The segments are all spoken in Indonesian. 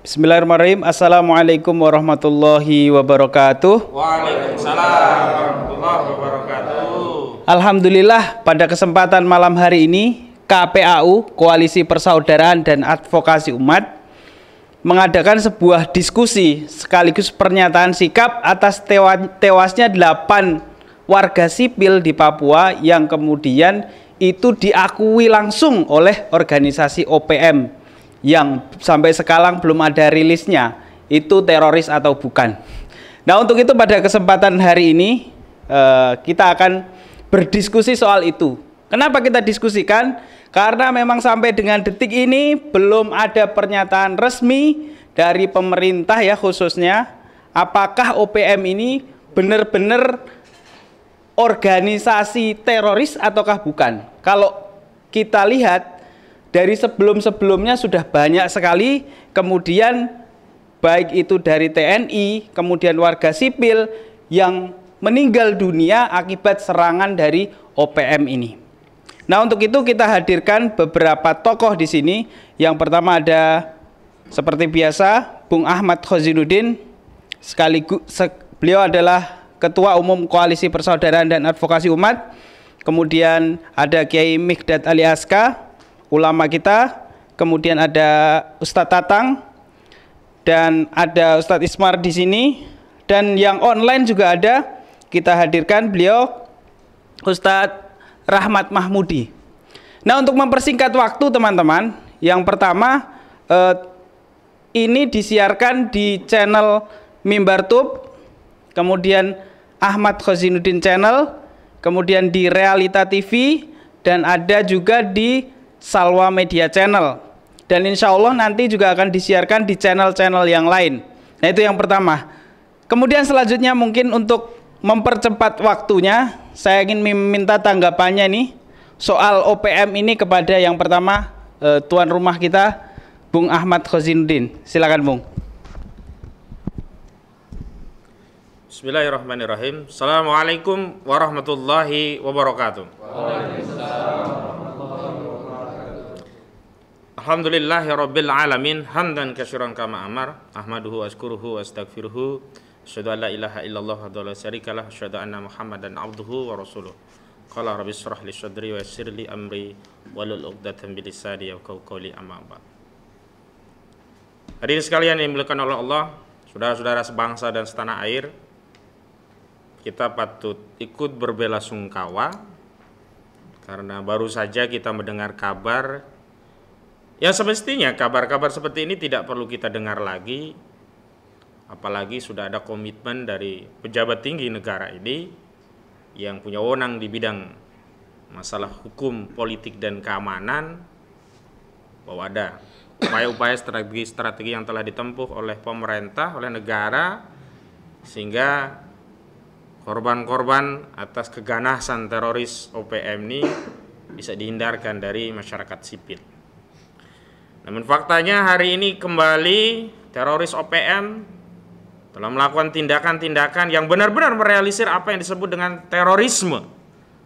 Bismillahirrahmanirrahim. Assalamualaikum warahmatullahi wabarakatuh. Waalaikumsalam warahmatullahi wabarakatuh. Alhamdulillah, pada kesempatan malam hari ini KPAU, Koalisi Persaudaraan dan Advokasi Umat, mengadakan sebuah diskusi sekaligus pernyataan sikap atas tewasnya 8 warga sipil di Papua yang kemudian itu diakui langsung oleh organisasi OPM yang sampai sekarang belum ada rilisnya, itu teroris atau bukan. Nah, untuk itu pada kesempatan hari ini kita akan berdiskusi soal itu. Kenapa kita diskusikan? Karena memang sampai dengan detik ini belum ada pernyataan resmi dari pemerintah ya, khususnya apakah OPM ini benar-benar organisasi teroris ataukah bukan. Kalau kita lihat dari sebelum-sebelumnya sudah banyak sekali, kemudian baik itu dari TNI, kemudian warga sipil yang meninggal dunia akibat serangan dari OPM ini. Nah, untuk itu kita hadirkan beberapa tokoh di sini. Yang pertama ada seperti biasa Bung Ahmad Khozinuddin, beliau adalah Ketua Umum Koalisi Persaudaraan dan Advokasi Umat. Kemudian ada Kiai Mikdad Ali Aska, ulama kita. Kemudian ada Ustadz Tatang dan ada Ustadz Ismar di sini, dan yang online juga ada, kita hadirkan beliau Ustadz Rahmat Mahmudi. Nah, untuk mempersingkat waktu teman-teman, yang pertama ini disiarkan di channel Mimbar Tube, kemudian Ahmad Khozinuddin Channel, kemudian di Realita TV, dan ada juga di Salwa Media Channel, dan insya Allah nanti juga akan disiarkan di channel-channel yang lain. Nah, itu yang pertama. Kemudian selanjutnya mungkin untuk mempercepat waktunya, saya ingin meminta tanggapannya nih soal OPM ini kepada yang pertama tuan rumah kita Bung Ahmad Khozinuddin. Silakan Bung. Bismillahirrahmanirrahim. Assalamualaikum warahmatullahi wabarakatuh. Alhamdulillahi rabbil alamin, hamdan katsiran kama amar, ahmaduhu azkuruhu astaghfiruhu, asyhadu an la ilaha illallah wa la syarikalah, asyhadu anna muhammadan abduhu wa rasuluh. Qala rabbi shrah li sadri wa yassir li amri wahlul 'uqdatam min lisani yafqahu qawli, amma ba'd. Hadirin sekalian yang dimuliakan oleh Allah, saudara-saudara sebangsa dan setanah air, kita patut ikut berbelasungkawa karena baru saja kita mendengar kabar yang semestinya kabar-kabar seperti ini tidak perlu kita dengar lagi, apalagi sudah ada komitmen dari pejabat tinggi negara ini yang punya wewenang di bidang masalah hukum, politik, dan keamanan, bahwa ada upaya-upaya strategi-strategi yang telah ditempuh oleh pemerintah, oleh negara, sehingga korban-korban atas keganasan teroris OPM ini bisa dihindarkan dari masyarakat sipil. Namun faktanya hari ini kembali teroris OPM telah melakukan tindakan-tindakan yang benar-benar merealisir apa yang disebut dengan terorisme,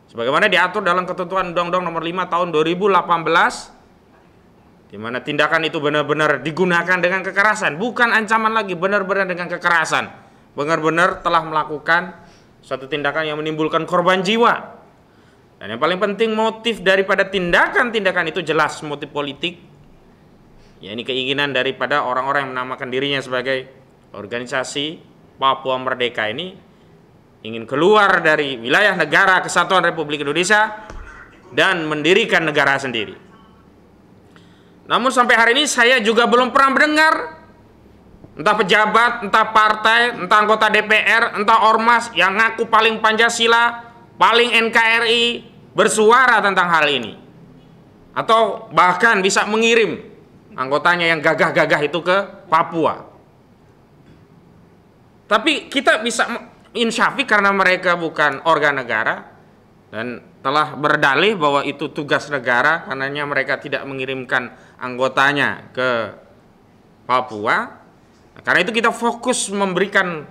sebagaimana diatur dalam ketentuan Undang-Undang Nomor 5 Tahun 2018, di mana tindakan itu benar-benar digunakan dengan kekerasan, bukan ancaman lagi, benar-benar dengan kekerasan, benar-benar telah melakukan suatu tindakan yang menimbulkan korban jiwa. Dan yang paling penting, motif daripada tindakan-tindakan itu jelas motif politik. Ya, ini keinginan daripada orang-orang yang menamakan dirinya sebagai organisasi Papua Merdeka ini ingin keluar dari wilayah negara kesatuan Republik Indonesia dan mendirikan negara sendiri. Namun sampai hari ini saya juga belum pernah mendengar entah pejabat, entah partai, entah anggota DPR, entah ormas yang ngaku paling Pancasila, paling NKRI bersuara tentang hal ini, atau bahkan bisa mengirim anggotanya yang gagah-gagah itu ke Papua. Tapi kita bisa insyafi karena mereka bukan organ negara dan telah berdalih bahwa itu tugas negara, karenanya mereka tidak mengirimkan anggotanya ke Papua. Karena itu kita fokus memberikan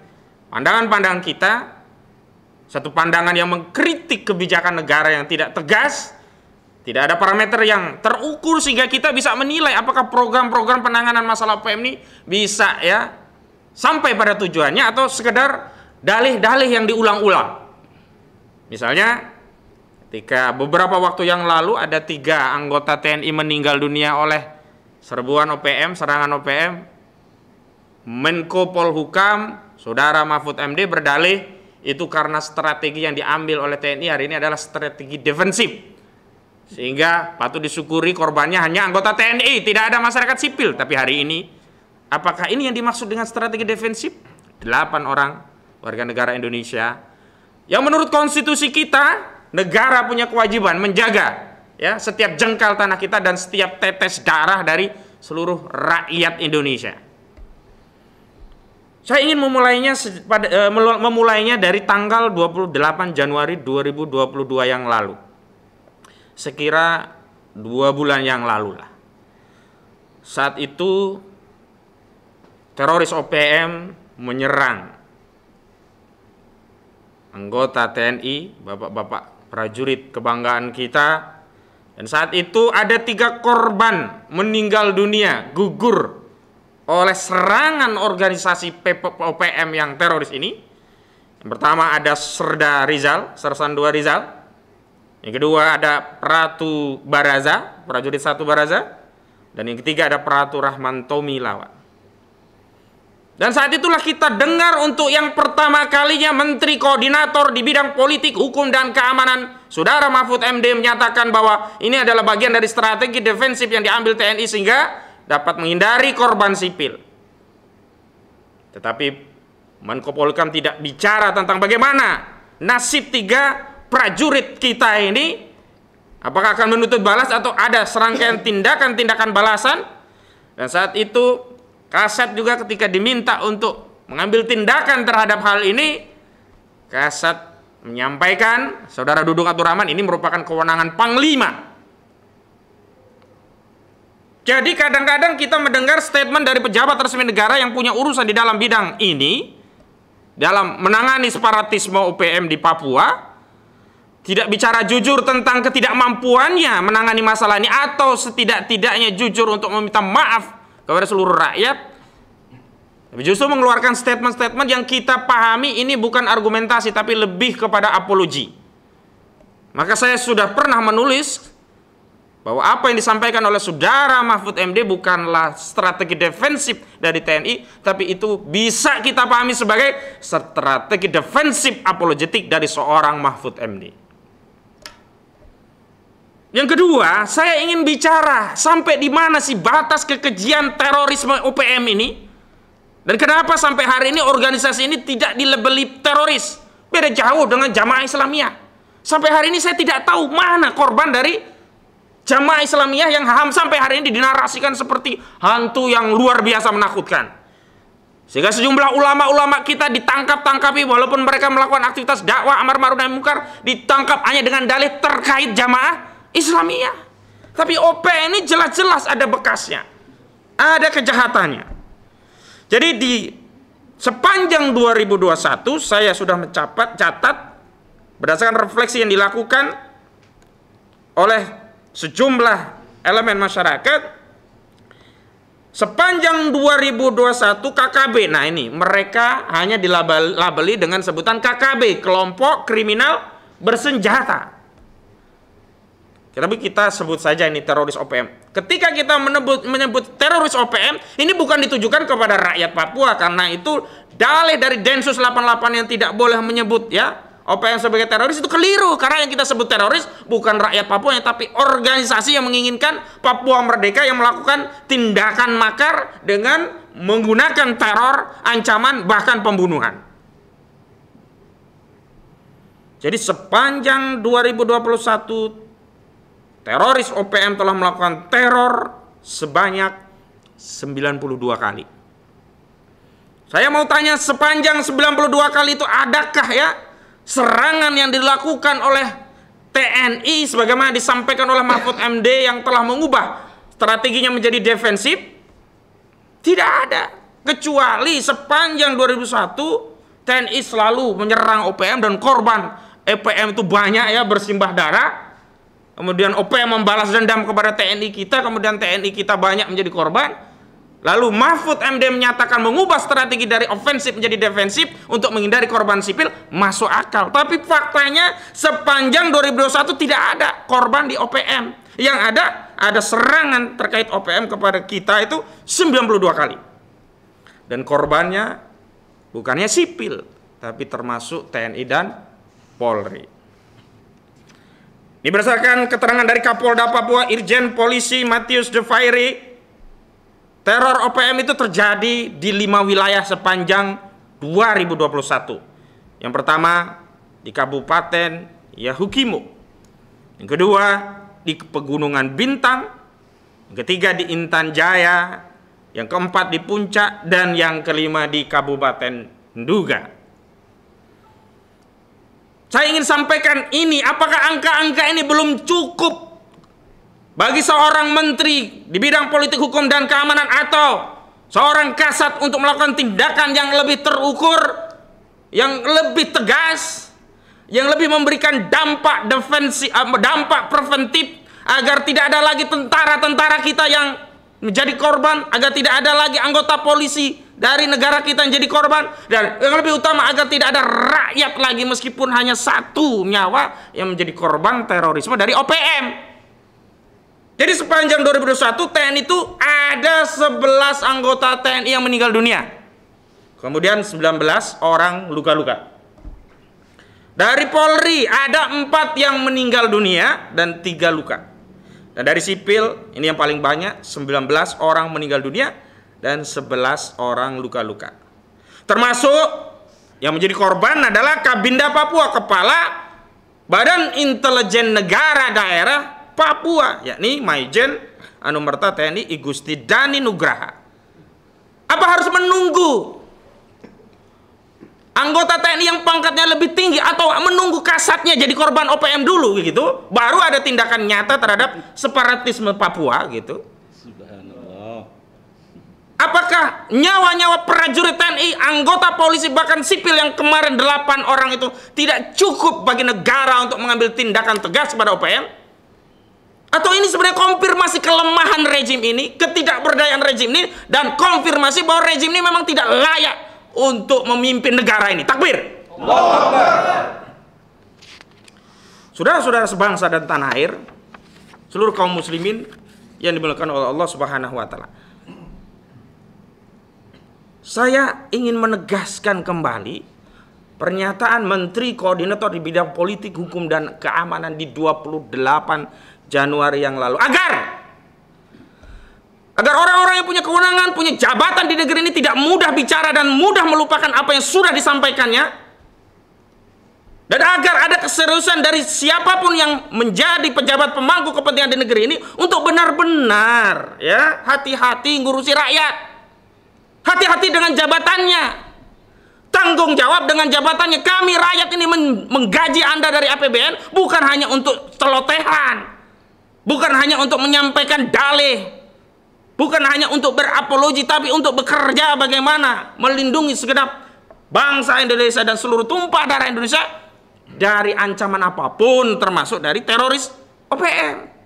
pandangan-pandangan kita, satu pandangan yang mengkritik kebijakan negara yang tidak tegas, Tidak ada parameter yang terukur sehingga kita bisa menilai apakah program-program penanganan masalah OPM ini bisa ya sampai pada tujuannya atau sekedar dalih-dalih yang diulang-ulang. Misalnya, ketika beberapa waktu yang lalu ada 3 anggota TNI meninggal dunia oleh serbuan OPM, serangan OPM, Menko Polhukam, Saudara Mahfud MD berdalih itu karena strategi yang diambil oleh TNI hari ini adalah strategi defensif. Sehingga patut disyukuri korbannya hanya anggota TNI, tidak ada masyarakat sipil. Tapi hari ini, apakah ini yang dimaksud dengan strategi defensif? 8 orang warga negara Indonesia yang menurut konstitusi kita, negara punya kewajiban menjaga ya setiap jengkal tanah kita dan setiap tetes darah dari seluruh rakyat Indonesia. Saya ingin memulainya dari tanggal 28 Januari 2022 yang lalu. Sekira 2 bulan yang lalu lah. Saat itu teroris OPM menyerang anggota TNI, bapak-bapak prajurit kebanggaan kita. Dan saat itu ada 3 korban meninggal dunia, gugur oleh serangan organisasi OPM yang teroris ini. Yang pertama ada Serda Rizal, Sersan 2 Rizal. Yang kedua ada Pratu Baraza, prajurit 1 Baraza. Dan yang ketiga ada Pratu Rahman Tomi Lawan. Dan saat itulah kita dengar untuk yang pertama kalinya Menteri Koordinator di bidang politik, hukum, dan keamanan, Saudara Mahfud MD menyatakan bahwa ini adalah bagian dari strategi defensif yang diambil TNI sehingga dapat menghindari korban sipil. Tetapi Menko Polhukam tidak bicara tentang bagaimana nasib 3 prajurit kita ini, apakah akan menuntut balas atau ada serangkaian tindakan-tindakan balasan. Dan saat itu Kasat juga ketika diminta untuk mengambil tindakan terhadap hal ini, Kasat menyampaikan, Saudara Dudung Abdul Rahman, ini merupakan kewenangan Panglima. Jadi kadang-kadang kita mendengar statement dari pejabat resmi negara yang punya urusan di dalam bidang ini, dalam menangani separatisme OPM di Papua, tidak bicara jujur tentang ketidakmampuannya menangani masalah ini, atau setidak-tidaknya jujur untuk meminta maaf kepada seluruh rakyat, tapi justru mengeluarkan statement-statement yang kita pahami ini bukan argumentasi, tapi lebih kepada apologi. Maka saya sudah pernah menulis bahwa apa yang disampaikan oleh Saudara Mahfud MD bukanlah strategi defensif dari TNI, tapi itu bisa kita pahami sebagai strategi defensif apologetik dari seorang Mahfud MD. Yang kedua, saya ingin bicara sampai di mana sih batas kekejian terorisme OPM ini, dan kenapa sampai hari ini organisasi ini tidak dilabeli teroris. Beda jauh dengan Jamaah Islamiyah. Sampai hari ini saya tidak tahu mana korban dari Jamaah Islamiyah yang sampai hari ini dinarasikan seperti hantu yang luar biasa menakutkan. Sehingga sejumlah ulama-ulama kita ditangkap-tangkapi walaupun mereka melakukan aktivitas dakwah amar ma'ruf nahi munkar, ditangkap hanya dengan dalih terkait Jamaah Islamiyah. Tapi OPM ini jelas-jelas ada bekasnya, ada kejahatannya. Jadi di sepanjang 2021 saya sudah catat berdasarkan refleksi yang dilakukan oleh sejumlah elemen masyarakat, sepanjang 2021 KKB, nah ini mereka hanya dilabeli dengan sebutan KKB, kelompok kriminal bersenjata. Tapi kita sebut saja ini teroris OPM. Ketika kita menyebut teroris OPM, ini bukan ditujukan kepada rakyat Papua, karena itu dalih dari Densus 88 yang tidak boleh menyebut ya OPM sebagai teroris itu keliru, karena yang kita sebut teroris bukan rakyat Papua, tapi organisasi yang menginginkan Papua merdeka yang melakukan tindakan makar dengan menggunakan teror, ancaman, bahkan pembunuhan. Jadi sepanjang 2021 teroris OPM telah melakukan teror sebanyak 92 kali. Saya mau tanya, sepanjang 92 kali itu adakah ya serangan yang dilakukan oleh TNI sebagaimana disampaikan oleh Mahfud MD yang telah mengubah strateginya menjadi defensif? Tidak ada. Kecuali sepanjang 2001 TNI selalu menyerang OPM dan korban EPM itu banyak ya, bersimbah darah. kemudian OPM membalas dendam kepada TNI kita, kemudian TNI kita banyak menjadi korban. Lalu Mahfud MD menyatakan mengubah strategi dari ofensif menjadi defensif untuk menghindari korban sipil, masuk akal. Tapi faktanya sepanjang 2021 tidak ada korban di OPM. Yang ada serangan terkait OPM kepada kita itu 92 kali. Dan korbannya bukannya sipil, tapi termasuk TNI dan Polri. Ini berdasarkan keterangan dari Kapolda Papua Irjen Polisi Matius De Vairi, teror OPM itu terjadi di 5 wilayah sepanjang 2021. Yang pertama di Kabupaten Yahukimo, yang kedua di Pegunungan Bintang, yang ketiga di Intan Jaya, yang keempat di Puncak, dan yang kelima di Kabupaten Nduga. Saya ingin sampaikan ini, apakah angka-angka ini belum cukup bagi seorang menteri di bidang politik hukum dan keamanan atau seorang kasat untuk melakukan tindakan yang lebih terukur, yang lebih tegas, yang lebih memberikan dampak defensif, dampak preventif, agar tidak ada lagi tentara-tentara kita yang menjadi korban, agar tidak ada lagi anggota polisi dari negara kita yang jadi korban, dan yang lebih utama agar tidak ada rakyat lagi meskipun hanya satu nyawa yang menjadi korban terorisme dari OPM. Jadi sepanjang 2021 TNI itu ada 11 anggota TNI yang meninggal dunia. Kemudian 19 orang luka-luka. Dari Polri ada 4 yang meninggal dunia dan 3 luka. Dan dari sipil ini yang paling banyak, 19 orang meninggal dunia dan 11 orang luka-luka. Termasuk yang menjadi korban adalah Kabinda Papua, Kepala Badan Intelijen Negara Daerah Papua, yakni Maijen Anumerta TNI I Gusti Dani Nugraha. Apa harus menunggu anggota TNI yang pangkatnya lebih tinggi atau menunggu kasatnya jadi korban OPM dulu gitu, baru ada tindakan nyata terhadap separatisme Papua gitu? Subhanallah. Apakah nyawa-nyawa prajurit TNI, anggota polisi, bahkan sipil yang kemarin 8 orang itu tidak cukup bagi negara untuk mengambil tindakan tegas kepada OPM? Atau ini sebenarnya konfirmasi kelemahan rejim ini, ketidakberdayaan rejim ini, dan konfirmasi bahwa rejim ini memang tidak layak untuk memimpin negara ini? Takbir. Saudara-saudara sebangsa dan tanah air, seluruh kaum muslimin yang dimuliakan oleh Allah Subhanahu wa taala. Saya ingin menegaskan kembali pernyataan Menteri Koordinator di bidang politik, hukum, dan keamanan di 28 Januari yang lalu, agar orang-orang yang punya kewenangan, punya jabatan di negeri ini tidak mudah bicara dan mudah melupakan apa yang sudah disampaikannya, dan agar ada keseriusan dari siapapun yang menjadi pejabat pemangku kepentingan di negeri ini untuk benar-benar ya hati-hati ngurusi rakyat, hati-hati dengan jabatannya, tanggung jawab dengan jabatannya. Kami rakyat ini menggaji Anda dari APBN bukan hanya untuk celotehan, bukan hanya untuk menyampaikan dalih, bukan hanya untuk berapologi, tapi untuk bekerja bagaimana melindungi segenap bangsa Indonesia dan seluruh tumpah darah Indonesia dari ancaman apapun, termasuk dari teroris OPM.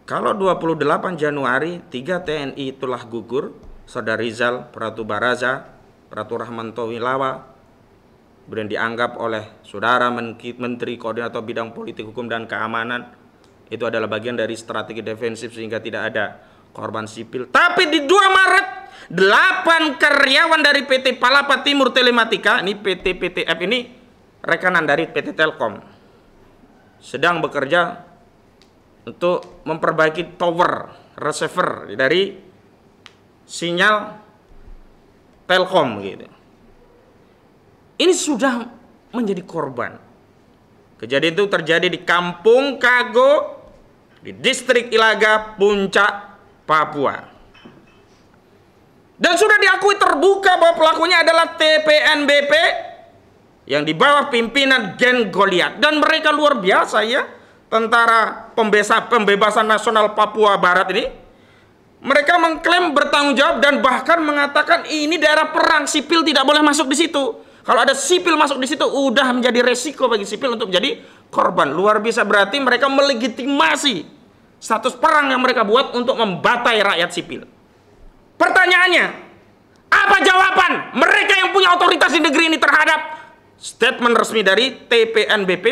Kalau 28 Januari 3 TNI itulah gugur, Saudara Rizal, Pratu Baraza, Pratu Rahmanto Wilawa, kemudian dianggap oleh Saudara Menteri Koordinator Bidang Politik, Hukum, dan Keamanan itu adalah bagian dari strategi defensif sehingga tidak ada korban sipil. Tapi di 2 Maret 8 karyawan dari PT Palapa Timur Telematika, ini PT PTF ini rekanan dari PT Telkom, sedang bekerja untuk memperbaiki tower receiver dari sinyal Telkom gitu. Ini sudah menjadi korban. Kejadian itu terjadi di Kampung Kago, di distrik Ilaga, Puncak, Papua. Dan sudah diakui terbuka bahwa pelakunya adalah TPNBP yang di bawah pimpinan Gen Goliat. Dan mereka luar biasa ya, Tentara Pembebasan Nasional Papua Barat ini. Mereka mengklaim bertanggung jawab dan bahkan mengatakan ini daerah perang, sipil tidak boleh masuk di situ. Kalau ada sipil masuk di situ, udah menjadi resiko bagi sipil untuk menjadi korban. Luar biasa, berarti mereka melegitimasi status perang yang mereka buat untuk membatai rakyat sipil. Pertanyaannya, apa jawaban mereka yang punya otoritas di negeri ini terhadap statement resmi dari TPNBP?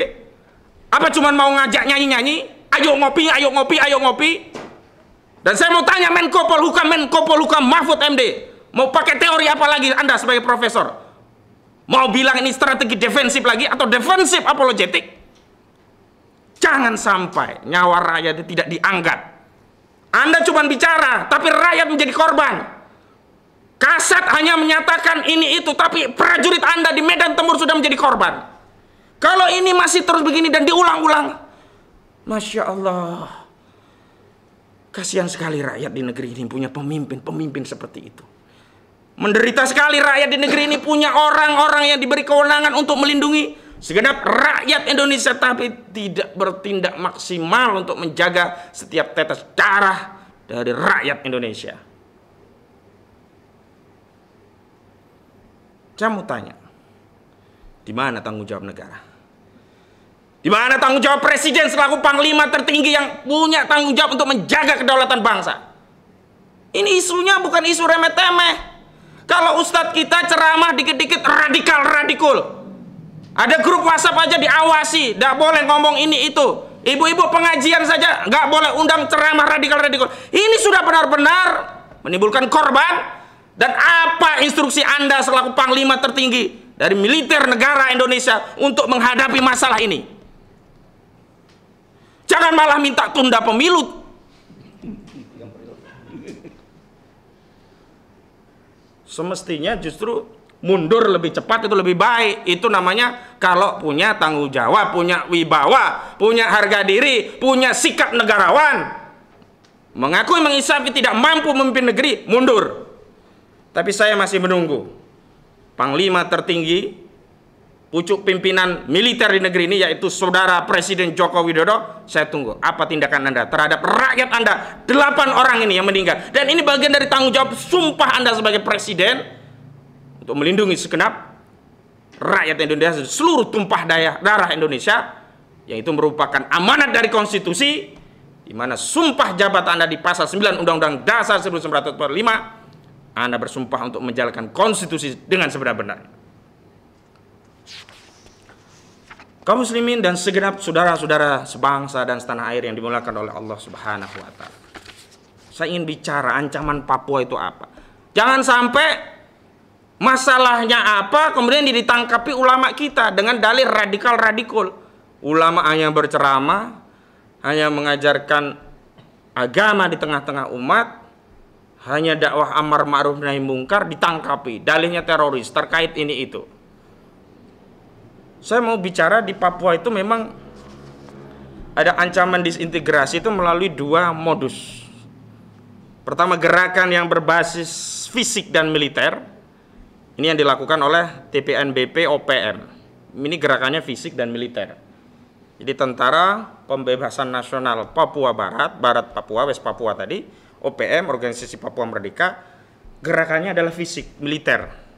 Apa cuman mau ngajak nyanyi-nyanyi? Ayo ngopi, ayo ngopi, ayo ngopi. Dan saya mau tanya Menko Polhukam Mahfud MD, mau pakai teori apa lagi Anda sebagai profesor? Mau bilang ini strategi defensif lagi atau defensif apologetik? Jangan sampai nyawa rakyat itu tidak diangkat. Anda cuma bicara, tapi rakyat menjadi korban. Kasat hanya menyatakan ini itu, tapi prajurit Anda di medan tempur sudah menjadi korban. Kalau ini masih terus begini dan diulang-ulang, Masya Allah, kasihan sekali rakyat di negeri ini punya pemimpin seperti itu. Menderita sekali rakyat di negeri ini punya orang-orang yang diberi kewenangan untuk melindungi segenap rakyat Indonesia, tapi tidak bertindak maksimal untuk menjaga setiap tetes darah dari rakyat Indonesia. Saya mau tanya, di mana tanggung jawab negara? Di mana tanggung jawab presiden selaku panglima tertinggi yang punya tanggung jawab untuk menjaga kedaulatan bangsa? Ini isunya bukan isu remeh-temeh. Kalau ustadz kita ceramah dikit-dikit radikal. Ada grup WhatsApp aja diawasi, nggak boleh ngomong ini itu. Ibu-ibu pengajian saja nggak boleh undang ceramah radikal. Ini sudah benar-benar menimbulkan korban. Dan apa instruksi Anda selaku panglima tertinggi dari militer negara Indonesia untuk menghadapi masalah ini? Jangan malah minta tunda pemilu. Semestinya justru mundur lebih cepat itu lebih baik. Itu namanya kalau punya tanggung jawab, punya wibawa, punya harga diri, punya sikap negarawan. Mengakui mengisafi tidak mampu memimpin negeri, mundur. Tapi saya masih menunggu panglima tertinggi, pucuk pimpinan militer di negeri ini, yaitu Saudara Presiden Joko Widodo. Saya tunggu apa tindakan Anda terhadap rakyat Anda, 8 orang ini yang meninggal. Dan ini bagian dari tanggung jawab sumpah Anda sebagai presiden untuk melindungi segenap rakyat Indonesia, seluruh tumpah darah Indonesia, yang itu merupakan amanat dari konstitusi, di mana sumpah jabatan Anda di pasal 9 Undang-Undang Dasar 1945, Anda bersumpah untuk menjalankan konstitusi dengan sebenar-benarnya. Kaum muslimin dan segenap saudara-saudara sebangsa dan setanah air yang dimuliakan oleh Allah Subhanahu wa Ta'ala. Saya ingin bicara ancaman Papua itu apa. Jangan sampai masalahnya apa kemudian ditangkapi ulama kita dengan dalih radikal. Ulama hanya berceramah, hanya mengajarkan agama di tengah-tengah umat, hanya dakwah amar ma'ruf nahi mungkar, ditangkapi dalihnya teroris terkait ini itu. Saya mau bicara di Papua itu memang ada ancaman disintegrasi itu melalui 2 modus. Pertama, gerakan yang berbasis fisik dan militer. Ini yang dilakukan oleh TPNBP OPM. Ini gerakannya fisik dan militer. Jadi Tentara Pembebasan Nasional Papua Barat Papua, West Papua tadi, OPM, Organisasi Papua Merdeka, gerakannya adalah fisik, militer.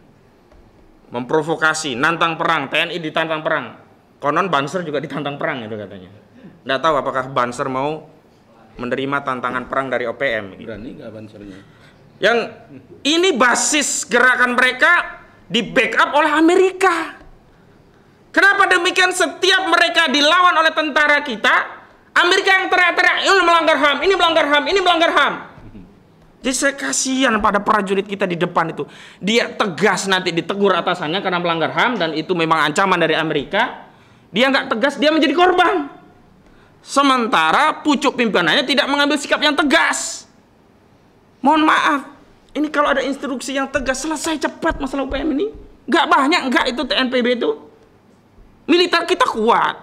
Memprovokasi, nantang perang, TNI ditantang perang. Konon Banser juga ditantang perang itu katanya. Nggak tahu apakah Banser mau menerima tantangan perang dari OPM. Berani nggak Bansernya? Yang ini basis gerakan mereka di backup oleh Amerika. Kenapa demikian? Setiap mereka dilawan oleh tentara kita, Amerika yang teriak-teriak, ini melanggar HAM, ini melanggar HAM, ini melanggar HAM. Jadi saya kasihan pada prajurit kita di depan itu. Dia tegas nanti ditegur atasannya karena melanggar HAM dan itu memang ancaman dari Amerika. Dia nggak tegas, dia menjadi korban. Sementara pucuk pimpinannya tidak mengambil sikap yang tegas. Mohon maaf, ini kalau ada instruksi yang tegas, selesai cepat masalah UPM ini. Nggak banyak, nggak itu TNPB itu. Militer kita kuat.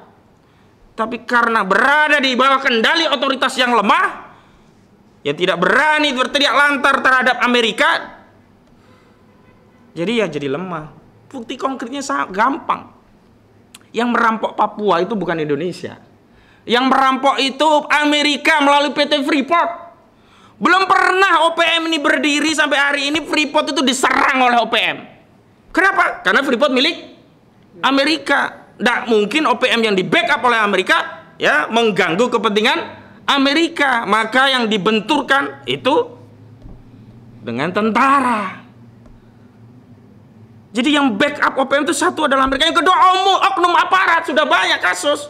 Tapi karena berada di bawah kendali otoritas yang lemah, yang tidak berani berteriak lantar terhadap Amerika, jadi ya jadi lemah. Bukti konkretnya sangat gampang. Yang merampok Papua itu bukan Indonesia. Yang merampok itu Amerika melalui PT Freeport. Belum pernah OPM ini berdiri sampai hari ini Freeport itu diserang oleh OPM. Kenapa? Karena Freeport milik Amerika. Tidak mungkin OPM yang di backup oleh Amerika ya mengganggu kepentingan Amerika. Maka yang dibenturkan itu dengan tentara. Jadi yang backup OPM itu satu adalah Amerika. Yang kedua oknum aparat. Sudah banyak kasus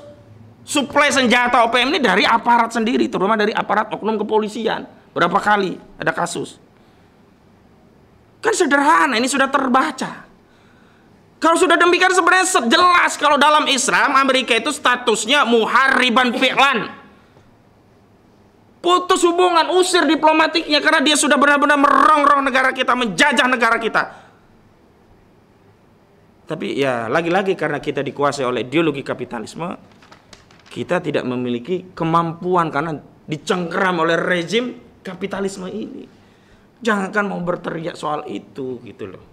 suplai senjata OPM ini dari aparat sendiri, terutama dari aparat oknum kepolisian. Berapa kali ada kasus. Kan sederhana, ini sudah terbaca. Kalau sudah demikian sebenarnya jelas kalau dalam Islam Amerika itu statusnya muharriban fi'lan. Putus hubungan, usir diplomatiknya karena dia sudah benar-benar merongrong negara kita, menjajah negara kita. Tapi ya lagi-lagi karena kita dikuasai oleh ideologi kapitalisme, kita tidak memiliki kemampuan karena dicengkeram oleh rezim kapitalisme ini. Jangan mau berteriak soal itu gitu loh.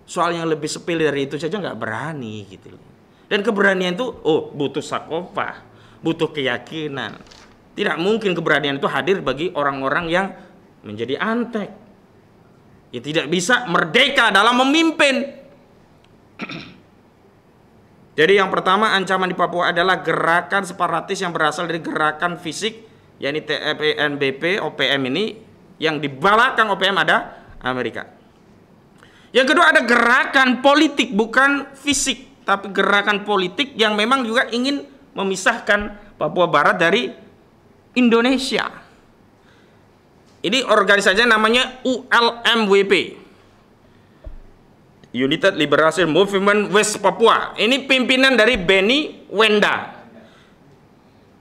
Soal yang lebih sepele dari itu saja nggak berani gitu loh. Dan keberanian itu butuh sakofah, butuh keyakinan. Tidak mungkin keberanian itu hadir bagi orang-orang yang menjadi antek. Ya tidak bisa merdeka dalam memimpin. Jadi yang pertama ancaman di Papua adalah gerakan separatis yang berasal dari gerakan fisik, yakni TPNBP, OPM ini, yang di belakang OPM ada Amerika. Yang kedua ada gerakan politik, bukan fisik, tapi gerakan politik yang memang juga ingin memisahkan Papua Barat dari Indonesia. Ini organisasinya namanya ULMWP, United Liberation Movement West Papua. Ini pimpinan dari Benny Wenda.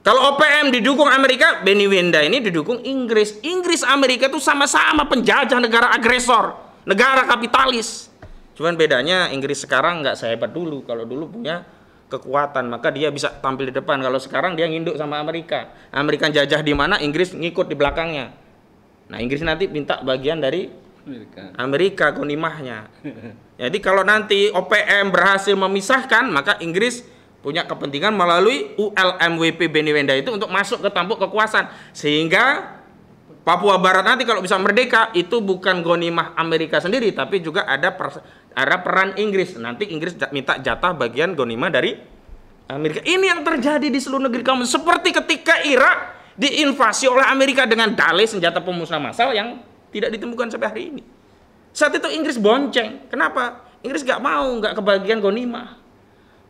Kalau OPM didukung Amerika, Benny Wenda ini didukung Inggris. Inggris Amerika itu sama-sama penjajah, negara agresor, negara kapitalis. Cuman bedanya Inggris sekarang nggak sehebat dulu. Kalau dulu punya kekuatan, maka dia bisa tampil di depan. Kalau sekarang dia nginduk sama Amerika. Amerika jajah di mana, Inggris ngikut di belakangnya. Nah, Inggris nanti minta bagian dari Amerika gonimahnya. Jadi kalau nanti OPM berhasil memisahkan, maka Inggris punya kepentingan melalui ULMWP Benny Wenda itu untuk masuk ke tampuk kekuasaan. Sehingga Papua Barat nanti kalau bisa merdeka itu bukan gonimah Amerika sendiri, tapi juga ada peran Inggris. Nanti Inggris minta jatah bagian gonimah dari Amerika. Ini yang terjadi di seluruh negeri kamu. Seperti ketika Irak diinvasi oleh Amerika dengan dalih senjata pemusnah massal yang tidak ditemukan sampai hari ini. Saat itu Inggris bonceng. Kenapa? Inggris nggak kebagian gonimah.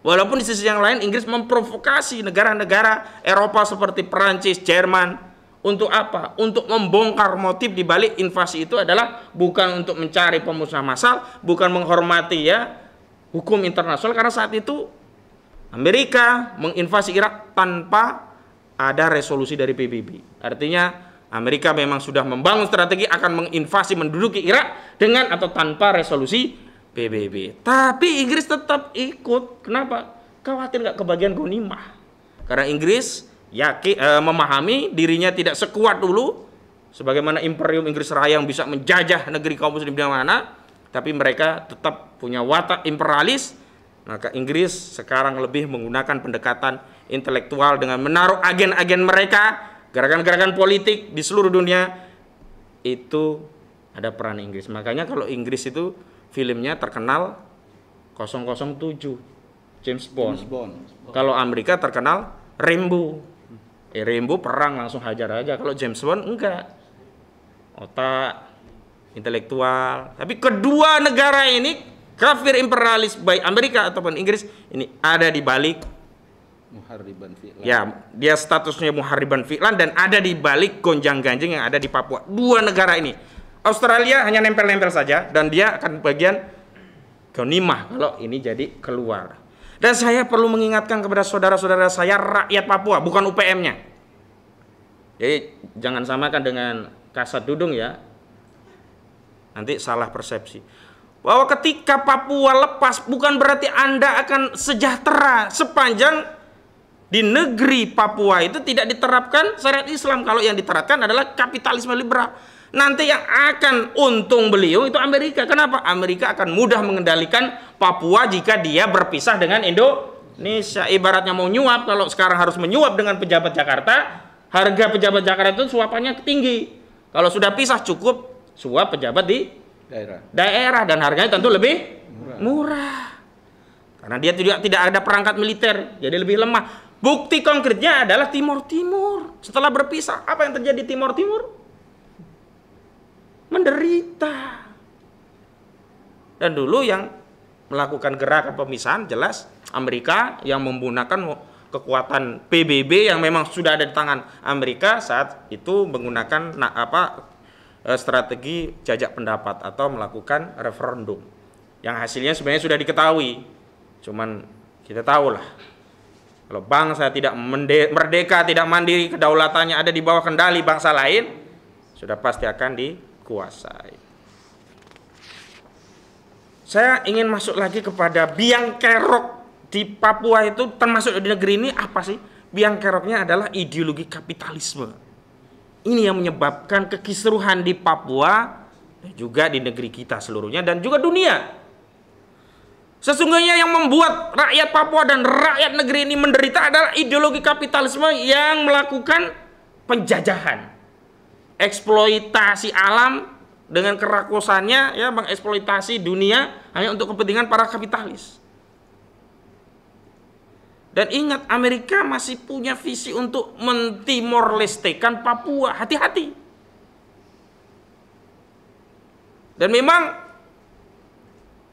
Walaupun di sisi yang lain Inggris memprovokasi negara-negara Eropa seperti Perancis, Jerman. Untuk apa? Untuk membongkar motif di balik invasi itu adalah bukan untuk mencari pemusnah massal, bukan menghormati ya hukum internasional, karena saat itu Amerika menginvasi Irak tanpa ada resolusi dari PBB. Artinya Amerika memang sudah membangun strategi akan menginvasi menduduki Irak dengan atau tanpa resolusi PBB. Tapi Inggris tetap ikut. Kenapa? Khawatir nggak kebagian gonimah. Karena Inggris memahami dirinya tidak sekuat dulu sebagaimana Imperium Inggris Raya yang bisa menjajah negeri kaum muslim di mana, tapi mereka tetap punya watak imperialis. Maka Inggris sekarang lebih menggunakan pendekatan intelektual dengan menaruh agen-agen mereka, gerakan-gerakan politik di seluruh dunia. Itu ada peran Inggris. Makanya kalau Inggris itu filmnya terkenal 007 James Bond. Kalau Amerika terkenal Rambo. Rambo perang langsung hajar aja. Kalau James Bond enggak. Otak, intelektual. Tapi kedua negara ini kafir imperialis, baik Amerika ataupun Inggris, ini ada di balik muharriban fi'lan. Ya, dia statusnya muharriban fi'lan dan ada di balik gonjang-ganjing yang ada di Papua. Dua negara ini. Australia hanya nempel-nempel saja dan dia akan bagian ghanimah kalau ini jadi keluar. Dan saya perlu mengingatkan kepada saudara-saudara saya rakyat Papua, bukan UPM-nya. Jadi jangan samakan dengan Kasat Dudung ya. Nanti salah persepsi. Bahwa ketika Papua lepas bukan berarti Anda akan sejahtera sepanjang di negeri Papua itu tidak diterapkan syariat Islam. Kalau yang diterapkan adalah kapitalisme liberal. Nanti yang akan untung beliau itu Amerika. Kenapa? Amerika akan mudah mengendalikan Papua jika dia berpisah dengan Indonesia. Ibaratnya mau nyuap, kalau sekarang harus menyuap dengan pejabat Jakarta, harga pejabat Jakarta itu suapannya tinggi. Kalau sudah pisah cukup suap pejabat di daerah dan harganya tentu lebih murah. Karena dia tidak ada perangkat militer, jadi lebih lemah. Bukti konkretnya adalah Timur Timur. Setelah berpisah, apa yang terjadi di Timur Timur? Menderita. Dan dulu yang melakukan gerakan pemisahan jelas Amerika yang menggunakan kekuatan PBB yang memang sudah ada di tangan Amerika saat itu menggunakan strategi jajak pendapat atau melakukan referendum yang hasilnya sebenarnya sudah diketahui. Cuman kita tahu lah, kalau bangsa tidak merdeka, tidak mandiri, kedaulatannya ada di bawah kendali bangsa lain, sudah pasti akan dikuasai. Saya ingin masuk lagi kepada biang kerok di Papua itu, termasuk di negeri ini apa sih? Biang keroknya adalah ideologi kapitalisme. Ini yang menyebabkan kekisruhan di Papua dan juga di negeri kita seluruhnya dan juga dunia. Sesungguhnya yang membuat rakyat Papua dan rakyat negeri ini menderita adalah ideologi kapitalisme yang melakukan penjajahan, eksploitasi alam dengan kerakusannya, ya, mengeksploitasi dunia hanya untuk kepentingan para kapitalis. Dan ingat, Amerika masih punya visi untuk mentimor-lestekan Papua. Hati-hati. Dan memang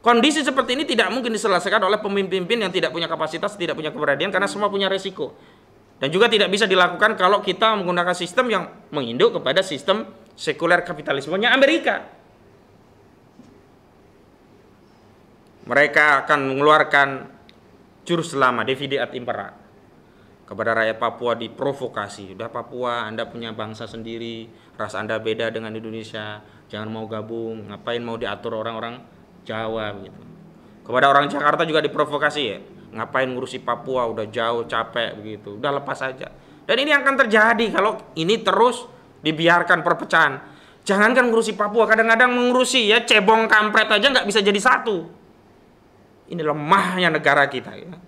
kondisi seperti ini tidak mungkin diselesaikan oleh pemimpin yang tidak punya kapasitas, tidak punya keberanian, karena semua punya resiko. Dan juga tidak bisa dilakukan kalau kita menggunakan sistem yang menginduk kepada sistem sekuler kapitalismenya Amerika. Mereka akan mengeluarkan jurus lama, divide et impera, kepada rakyat Papua, diprovokasi. Udah Papua, Anda punya bangsa sendiri, ras Anda beda dengan Indonesia, jangan mau gabung, ngapain mau diatur orang-orang Jawa begitu. Kepada orang Jakarta juga diprovokasi, ya, ngapain ngurusi Papua, udah jauh, capek begitu, udah lepas aja. Dan ini akan terjadi kalau ini terus dibiarkan perpecahan. Jangankan ngurusi Papua, kadang-kadang mengurusi, ya, cebong kampret aja nggak bisa jadi satu. Ini lemahnya negara kita, ya.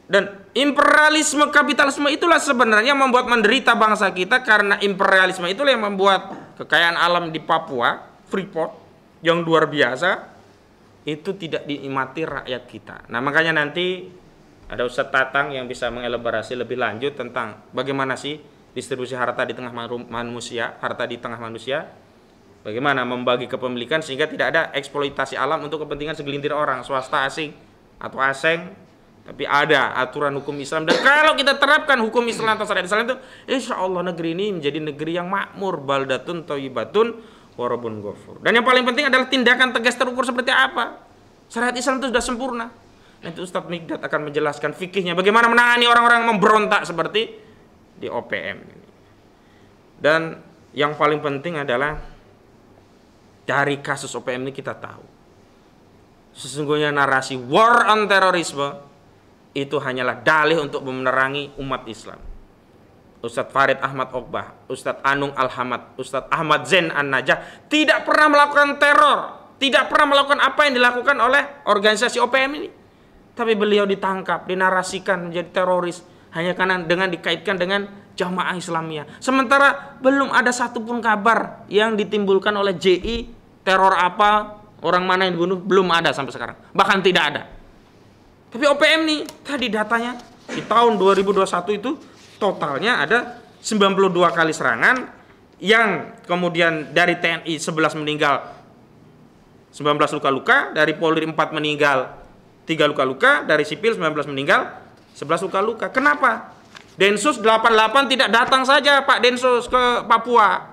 Dan imperialisme kapitalisme itulah sebenarnya membuat menderita bangsa kita, karena imperialisme itulah yang membuat kekayaan alam di Papua, Freeport, yang luar biasa, itu tidak dinikmati rakyat kita. Nah, makanya nanti ada Ustadz Tatang yang bisa mengelaborasi lebih lanjut tentang bagaimana sih distribusi harta di tengah manusia, bagaimana membagi kepemilikan sehingga tidak ada eksploitasi alam untuk kepentingan segelintir orang, swasta, asing atau asing, tapi ada aturan hukum Islam. Dan kalau kita terapkan hukum Islam atau syariat Islam itu, insya Allah negeri ini menjadi negeri yang makmur, baldatun thayyibatun wa rabbun ghafur. Dan yang paling penting adalah tindakan tegas terukur seperti apa. Syariat Islam itu sudah sempurna. Nanti Ustadz Mikdad akan menjelaskan fikihnya, bagaimana menangani orang-orang memberontak seperti di OPM ini. Dan yang paling penting adalah dari kasus OPM ini kita tahu sesungguhnya narasi war on terorisme itu hanyalah dalih untuk menerangi umat Islam. Ustadz Farid Ahmad Ogbah, Ustadz Anung Al-Hamad, Ustadz Ahmad Zain An-Najah tidak pernah melakukan teror, tidak pernah melakukan apa yang dilakukan oleh organisasi OPM ini. Tapi beliau ditangkap, dinarasikan menjadi teroris hanya karena dengan dikaitkan dengan Jamaah Islamiyah. Sementara belum ada satupun kabar yang ditimbulkan oleh JI, teror apa, orang mana yang dibunuh, belum ada sampai sekarang. Bahkan tidak ada. Tapi OPM nih, tadi datanya di tahun 2021 itu totalnya ada 92 kali serangan, yang kemudian dari TNI 11 meninggal, 19 luka-luka, dari Polri 4 meninggal, 3 luka-luka, dari sipil 19 meninggal, 11 luka-luka. Kenapa? Densus 88 tidak datang saja Pak Densus ke Papua.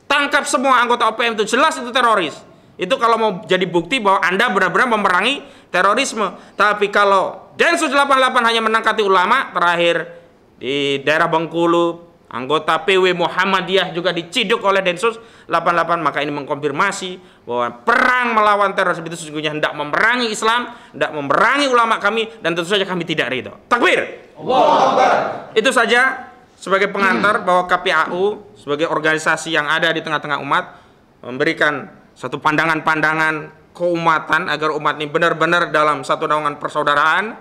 Tangkap semua anggota OPM itu, jelas itu teroris. Itu kalau mau jadi bukti bahwa Anda benar-benar memerangi terorisme. Tapi kalau Densus 88 hanya menangkap ulama, terakhir di daerah Bengkulu, anggota PW Muhammadiyah juga diciduk oleh Densus 88, maka ini mengkonfirmasi bahwa perang melawan terorisme itu sesungguhnya hendak memerangi Islam, hendak memerangi ulama kami, dan tentu saja kami tidak ridho. Takbir! Allahu Akbar! Itu saja sebagai pengantar bahwa KPAU sebagai organisasi yang ada di tengah-tengah umat memberikan satu pandangan-pandangan keumatan agar umat ini benar-benar dalam satu naungan persaudaraan,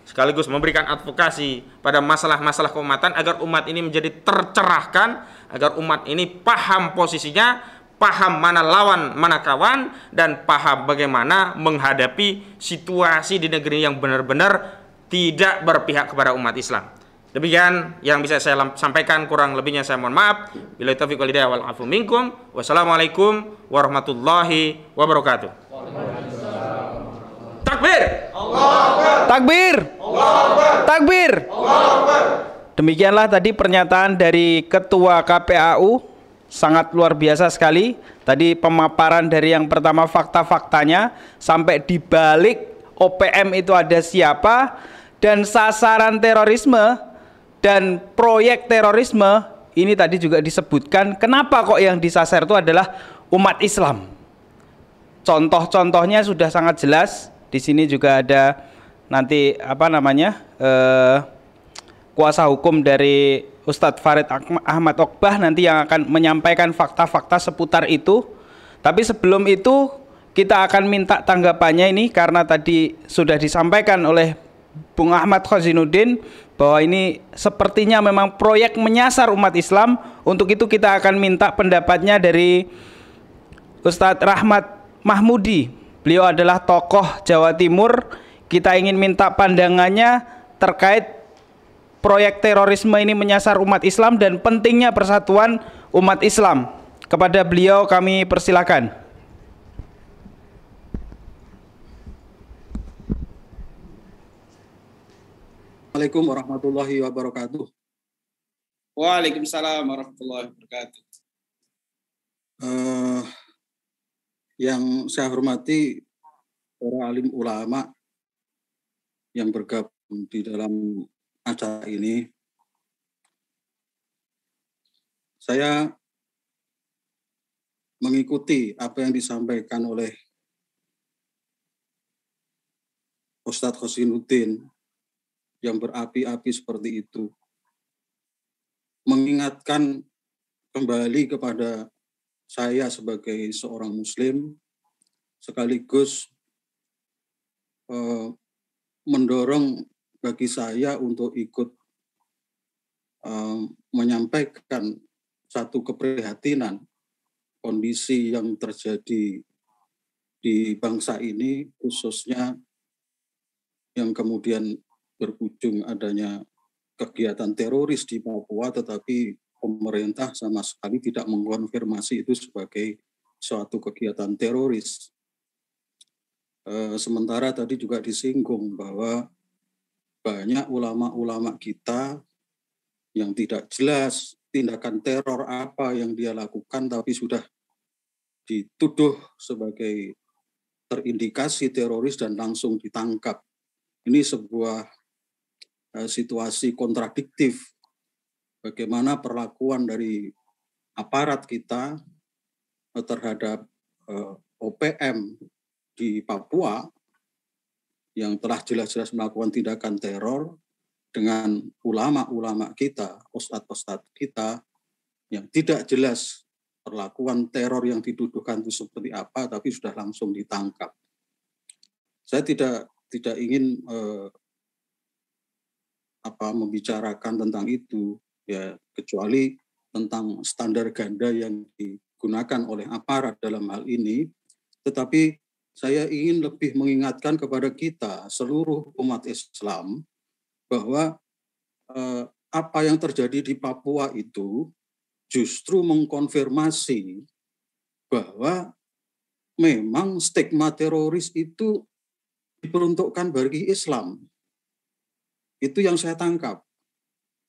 sekaligus memberikan advokasi pada masalah-masalah keumatan agar umat ini menjadi tercerahkan, agar umat ini paham posisinya, paham mana lawan, mana kawan, dan paham bagaimana menghadapi situasi di negeri yang benar-benar tidak berpihak kepada umat Islam. Demikian yang bisa saya sampaikan, kurang lebihnya saya mohon maaf. Billahi taufiq wal hidayah wal afu minkum. Wassalamualaikum warahmatullahi wabarakatuh. Takbir! Takbir! Takbir! Demikianlah tadi pernyataan dari Ketua KPAU, sangat luar biasa sekali. Tadi pemaparan dari yang pertama fakta-faktanya, sampai di balik OPM itu ada siapa, dan sasaran terorisme dan proyek terorisme ini tadi juga disebutkan. Kenapa kok yang disasar itu adalah umat Islam? Contoh-contohnya sudah sangat jelas. Di sini juga ada nanti kuasa hukum dari Ustadz Farid Ahmad Okbah nanti yang akan menyampaikan fakta-fakta seputar itu. Tapi sebelum itu kita akan minta tanggapannya ini, karena tadi sudah disampaikan oleh Bung Ahmad Khazinuddin bahwa ini sepertinya memang proyek menyasar umat Islam. Untuk itu kita akan minta pendapatnya dari Ustadz Rahmat Mahmudi. Beliau adalah tokoh Jawa Timur. Kita ingin minta pandangannya terkait proyek terorisme ini menyasar umat Islam dan pentingnya persatuan umat Islam. Kepada beliau kami persilakan. Assalamualaikum warahmatullahi wabarakatuh. Waalaikumsalam warahmatullahi wabarakatuh. Yang saya hormati para alim ulama yang bergabung di dalam acara ini, saya mengikuti apa yang disampaikan oleh Ustadz Khazinuddin yang berapi-api seperti itu, mengingatkan kembali kepada saya sebagai seorang muslim, sekaligus mendorong bagi saya untuk ikut menyampaikan satu keprihatinan kondisi yang terjadi di bangsa ini, khususnya yang kemudian berujung adanya kegiatan teroris di Papua, tetapi pemerintah sama sekali tidak mengkonfirmasi itu sebagai suatu kegiatan teroris. Sementara tadi juga disinggung bahwa banyak ulama-ulama kita yang tidak jelas tindakan teror apa yang dia lakukan, tapi sudah dituduh sebagai terindikasi teroris dan langsung ditangkap. Ini sebuah situasi kontradiktif. Bagaimana perlakuan dari aparat kita terhadap OPM di Papua yang telah jelas-jelas melakukan tindakan teror, dengan ulama-ulama kita, ustadz-ustadz kita yang tidak jelas perlakuan teror yang dituduhkan itu seperti apa, tapi sudah langsung ditangkap. Saya tidak ingin membicarakan tentang itu, ya, kecuali tentang standar ganda yang digunakan oleh aparat dalam hal ini. Tetapi saya ingin lebih mengingatkan kepada kita, seluruh umat Islam, bahwa apa yang terjadi di Papua itu justru mengkonfirmasi bahwa memang stigma teroris itu diperuntukkan bagi Islam. Itu yang saya tangkap.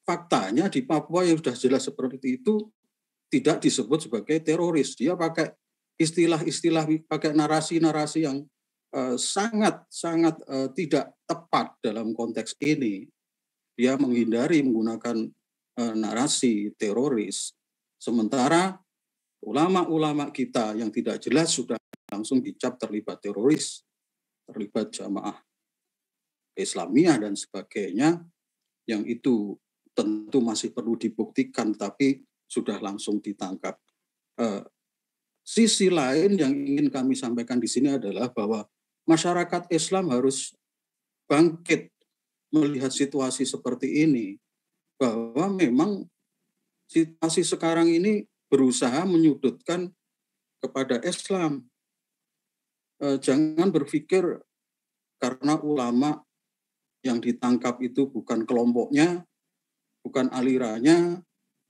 Faktanya di Papua yang sudah jelas seperti itu tidak disebut sebagai teroris. Dia pakai istilah-istilah, pakai narasi-narasi yang sangat tidak tepat dalam konteks ini. Dia menghindari menggunakan narasi teroris. Sementara ulama-ulama kita yang tidak jelas sudah langsung dicap terlibat teroris, terlibat jamaah Islamiyah dan sebagainya, yang itu tentu masih perlu dibuktikan, tapi sudah langsung ditangkap. Sisi lain yang ingin kami sampaikan di sini adalah bahwa masyarakat Islam harus bangkit melihat situasi seperti ini, bahwa memang situasi sekarang ini berusaha menyudutkan kepada Islam. Jangan berpikir karena ulama yang ditangkap itu bukan kelompoknya, bukan alirannya,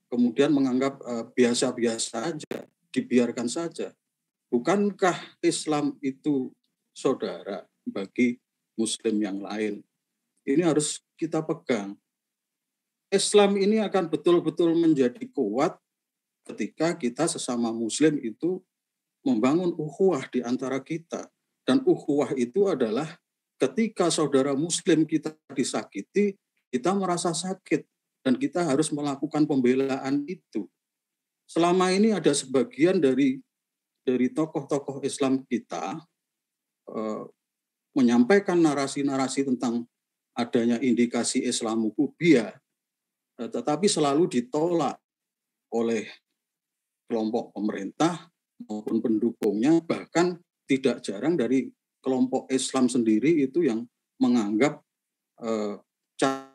kemudian menganggap biasa-biasa saja, dibiarkan saja. Bukankah Islam itu saudara bagi Muslim yang lain? Ini harus kita pegang. Islam ini akan betul-betul menjadi kuat ketika kita sesama Muslim itu membangun ukhuwah di antara kita. Dan ukhuwah itu adalah ketika saudara Muslim kita disakiti, kita merasa sakit dan kita harus melakukan pembelaan itu. Selama ini ada sebagian dari tokoh-tokoh Islam kita menyampaikan narasi-narasi tentang adanya indikasi Islamophobia, tetapi selalu ditolak oleh kelompok pemerintah maupun pendukungnya, bahkan tidak jarang dari kelompok Islam sendiri itu yang menganggap carihan.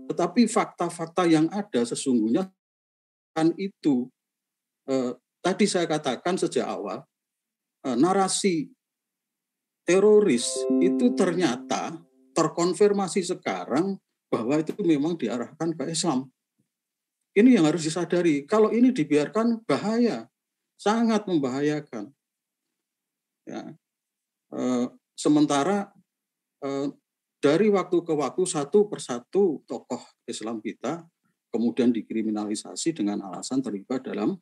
Tetapi fakta-fakta yang ada sesungguhnya kan itu tadi saya katakan sejak awal, narasi teroris itu ternyata terkonfirmasi sekarang bahwa itu memang diarahkan ke Islam. Ini yang harus disadari. Kalau ini dibiarkan bahaya, sangat membahayakan. Ya. Sementara dari waktu ke waktu satu persatu tokoh Islam kita kemudian dikriminalisasi dengan alasan terlibat dalam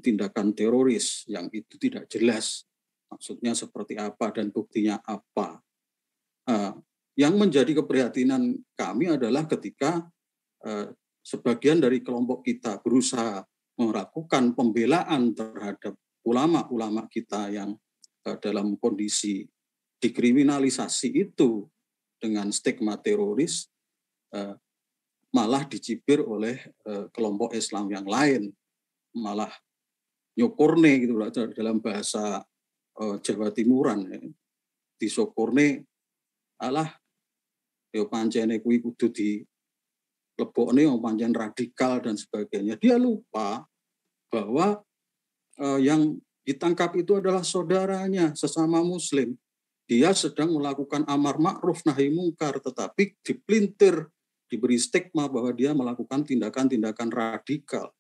tindakan teroris yang itu tidak jelas maksudnya seperti apa dan buktinya apa. Yang menjadi keprihatinan kami adalah ketika sebagian dari kelompok kita berusaha melakukan pembelaan terhadap ulama-ulama kita yang dalam kondisi dikriminalisasi itu dengan stigma teroris, malah dicibir oleh kelompok Islam yang lain, malah nyokorne gitu dalam bahasa Jawa Timuran, disokorne alah yo pancene kuwi kudu dilebokne wong pancen radikal dan sebagainya. Dia lupa bahwa yang ditangkap itu adalah saudaranya sesama Muslim. Dia sedang melakukan amar ma'ruf nahi mungkar, tetapi dipelintir, diberi stigma bahwa dia melakukan tindakan-tindakan radikal.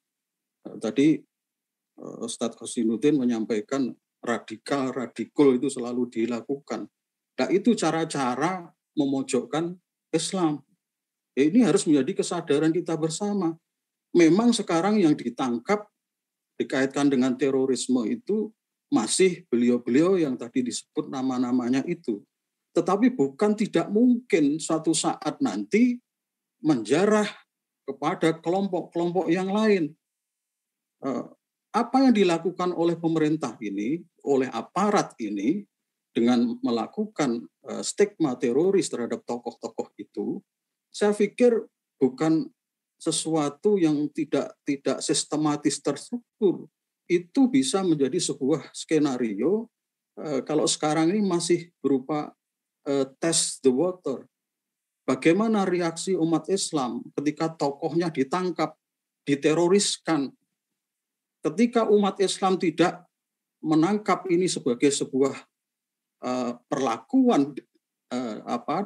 Tadi Ustadz Hosinuddin menyampaikan radikal itu selalu dilakukan. Nah, itu cara-cara memojokkan Islam. Ini harus menjadi kesadaran kita bersama. Memang sekarang yang ditangkap dikaitkan dengan terorisme itu masih beliau-beliau yang tadi disebut nama-namanya itu. Tetapi bukan tidak mungkin suatu saat nanti menjarah kepada kelompok-kelompok yang lain. Apa yang dilakukan oleh pemerintah ini, oleh aparat ini, dengan melakukan stigma teroris terhadap tokoh-tokoh itu, saya pikir bukan sesuatu yang tidak sistematis terstruktur. Itu bisa menjadi sebuah skenario kalau sekarang ini masih berupa test the water. Bagaimana reaksi umat Islam ketika tokohnya ditangkap, diteroriskan. Ketika umat Islam tidak menangkap ini sebagai sebuah perlakuan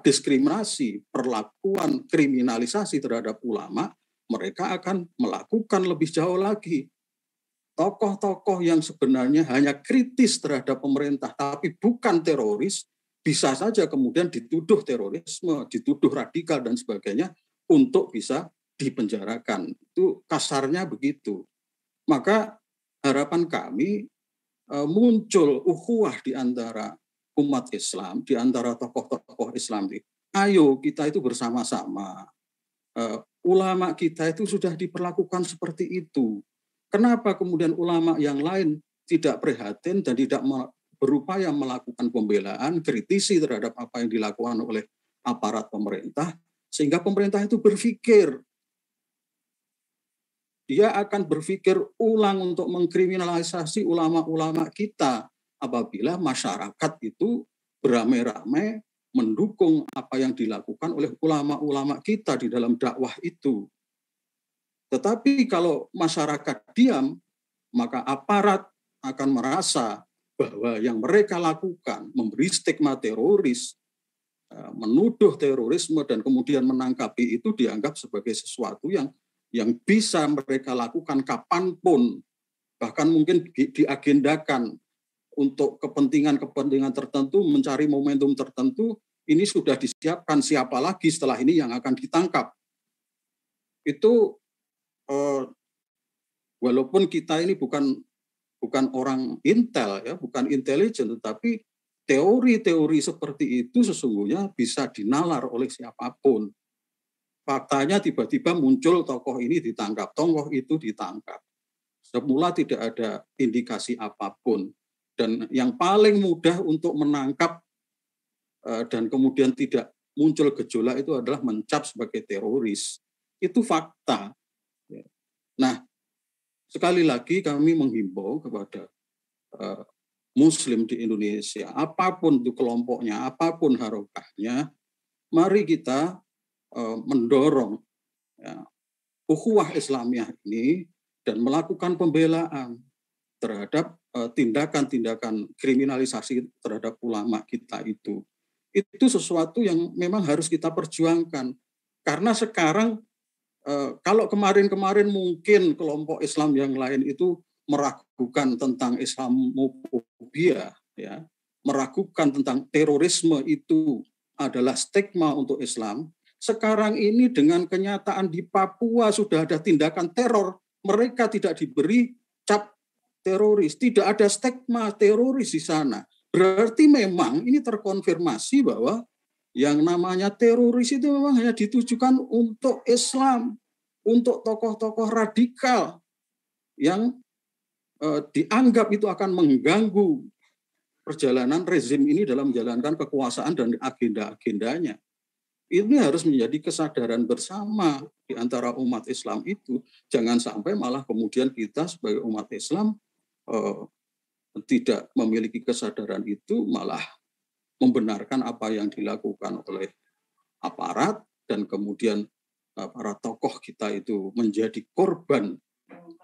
diskriminasi, perlakuan kriminalisasi terhadap ulama, mereka akan melakukan lebih jauh lagi. Tokoh-tokoh yang sebenarnya hanya kritis terhadap pemerintah tapi bukan teroris, bisa saja kemudian dituduh terorisme, dituduh radikal dan sebagainya untuk bisa dipenjarakan. Itu kasarnya begitu. Maka harapan kami muncul ukhuwah di antara umat Islam, di antara tokoh-tokoh Islam. Ayo kita itu bersama-sama. Ulama kita itu sudah diperlakukan seperti itu. Kenapa kemudian ulama yang lain tidak prihatin dan tidak berupaya melakukan pembelaan, kritisi terhadap apa yang dilakukan oleh aparat pemerintah, sehingga pemerintah itu berpikir. Dia akan berpikir ulang untuk mengkriminalisasi ulama-ulama kita apabila masyarakat itu beramai-ramai mendukung apa yang dilakukan oleh ulama-ulama kita di dalam dakwah itu. Tetapi kalau masyarakat diam, maka aparat akan merasa bahwa yang mereka lakukan, memberi stigma teroris, menuduh terorisme dan kemudian menangkapi itu dianggap sebagai sesuatu yang bisa mereka lakukan kapanpun, bahkan mungkin diagendakan untuk kepentingan tertentu, mencari momentum tertentu. Ini sudah disiapkan, siapa lagi setelah ini yang akan ditangkap. Itu walaupun kita ini bukan orang intel ya, bukan intelijen, tetapi teori-teori seperti itu sesungguhnya bisa dinalar oleh siapapun. Faktanya tiba-tiba muncul tokoh ini ditangkap, tokoh itu ditangkap. Semula tidak ada indikasi apapun. Dan yang paling mudah untuk menangkap dan kemudian tidak muncul gejolak itu adalah mencap sebagai teroris. Itu fakta. Nah, sekali lagi kami menghimbau kepada Muslim di Indonesia, apapun itu kelompoknya, apapun harokahnya, mari kita mendorong ukhuwah Islamiyah ini dan melakukan pembelaan terhadap tindakan-tindakan kriminalisasi terhadap ulama kita itu. Itu sesuatu yang memang harus kita perjuangkan. Karena sekarang kalau kemarin-kemarin mungkin kelompok Islam yang lain itu meragukan tentang Islamofobia, ya, meragukan tentang terorisme itu adalah stigma untuk Islam. Sekarang ini dengan kenyataan di Papua sudah ada tindakan teror, mereka tidak diberi cap teroris, tidak ada stigma teroris di sana. Berarti memang ini terkonfirmasi bahwa yang namanya teroris itu memang hanya ditujukan untuk Islam, untuk tokoh-tokoh radikal yang dianggap itu akan mengganggu perjalanan rezim ini dalam menjalankan kekuasaan dan agenda-agendanya. Ini harus menjadi kesadaran bersama di antara umat Islam itu. Jangan sampai malah kemudian kita sebagai umat Islam tidak memiliki kesadaran itu, malah membenarkan apa yang dilakukan oleh aparat dan kemudian para tokoh kita itu menjadi korban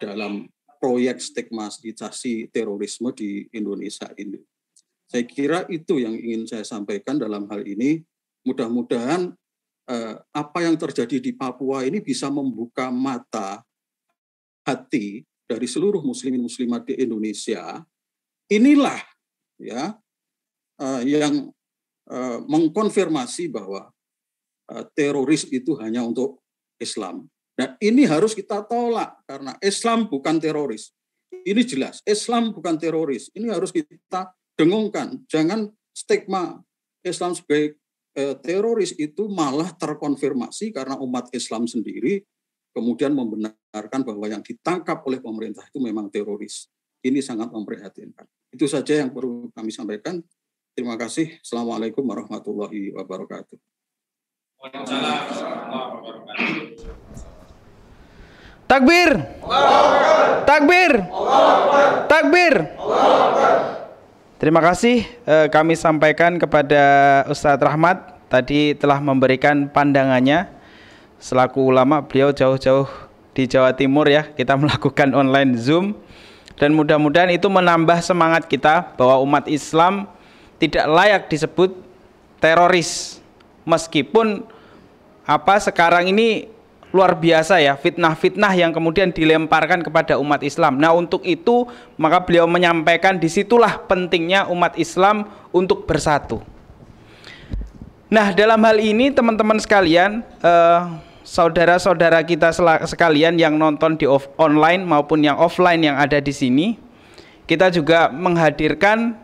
dalam proyek stigmatisasi terorisme di Indonesia ini. Saya kira itu yang ingin saya sampaikan dalam hal ini. Mudah-mudahan apa yang terjadi di Papua ini bisa membuka mata hati dari seluruh muslimin muslimat di Indonesia. Inilah ya yang mengkonfirmasi bahwa teroris itu hanya untuk Islam. Dan ini harus kita tolak karena Islam bukan teroris. Ini jelas, Islam bukan teroris. Ini harus kita dengungkan. Jangan stigma Islam sebagai teroris itu malah terkonfirmasi karena umat Islam sendiri kemudian membenarkan bahwa yang ditangkap oleh pemerintah itu memang teroris. Ini sangat memprihatinkan. Itu saja yang perlu kami sampaikan. Terima kasih. Assalamualaikum warahmatullahi wabarakatuh. Takbir! Takbir! Takbir! Terima kasih kami sampaikan kepada Ustadz Rahmat, tadi telah memberikan pandangannya selaku ulama. Beliau jauh-jauh di Jawa Timur ya, kita melakukan online Zoom, dan mudah-mudahan itu menambah semangat kita bahwa umat Islam tidak layak disebut teroris, meskipun sekarang ini luar biasa ya, fitnah-fitnah yang kemudian dilemparkan kepada umat Islam. Nah, untuk itu maka beliau menyampaikan disitulah pentingnya umat Islam untuk bersatu. Nah, dalam hal ini teman-teman sekalian, saudara-saudara kita sekalian yang nonton di online maupun yang offline yang ada di sini, kita juga menghadirkan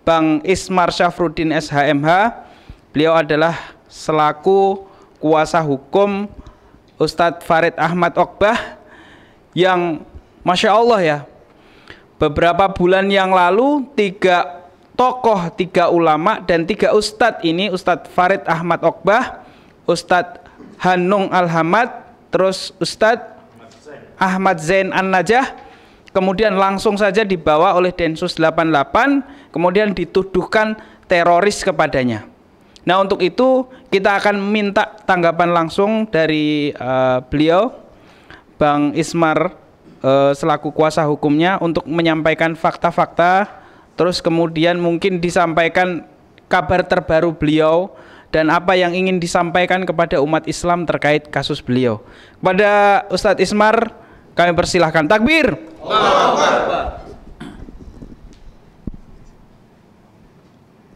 Bang Ismar Syafruddin SHMH. Beliau adalah selaku kuasa hukum Ustadz Farid Ahmad Okbah yang Masya Allah ya, beberapa bulan yang lalu 3 tokoh, 3 ulama dan 3 ustadz ini, Ustadz Farid Ahmad Okbah, Ustadz Hanung Alhamad, terus Ustadz Ahmad Zain An-Najah, kemudian langsung saja dibawa oleh Densus 88, kemudian dituduhkan teroris kepadanya. Nah, untuk itu kita akan minta tanggapan langsung dari beliau, Bang Ismar, selaku kuasa hukumnya, untuk menyampaikan fakta-fakta, terus kemudian mungkin disampaikan kabar terbaru beliau dan apa yang ingin disampaikan kepada umat Islam terkait kasus beliau. Kepada Ustadz Ismar, kami persilahkan. Takbir.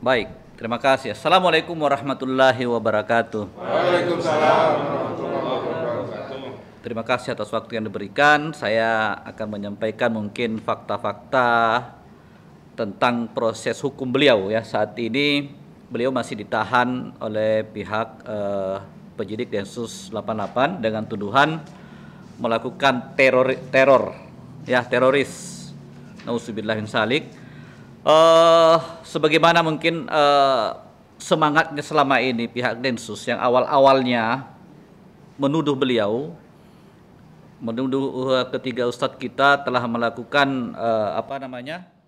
Baik, terima kasih. Assalamualaikum warahmatullahi wabarakatuh. Waalaikumsalam warahmatullahi wabarakatuh. Terima kasih atas waktu yang diberikan. Saya akan menyampaikan mungkin fakta-fakta tentang proses hukum beliau ya. Saat ini beliau masih ditahan oleh pihak penyidik Densus 88 dengan tuduhan melakukan teroris. Nauzubillah min dzalik. Sebagaimana mungkin semangatnya selama ini pihak Densus yang awal-awalnya menuduh ketiga ustadz kita telah melakukan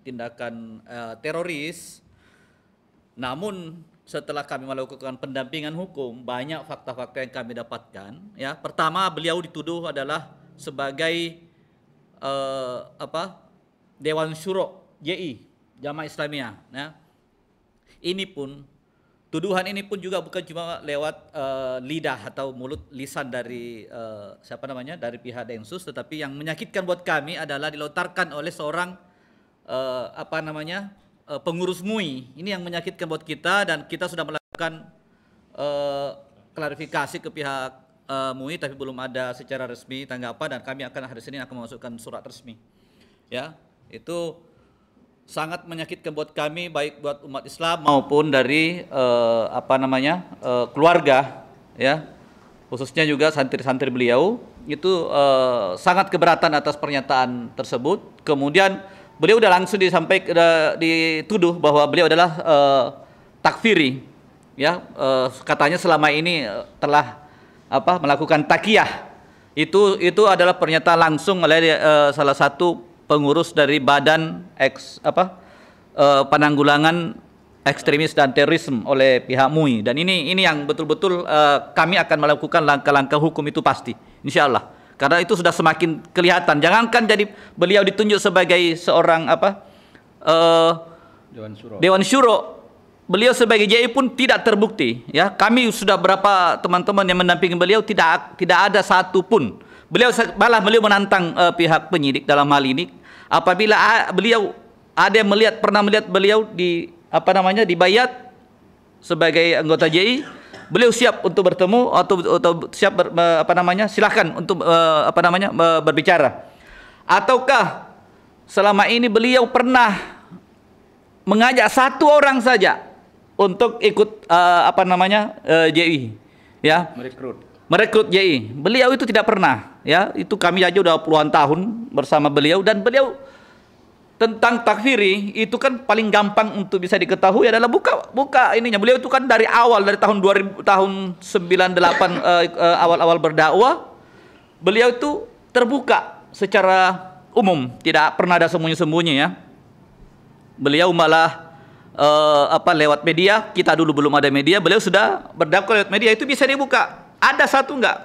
tindakan teroris. Namun setelah kami melakukan pendampingan hukum, banyak fakta-fakta yang kami dapatkan. Ya, pertama, beliau dituduh adalah sebagai Dewan Syuro JI Jamaah Islamiyah. Ya. Tuduhan ini pun juga bukan cuma lewat lidah atau lisan dari dari pihak Densus, tetapi yang menyakitkan buat kami adalah dilontarkan oleh seorang pengurus MUI. Ini yang menyakitkan buat kita, dan kita sudah melakukan klarifikasi ke pihak MUI, tapi belum ada secara resmi tanggapan, dan kami akan hari Senin akan memasukkan surat resmi. Ya, itu sangat menyakitkan buat kami, baik buat umat Islam maupun dari keluarga, ya, khususnya juga santri-santri beliau itu sangat keberatan atas pernyataan tersebut. Kemudian beliau udah langsung dituduh bahwa beliau adalah takfiri, ya, katanya selama ini telah melakukan takiyah. Itu adalah pernyataan langsung oleh salah satu pengurus dari Badan Penanggulangan Ekstremis dan Terorisme oleh pihak MUI, dan ini yang betul-betul kami akan melakukan langkah-langkah hukum itu pasti, insya Allah. Karena itu sudah semakin kelihatan. Jangankan jadi beliau ditunjuk sebagai seorang Dewan Syuro, beliau sebagai JI pun tidak terbukti. Ya, kami sudah berapa teman-teman yang mendampingi beliau, tidak ada satu pun. Beliau menantang pihak penyidik dalam hal ini. Apabila beliau ada yang pernah melihat beliau dibayat sebagai anggota JI, beliau siap untuk bertemu atau siap silahkan untuk berbicara. Ataukah selama ini beliau pernah mengajak satu orang saja untuk ikut JI, ya, merekrut JI? Beliau itu tidak pernah, ya. Itu kami aja udah puluhan tahun bersama beliau, dan beliau tentang takfiri itu kan paling gampang untuk bisa diketahui adalah buka ininya. Beliau itu kan dari awal, dari tahun 2000, tahun 98 awal-awal berdakwah, beliau itu terbuka secara umum, tidak pernah ada sembunyi-sembunyi, ya. Beliau malah lewat media, kita dulu belum ada media, beliau sudah berdakwah lewat media, itu bisa dibuka. Ada satu enggak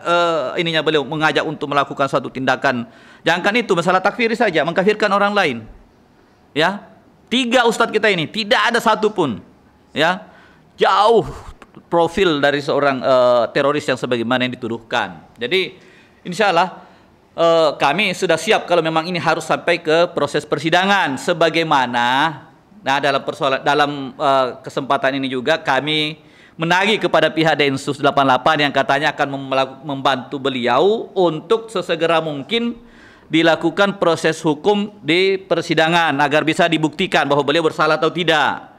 beliau mengajak untuk melakukan suatu tindakan, jangankan itu masalah takfiri saja, mengkafirkan orang lain. Ya, 3 ustadz kita ini tidak ada satu pun, ya, jauh profil dari seorang teroris yang sebagaimana yang dituduhkan. Jadi insya Allah kami sudah siap kalau memang ini harus sampai ke proses persidangan sebagaimana. Nah, dalam kesempatan ini juga kami menagih kepada pihak Densus 88 yang katanya akan membantu beliau untuk sesegera mungkin dilakukan proses hukum di persidangan agar bisa dibuktikan bahwa beliau bersalah atau tidak.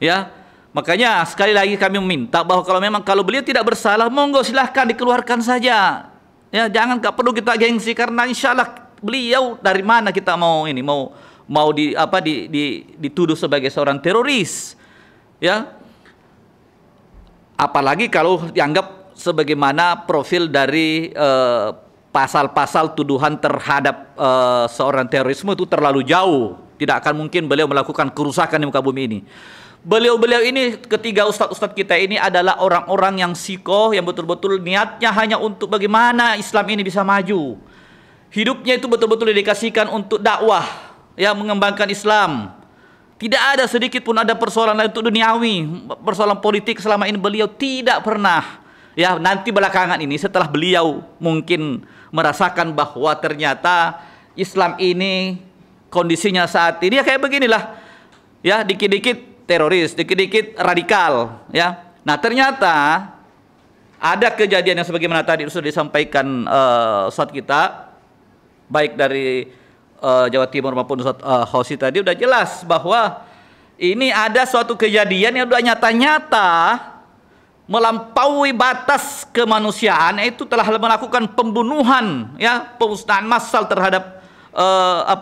Ya, makanya sekali lagi kami meminta bahwa kalau beliau tidak bersalah, monggo silahkan dikeluarkan saja. Ya, jangan, nggak perlu kita gengsi, karena insya Allah beliau dari mana kita mau dituduh sebagai seorang teroris, ya. Apalagi kalau dianggap sebagaimana profil dari pasal-pasal tuduhan terhadap seorang terorisme itu terlalu jauh. Tidak akan mungkin beliau melakukan kerusakan di muka bumi ini. Beliau-beliau ini, ketiga ustadz-ustadz kita ini adalah orang-orang yang sikoh, yang betul-betul niatnya hanya untuk bagaimana Islam ini bisa maju. Hidupnya itu betul-betul dedikasikan untuk dakwah, ya, mengembangkan Islam. Tidak ada sedikit pun ada persoalan lain untuk duniawi, persoalan politik selama ini beliau tidak pernah. Ya, nanti belakangan ini setelah beliau mungkin merasakan bahwa ternyata Islam ini kondisinya saat ini ya kayak beginilah. Ya, dikit-dikit teroris, dikit-dikit radikal, ya. Nah, ternyata ada kejadian yang sebagaimana tadi sudah disampaikan Ustadz kita, baik dari Jawa Timur maupun Ustadz Hosi tadi, udah jelas bahwa ini ada suatu kejadian yang udah nyata-nyata melampaui batas kemanusiaan, yaitu telah melakukan pembunuhan, ya, pemusnahan massal terhadap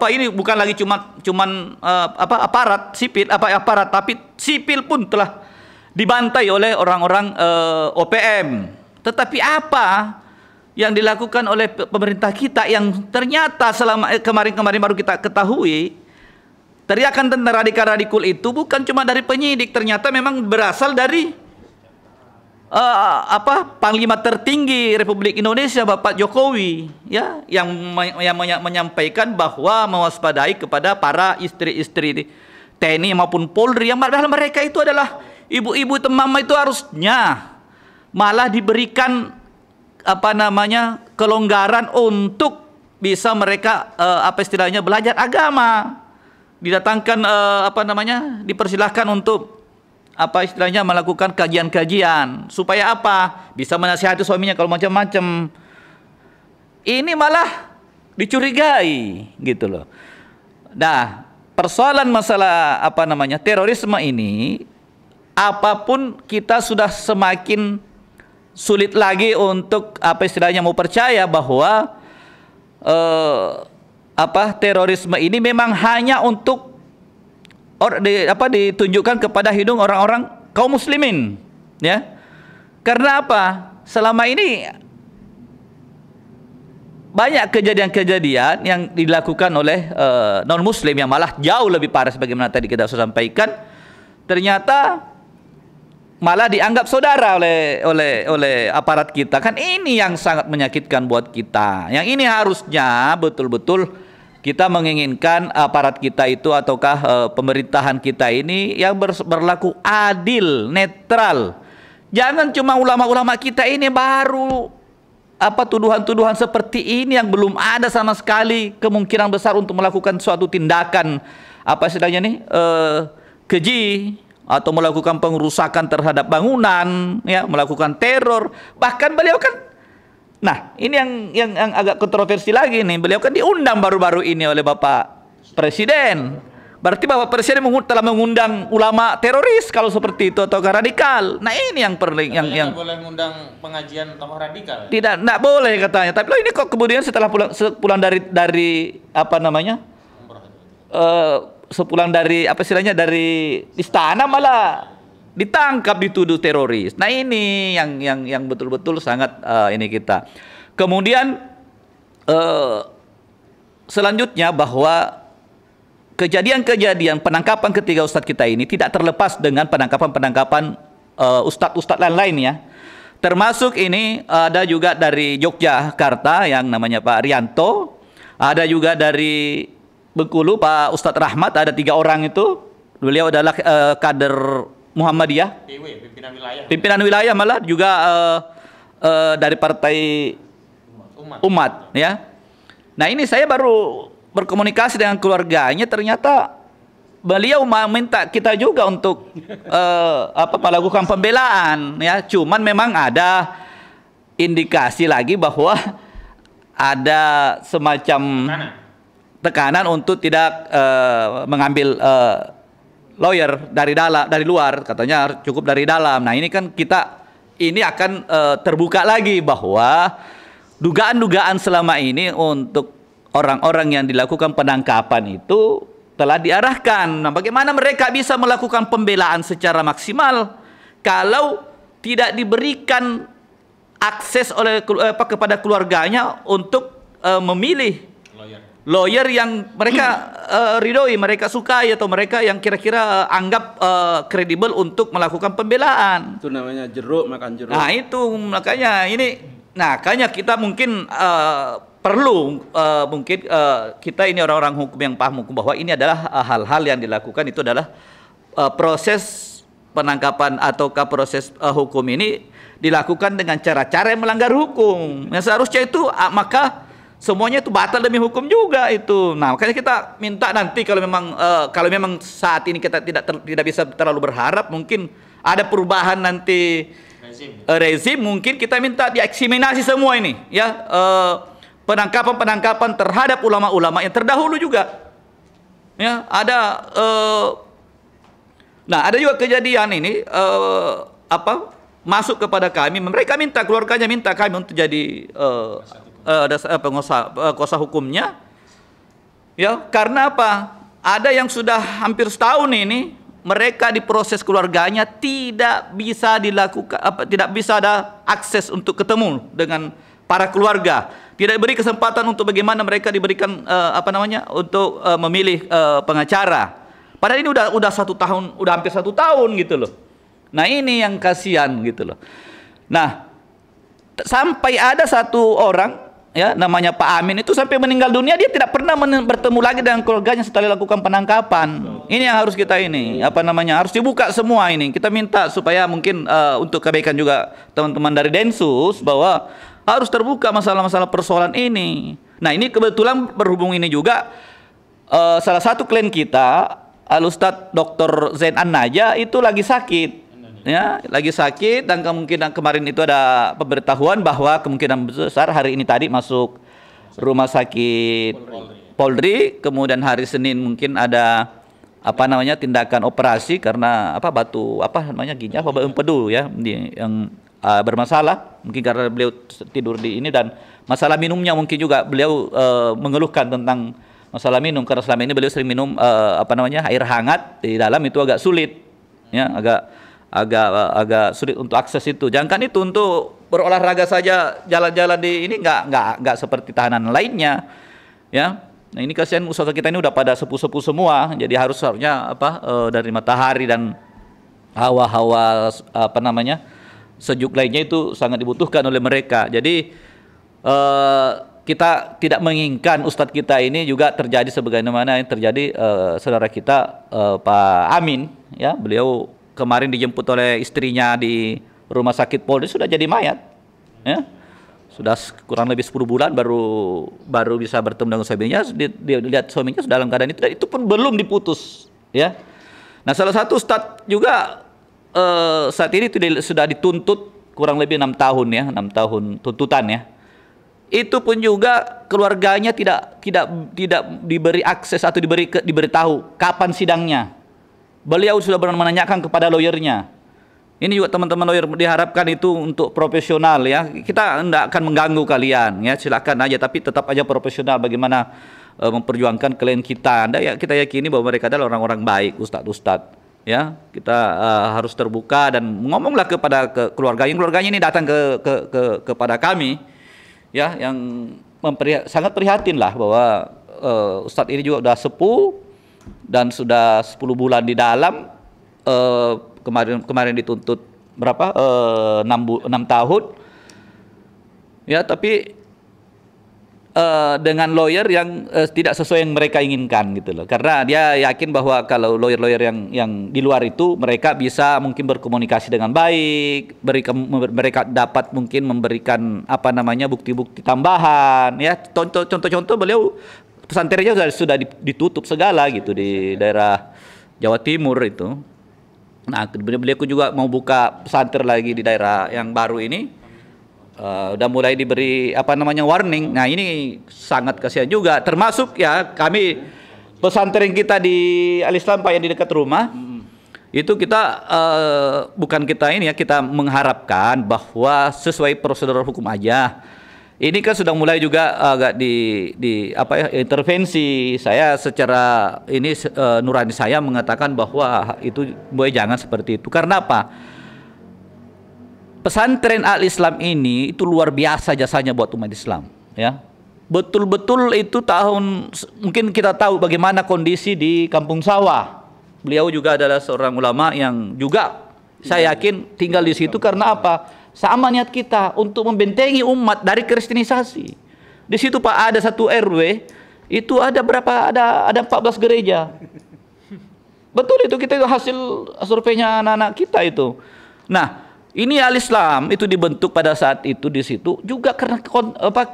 ini bukan lagi cuman aparat sipil, aparat, tapi sipil pun telah dibantai oleh orang-orang OPM. Tetapi apa yang dilakukan oleh pemerintah kita yang ternyata selama kemarin-kemarin baru kita ketahui, teriakan tentang radikal-radikal itu bukan cuma dari penyidik, ternyata memang berasal dari Panglima tertinggi Republik Indonesia Bapak Jokowi, ya, yang menyampaikan bahwa mewaspadai kepada para istri-istri TNI maupun Polri, yang padahal mereka itu adalah ibu-ibu temama, itu harusnya malah diberikan kelonggaran untuk bisa mereka istilahnya belajar agama, didatangkan dipersilahkan untuk istilahnya melakukan kajian-kajian supaya bisa menasihati suaminya kalau macam-macam. Ini malah dicurigai gitu loh. Nah, persoalan masalah terorisme ini, apapun kita sudah semakin sulit lagi untuk istilahnya mau percaya bahwa terorisme ini memang hanya untuk ditunjukkan kepada hidung orang-orang kaum muslimin, ya. Karena apa? Selama ini banyak kejadian-kejadian yang dilakukan oleh non muslim yang malah jauh lebih parah, sebagaimana tadi kita sudah sampaikan. Ternyata malah dianggap saudara oleh aparat kita. Kan ini yang sangat menyakitkan buat kita. Yang ini harusnya betul-betul kita menginginkan aparat kita itu ataukah pemerintahan kita ini yang berlaku adil, netral. Jangan cuma ulama-ulama kita ini baru tuduhan-tuduhan seperti ini yang belum ada sama sekali kemungkinan besar untuk melakukan suatu tindakan keji atau melakukan pengerusakan terhadap bangunan, ya, melakukan teror. Bahkan beliau kan, nah, ini yang agak kontroversi lagi nih. Beliau kan diundang baru-baru ini oleh Bapak Presiden. Berarti Bapak Presiden telah mengundang ulama teroris kalau seperti itu atau radikal. Nah, ini yang yang boleh mengundang pengajian tokoh radikal. Tidak boleh katanya. Tapi ini kok kemudian setelah pulang dari sepulang dari dari istana malah ditangkap, dituduh teroris. Nah, ini yang betul-betul sangat ini kita. Kemudian selanjutnya bahwa kejadian-kejadian penangkapan ketiga ustadz kita ini tidak terlepas dengan penangkapan ustadz-ustadz lainnya. Termasuk ini ada juga dari Yogyakarta yang namanya Pak Rianto, ada juga dari Bengkulu Pak Ustadz Rahmat, ada 3 orang itu. Beliau adalah kader Muhammadiyah, pimpinan wilayah malah juga dari partai umat, ya. Nah, ini saya baru berkomunikasi dengan keluarganya, ternyata beliau meminta kita juga untuk melakukan pembelaan, ya. Cuman memang ada indikasi lagi bahwa ada semacam tekanan untuk tidak mengambil lawyer dari luar, katanya cukup dari dalam. Nah, ini kan kita ini akan terbuka lagi bahwa dugaan-dugaan selama ini untuk orang-orang yang dilakukan penangkapan itu telah diarahkan. Nah, bagaimana mereka bisa melakukan pembelaan secara maksimal kalau tidak diberikan akses oleh kepada keluarganya untuk memilih lawyer yang mereka ridhoi, mereka sukai, atau mereka yang kira-kira anggap kredibel untuk melakukan pembelaan. Itu namanya jeruk makan jeruk. Nah itu makanya ini, makanya kita mungkin perlu mungkin kita ini orang-orang hukum yang paham hukum, bahwa ini adalah hal-hal yang dilakukan itu adalah proses penangkapan ataukah proses hukum ini dilakukan dengan cara-cara yang melanggar hukum. Yang seharusnya itu maka semuanya itu batal demi hukum juga itu. Nah, makanya kita minta nanti kalau memang saat ini kita tidak bisa terlalu berharap, mungkin ada perubahan nanti rezim, mungkin kita minta dieksaminasi semua ini ya, penangkapan terhadap ulama-ulama yang terdahulu juga. Ya, ada nah, ada juga kejadian ini masuk kepada kami, mereka minta, keluarganya minta kami untuk jadi kuasa hukumnya. Ya, karena apa? Ada yang sudah hampir setahun ini mereka diproses, keluarganya tidak bisa dilakukan tidak bisa ada akses untuk ketemu dengan para keluarga. Tidak diberi kesempatan untuk bagaimana mereka diberikan untuk memilih pengacara. Padahal ini udah 1 tahun, udah hampir 1 tahun gitu loh. Nah ini yang kasihan gitu loh. Nah sampai ada satu orang ya namanya Pak Amin itu sampai meninggal dunia, dia tidak pernah bertemu lagi dengan keluarganya setelah dilakukan penangkapan. Ini yang harus kita harus dibuka semua ini. Kita minta supaya mungkin untuk kebaikan juga teman-teman dari Densus, bahwa harus terbuka masalah-masalah persoalan ini. Nah ini kebetulan berhubung ini juga salah satu klien kita, Al-Ustadz Dr. Zain An-Najah itu lagi sakit. Ya, lagi sakit, dan kemungkinan kemarin itu ada pemberitahuan bahwa kemungkinan besar hari ini tadi masuk rumah sakit Polri, kemudian hari Senin mungkin ada tindakan operasi karena ginjal empedu ya yang bermasalah, mungkin karena beliau tidur di ini, dan masalah minumnya mungkin juga beliau mengeluhkan tentang masalah minum, karena selama ini beliau sering minum air hangat di dalam, itu agak sulit ya, agak sulit untuk akses itu. Jangankan itu, untuk berolahraga saja, jalan-jalan di ini nggak seperti tahanan lainnya ya. Nah ini kasihan, usaha kita ini udah pada sepuh-sepuh semua, jadi harusnya dari matahari dan hawa-hawa sejuk lainnya itu sangat dibutuhkan oleh mereka. Jadi kita tidak menginginkan ustadz kita ini juga terjadi sebagaimana yang terjadi saudara kita Pak Amin ya. Beliau kemarin dijemput oleh istrinya di rumah sakit Polri, sudah jadi mayat ya. Sudah kurang lebih 10 bulan baru bisa bertemu dengan suaminya. Dia lihat suaminya sudah dalam keadaan itu, dan itu pun belum diputus ya. Nah salah satu ustadz juga saat ini sudah dituntut kurang lebih 6 tahun ya, 6 tahun tuntutan ya. Itu pun juga keluarganya tidak diberi akses atau diberitahu kapan sidangnya. Beliau sudah pernah menanyakan kepada lawyernya. Ini juga teman-teman lawyer diharapkan itu untuk profesional ya. Kita tidak akan mengganggu kalian ya, silakan aja, tapi tetap aja profesional bagaimana memperjuangkan klien kita. Kita yakini bahwa mereka adalah orang-orang baik, ustadz ya. Kita harus terbuka dan ngomonglah kepada keluarganya ini datang kepada kami ya, yang sangat prihatin lah bahwa ustadz ini juga sudah sepuh dan sudah 10 bulan di dalam, kemarin dituntut berapa 6 tahun ya, tapi dengan lawyer yang tidak sesuai yang mereka inginkan gitu loh. Karena dia yakin bahwa kalau lawyer-lawyer yang di luar itu mereka bisa mungkin berkomunikasi dengan baik, mereka dapat mungkin memberikan bukti-bukti tambahan ya. Contoh beliau pesantrennya sudah ditutup segala gitu di daerah Jawa Timur itu. Nah, beliau juga mau buka pesantren lagi di daerah yang baru ini. Udah mulai diberi warning. Nah, ini sangat kasihan juga. Termasuk ya kami pesantren kita di Al-Islam Pak yang di dekat rumah. Itu kita bukan kita ini ya, kita mengharapkan bahwa sesuai prosedur hukum aja. Ini kan sudah mulai juga agak intervensi. Saya secara ini nurani saya mengatakan bahwa itu boleh jangan seperti itu. Karena apa? Pesantren Al-Islam ini itu luar biasa jasanya buat umat Islam ya. betul-betul itu tahun, mungkin kita tahu bagaimana kondisi di Kampung Sawah. Beliau juga adalah seorang ulama yang juga saya yakin tinggal di situ karena apa? Sama niat kita untuk membentengi umat dari kristenisasi. Di situ Pak ada satu RW itu ada berapa? Ada 14 gereja. Betul itu, kita hasil surveinya anak-anak kita itu. Nah, ini Al-Islam itu dibentuk pada saat itu di situ juga karena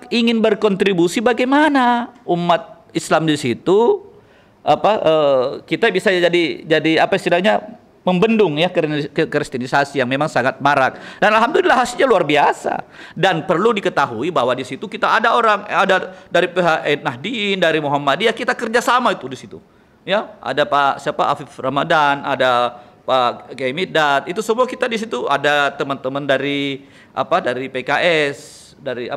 ingin berkontribusi bagaimana umat Islam di situ kita bisa jadi apa istilahnya membendung ya kristenisasi yang memang sangat marak, dan alhamdulillah hasilnya luar biasa. Dan perlu diketahui bahwa di situ kita ada dari pihak Nahdien, dari Muhammadiyah, kita kerjasama itu di situ ya, ada Pak Afif Ramadan, ada Pak Kiai Midat, itu semua kita di situ, ada teman-teman dari PKS, dari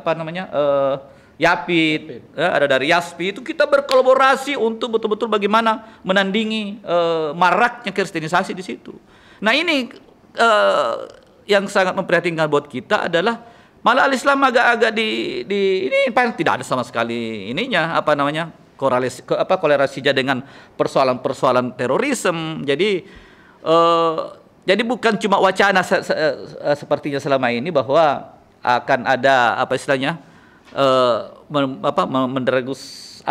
Yapit, ada dari Yaspi, itu kita berkolaborasi untuk betul-betul bagaimana menandingi maraknya kristenisasi di situ. Nah ini yang sangat memprihatinkan buat kita adalah malah Al-Islam agak-agak ini tidak ada sama sekali korelasinya dengan persoalan terorisme. Jadi bukan cuma wacana sepertinya selama ini bahwa akan ada menderegus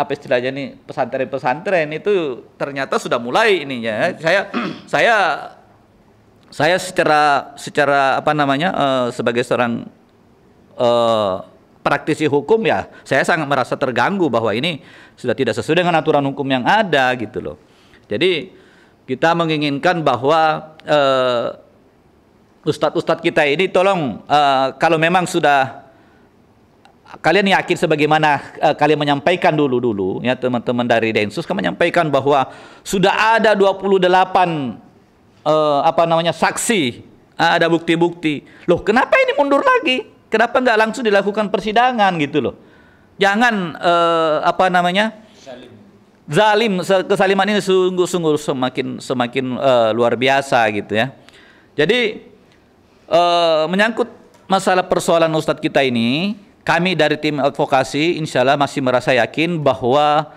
pesantren itu ternyata sudah mulai ininya. Saya secara sebagai seorang praktisi hukum ya, saya sangat merasa terganggu bahwa ini sudah tidak sesuai dengan aturan hukum yang ada gitu loh. Jadi kita menginginkan bahwa ustadz-ustadz kita ini tolong kalau memang sudah kalian yakin sebagaimana kalian menyampaikan dulu ya, teman-teman dari Densus kan menyampaikan bahwa sudah ada 28 saksi, ada bukti-bukti. Loh, kenapa ini mundur lagi? Kenapa nggak langsung dilakukan persidangan gitu loh? Jangan zalim, kesaliman ini sungguh-sungguh semakin luar biasa gitu ya. Jadi menyangkut masalah persoalan ustadz kita ini, kami dari tim advokasi insya Allah masih merasa yakin bahwa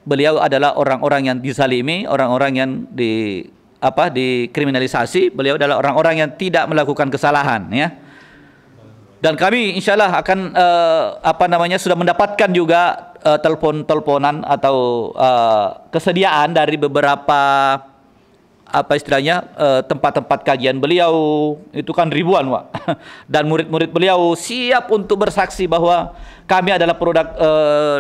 beliau adalah orang-orang yang dizalimi, orang-orang yang dikriminalisasi. Beliau adalah orang-orang yang tidak melakukan kesalahan ya. Dan kami insya Allah akan sudah mendapatkan juga telepon-teleponan atau kesediaan dari beberapa tempat-tempat kajian beliau, itu kan ribuan Pak. Dan murid-murid beliau siap untuk bersaksi bahwa kami adalah produk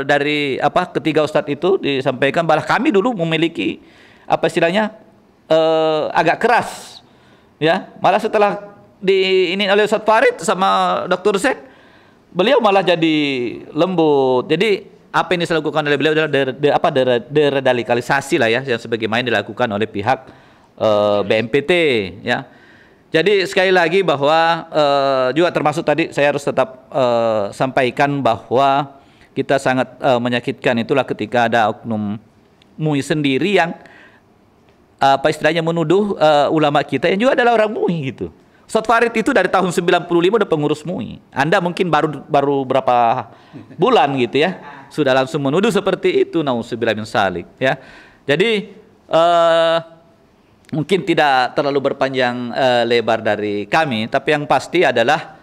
dari ketiga ustadz itu. Disampaikan bahwa kami dulu memiliki agak keras ya, malah setelah ini oleh Ustadz Farid sama Dr. Zaid, beliau malah jadi lembut. Jadi apa yang dilakukan oleh beliau adalah deradikalisasi lah ya, yang sebagaimana dilakukan oleh pihak BNPT ya. Jadi sekali lagi bahwa juga termasuk tadi saya harus tetap sampaikan bahwa kita sangat menyakitkan itulah ketika ada oknum MUI sendiri yang menuduh ulama kita yang juga adalah orang MUI gitu. Ustadz Farid itu dari tahun 95 udah pengurus MUI. Anda mungkin baru berapa bulan gitu ya, sudah langsung menuduh seperti itu. Nauzubillah min dzalik ya. Jadi mungkin tidak terlalu berpanjang lebar dari kami, tapi yang pasti adalah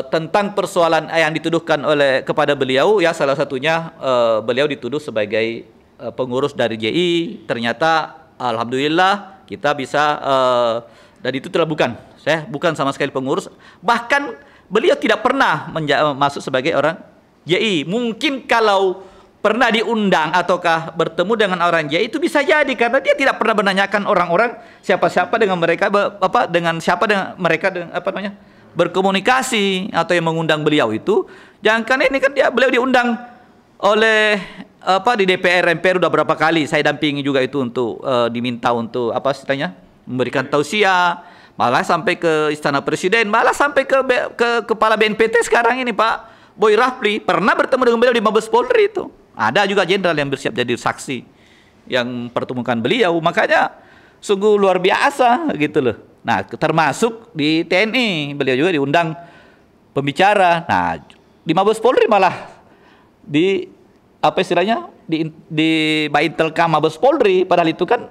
tentang persoalan yang dituduhkan kepada beliau ya, salah satunya beliau dituduh sebagai pengurus dari JI. Ternyata alhamdulillah kita bisa dan itu telah saya bukan sama sekali pengurus, bahkan beliau tidak pernah masuk sebagai orang JI. Mungkin kalau pernah diundang ataukah bertemu dengan orang JI itu bisa jadi, karena dia tidak pernah menanyakan orang-orang siapa-siapa dengan mereka berkomunikasi atau yang mengundang beliau itu. Jangan ini kan beliau diundang oleh di DPR MPR udah berapa kali saya dampingi juga itu untuk diminta untuk memberikan tausiah, malah sampai ke Istana Presiden, malah sampai ke Kepala BNPT sekarang ini Pak Boy Rafli pernah bertemu dengan beliau di Mabes Polri itu. Ada juga jenderal yang bersiap jadi saksi yang pertemukan beliau. Makanya sungguh luar biasa gitu loh. Nah, termasuk di TNI beliau juga diundang pembicara. Nah, di Mabes Polri malah di apa istilahnya di Baitelkam Mabes Polri, padahal itu kan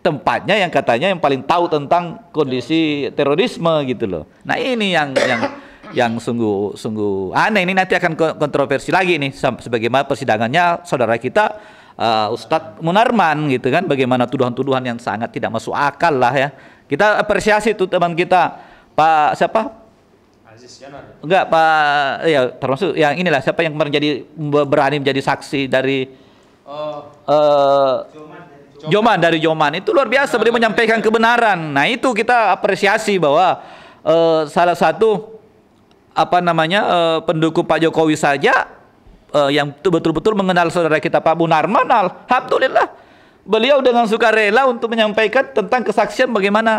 tempatnya yang katanya yang paling tahu tentang kondisi terorisme gitu loh. Nah ini yang sungguh aneh. Ini nanti akan kontroversi lagi nih sebagaimana persidangannya saudara kita Ustadz Munarman gitu kan, bagaimana tuduhan-tuduhan yang sangat tidak masuk akal lah ya. Kita apresiasi tuh teman kita Pak siapa? Enggak Pak, ya termasuk yang inilah siapa yang berani menjadi saksi dari Joman dari Joman, itu luar biasa beliau menyampaikan kebenaran. Nah itu kita apresiasi bahwa salah satu apa namanya pendukung Pak Jokowi saja yang betul-betul mengenal saudara kita Pak Munarman, alhamdulillah beliau dengan sukarela untuk menyampaikan tentang kesaksian bagaimana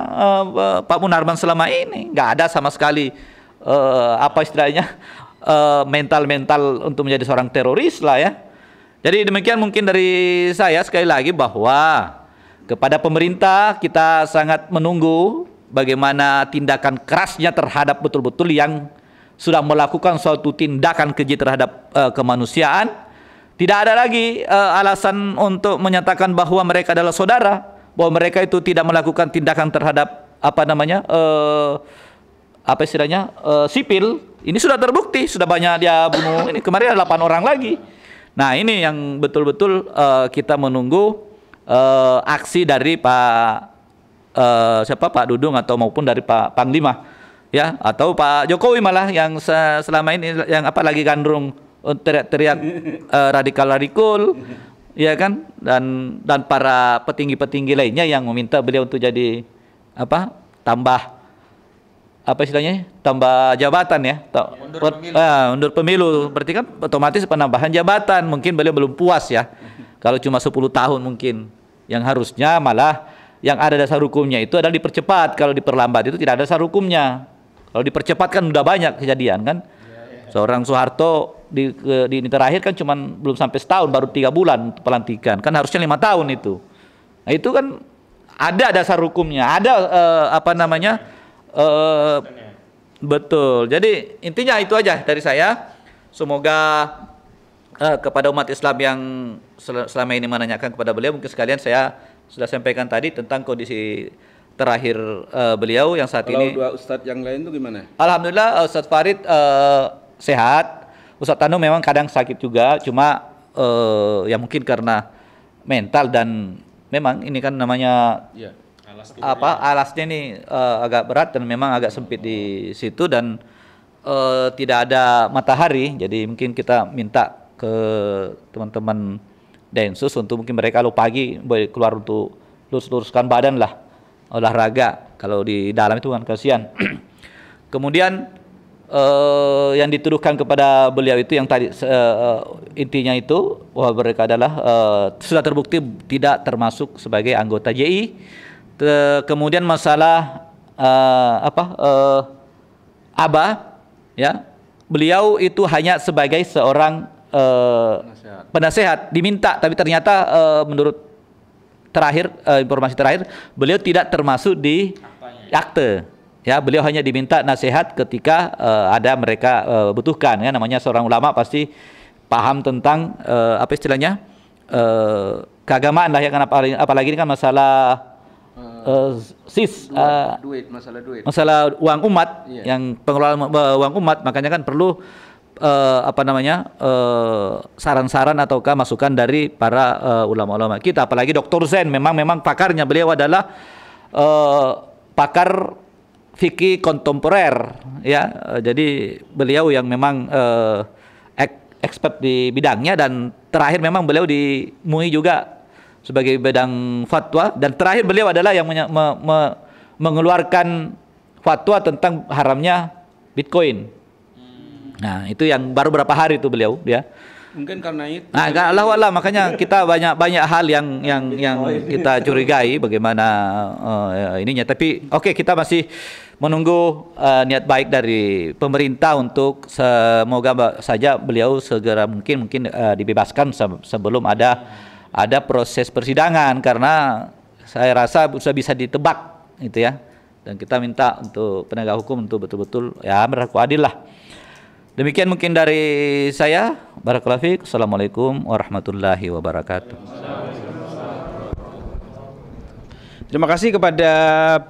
Pak Munarman selama ini. Nggak ada sama sekali apa istilahnya mental untuk menjadi seorang teroris lah ya. Jadi demikian mungkin dari saya, sekali lagi bahwa kepada pemerintah kita sangat menunggu bagaimana tindakan kerasnya terhadap betul-betul yang sudah melakukan suatu tindakan keji terhadap kemanusiaan. Tidak ada lagi alasan untuk menyatakan bahwa mereka adalah saudara, bahwa mereka itu tidak melakukan tindakan terhadap apa namanya apa istilahnya sipil. Ini sudah terbukti, sudah banyak dia bunuh. Ini kemarin ada 8 orang lagi. Nah ini yang betul-betul kita menunggu aksi dari Pak Dudung atau maupun dari Pak Panglima ya, atau Pak Jokowi malah yang selama ini yang apa lagi gandrung teriak-teriak radikal ya kan, dan para petinggi-petinggi lainnya yang meminta beliau untuk jadi apa tambah apa istilahnya tambah jabatan ya, undur pemilu, berarti kan otomatis penambahan jabatan. Mungkin beliau belum puas ya kalau cuma 10 tahun, mungkin yang harusnya malah yang ada dasar hukumnya itu adalah dipercepat. Kalau diperlambat itu tidak ada dasar hukumnya. Kalau dipercepat kan udah banyak kejadian kan. Seorang Soeharto di ini terakhir kan cuma belum sampai setahun, baru 3 bulan untuk pelantikan, kan harusnya 5 tahun itu. Nah itu kan ada dasar hukumnya, ada apa namanya betul. Jadi intinya itu aja dari saya. Semoga kepada umat Islam yang selama ini menanyakan kepada beliau, mungkin sekalian saya sudah sampaikan tadi tentang kondisi terakhir beliau yang saat ini. Kalau 2 ustadz yang lain itu gimana? Alhamdulillah Ustadz Farid sehat. Ustadz Tanu memang kadang sakit juga, cuma ya mungkin karena mental dan memang ini kan namanya alasnya ini agak berat dan memang agak sempit di situ dan tidak ada matahari. Jadi mungkin kita minta ke teman-teman Densus untuk mungkin mereka kalau pagi boleh keluar untuk lurus-luruskan badan lah, olahraga. Kalau di dalam itu kan kasihan. Kemudian yang dituduhkan kepada beliau itu yang tadi intinya itu bahwa mereka adalah sudah terbukti tidak termasuk sebagai anggota JI. Kemudian masalah Aba ya, beliau itu hanya sebagai seorang penasehat diminta, tapi ternyata menurut informasi terakhir beliau tidak termasuk di akte ya. Beliau hanya diminta nasihat ketika ada mereka butuhkan ya. Namanya seorang ulama pasti paham tentang apa istilahnya keagamaan lah ya kan, apalagi ini kan masalah masalah uang umat, yang pengelolaan uang umat, makanya kan perlu apa namanya saran-saran ataukah masukan dari para ulama-ulama kita, apalagi Dr. Zain memang pakarnya. Beliau adalah pakar fikih kontemporer ya, jadi beliau yang memang expert di bidangnya, dan terakhir memang beliau di MUI juga sebagai bidang fatwa, dan terakhir beliau adalah yang mengeluarkan fatwa tentang haramnya Bitcoin. Nah itu yang baru berapa hari itu beliau ya. Mungkin karena itu. Nah Allah Allah, makanya kita banyak hal yang kita curigai bagaimana ininya. Tapi oke, kita masih menunggu niat baik dari pemerintah untuk semoga saja beliau segera mungkin dibebaskan sebelum ada proses persidangan, karena saya rasa sudah bisa ditebak gitu ya. Dan kita minta untuk penegak hukum untuk betul-betul ya berlaku adil lah. Demikian mungkin dari saya. Barakallahu fiik. Assalamualaikum warahmatullahi wabarakatuh. Terima kasih kepada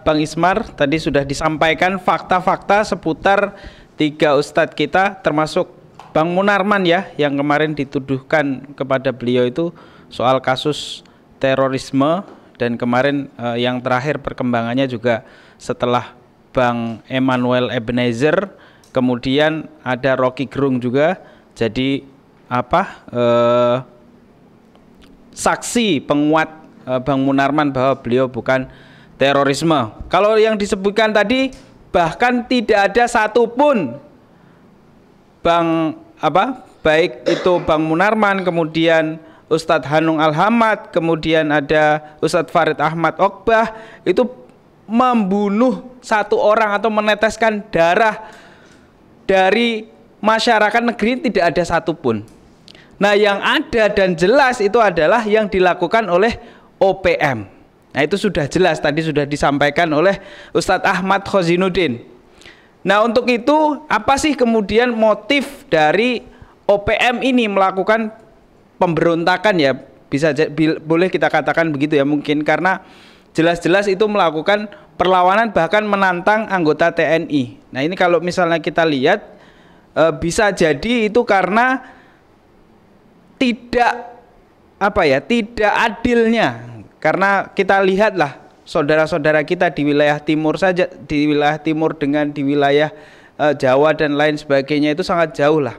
Bang Ismar. Tadi sudah disampaikan fakta-fakta seputar 3 ustadz kita, termasuk Bang Munarman ya, yang kemarin dituduhkan kepada beliau itu soal kasus terorisme. Dan kemarin yang terakhir perkembangannya juga setelah Bang Emmanuel Ebenezer, kemudian ada Rocky Gerung juga jadi saksi penguat Bang Munarman bahwa beliau bukan terorisme. Kalau yang disebutkan tadi bahkan tidak ada satupun baik itu Bang Munarman, kemudian Ustadz Hanung Al-Hamad, kemudian ada Ustadz Farid Ahmad Okbah itu membunuh satu orang atau meneteskan darah dari masyarakat negeri, tidak ada satupun. Nah, yang ada dan jelas itu adalah yang dilakukan oleh OPM. Nah, itu sudah jelas tadi sudah disampaikan oleh Ustadz Ahmad Khozinuddin. Nah, untuk itu apa sih kemudian motif dari OPM ini melakukan pemberontakan ya? Boleh kita katakan begitu ya, mungkin karena jelas-jelas itu melakukan perlawanan bahkan menantang anggota TNI. Nah, ini kalau misalnya kita lihat bisa jadi itu karena tidak adilnya, karena kita lihatlah saudara-saudara kita di wilayah timur saja, di wilayah timur dengan di wilayah Jawa dan lain sebagainya itu sangat jauh lah.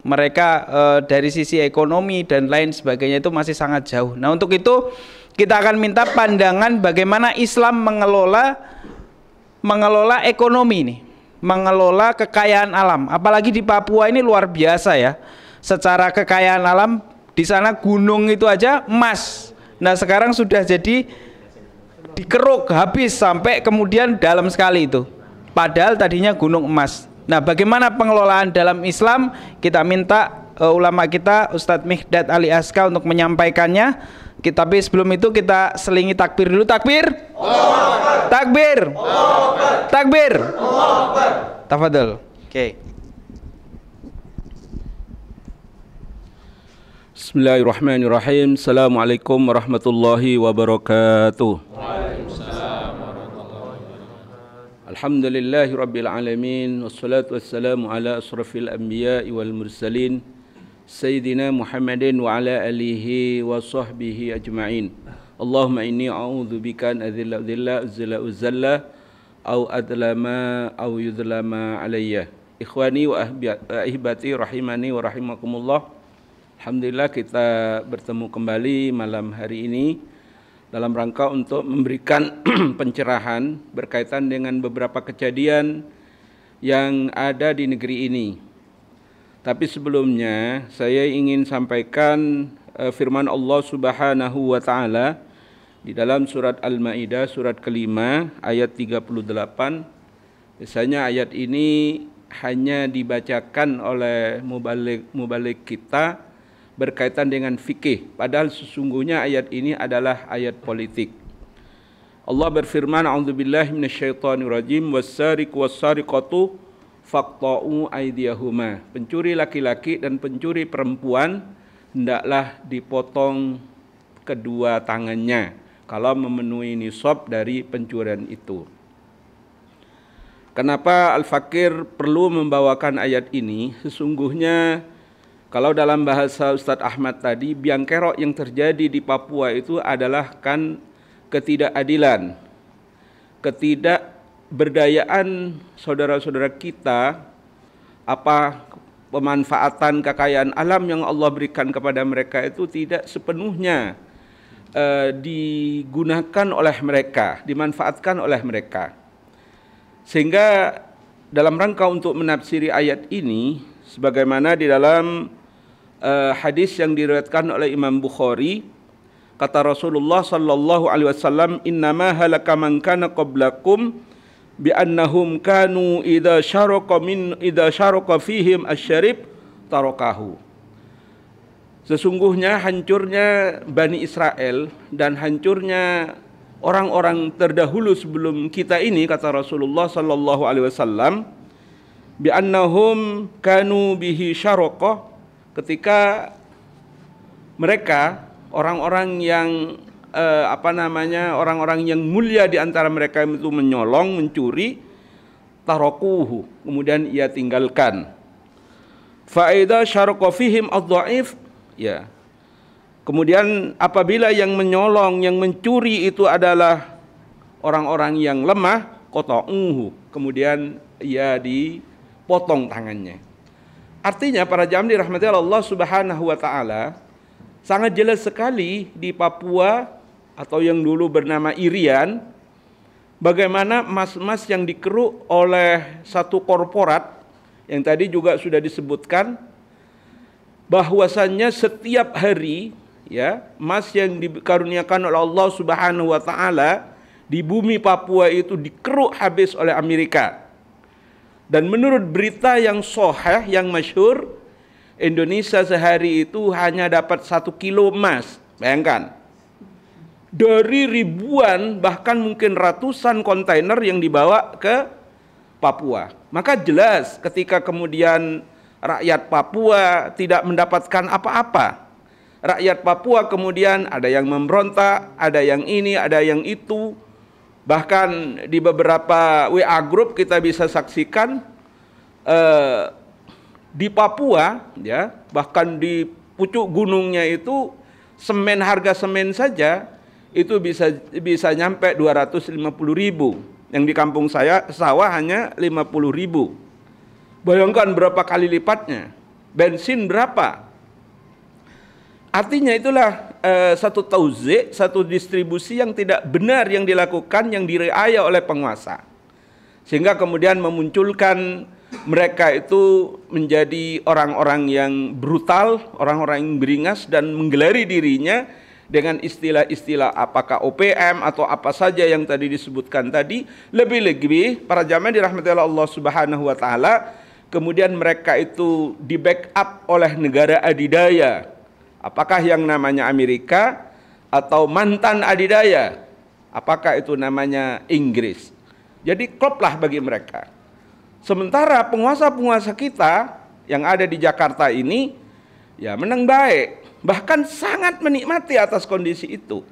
Mereka dari sisi ekonomi dan lain sebagainya itu masih sangat jauh. Nah, untuk itu kita akan minta pandangan bagaimana Islam mengelola ekonomi ini, mengelola kekayaan alam. Apalagi di Papua ini luar biasa ya. Secara kekayaan alam di sana gunung itu aja emas. Nah, sekarang sudah jadi dikeruk habis sampai kemudian dalam sekali itu. Padahal tadinya gunung emas. Nah, bagaimana pengelolaan dalam Islam? Kita minta ulama kita Ustadz Mikdad Ali Aska untuk menyampaikannya. Tapi sebelum itu kita selingi takbir dulu. Takbir. Takbir. Takbir. Tafadhol. Oke. Bismillahirrahmanirrahim. Assalamualaikum warahmatullahi wabarakatuh. Alhamdulillahi rabbil alamin. Wassalatu wassalamu ala asrafil anbiya'i wal mursalin Sayyidina Muhammadin wa ala alihi wa sahbihi ajma'in. Allahumma inni a'udhu bika an adhilla uzalla au adlama au yudlama alayya. Ikhwani wa ahibati rahimani wa rahimakumullah. Alhamdulillah kita bertemu kembali malam hari ini dalam rangka untuk memberikan pencerahan berkaitan dengan beberapa kejadian yang ada di negeri ini. Tapi sebelumnya saya ingin sampaikan firman Allah Subhanahu wa taala di dalam surat Al-Maidah surat kelima ayat 38. Biasanya ayat ini hanya dibacakan oleh mubalik kita berkaitan dengan fikih, padahal sesungguhnya ayat ini adalah ayat politik. Allah berfirman, a'udzubillahi minasyaitonirrajim, was-sariqu was-sariqatu faqta'u aydiyahuma. Pencuri laki-laki dan pencuri perempuan hendaklah dipotong kedua tangannya kalau memenuhi nisab dari pencurian itu. Kenapa Al-Fakir perlu membawakan ayat ini? Sesungguhnya kalau dalam bahasa Ustadz Ahmad tadi, biang kerok yang terjadi di Papua itu adalah kan ketidakadilan, ketidakberdayaan saudara-saudara kita, pemanfaatan kekayaan alam yang Allah berikan kepada mereka itu tidak sepenuhnya digunakan oleh mereka, dimanfaatkan oleh mereka. Sehingga dalam rangka untuk menafsiri ayat ini, sebagaimana di dalam hadis yang diriwayatkan oleh Imam Bukhari, kata Rasulullah sallallahu alaihi wasallam, innama halaka man kana qablakum bi annahum kanu idza syaraka fihim asyarib tarakahu. Sesungguhnya hancurnya Bani Israel dan hancurnya orang-orang terdahulu sebelum kita ini, kata Rasulullah sallallahu alaihi wasallam, bi annahum kanu bihi syaraqah, ketika mereka orang-orang yang orang-orang yang mulia di antara mereka itu menyolong, mencuri, tarakuhu, kemudian ia tinggalkan. Fa idza syaraqa fihim adh-dha'if, ya. Kemudian apabila yang menyolong, yang mencuri itu adalah orang-orang yang lemah, qata'uhu, kemudian ia dipotong tangannya. Artinya para jamaah dirahmati Allah Subhanahu wa taala, sangat jelas sekali di Papua atau yang dulu bernama Irian, bagaimana emas-emas yang dikeruk oleh satu korporat yang tadi juga sudah disebutkan, bahwasannya setiap hari, ya, emas yang dikaruniakan oleh Allah Subhanahu wa taala di bumi Papua itu dikeruk habis oleh Amerika. Dan menurut berita yang sahih, yang masyhur, Indonesia sehari itu hanya dapat 1 kilo emas. Bayangkan. Dari ribuan, bahkan mungkin ratusan kontainer yang dibawa ke Papua. Maka jelas ketika kemudian rakyat Papua tidak mendapatkan apa-apa. Rakyat Papua kemudian ada yang memberontak, ada yang ini, ada yang itu. Bahkan di beberapa WA group kita bisa saksikan di Papua, ya, bahkan di pucuk gunungnya itu harga semen saja itu bisa nyampe 250.000. Yang di kampung saya sawah hanya 50.000. Bayangkan berapa kali lipatnya. Bensin berapa? Artinya itulah satu tauzik, satu distribusi yang tidak benar yang dilakukan, yang direaya oleh penguasa. Sehingga kemudian memunculkan mereka itu menjadi orang-orang yang brutal, orang-orang yang beringas, dan menggelari dirinya dengan istilah-istilah apakah OPM atau apa saja yang tadi disebutkan tadi. Lebih-lebih para jamaah dirahmati Allah Subhanahu wa taala, kemudian mereka itu di backup oleh negara adidaya. Apakah yang namanya Amerika atau mantan adidaya? Apakah itu namanya Inggris? Jadi kloplah bagi mereka. Sementara penguasa-penguasa kita yang ada di Jakarta ini ya menang baik, bahkan sangat menikmati atas kondisi itu.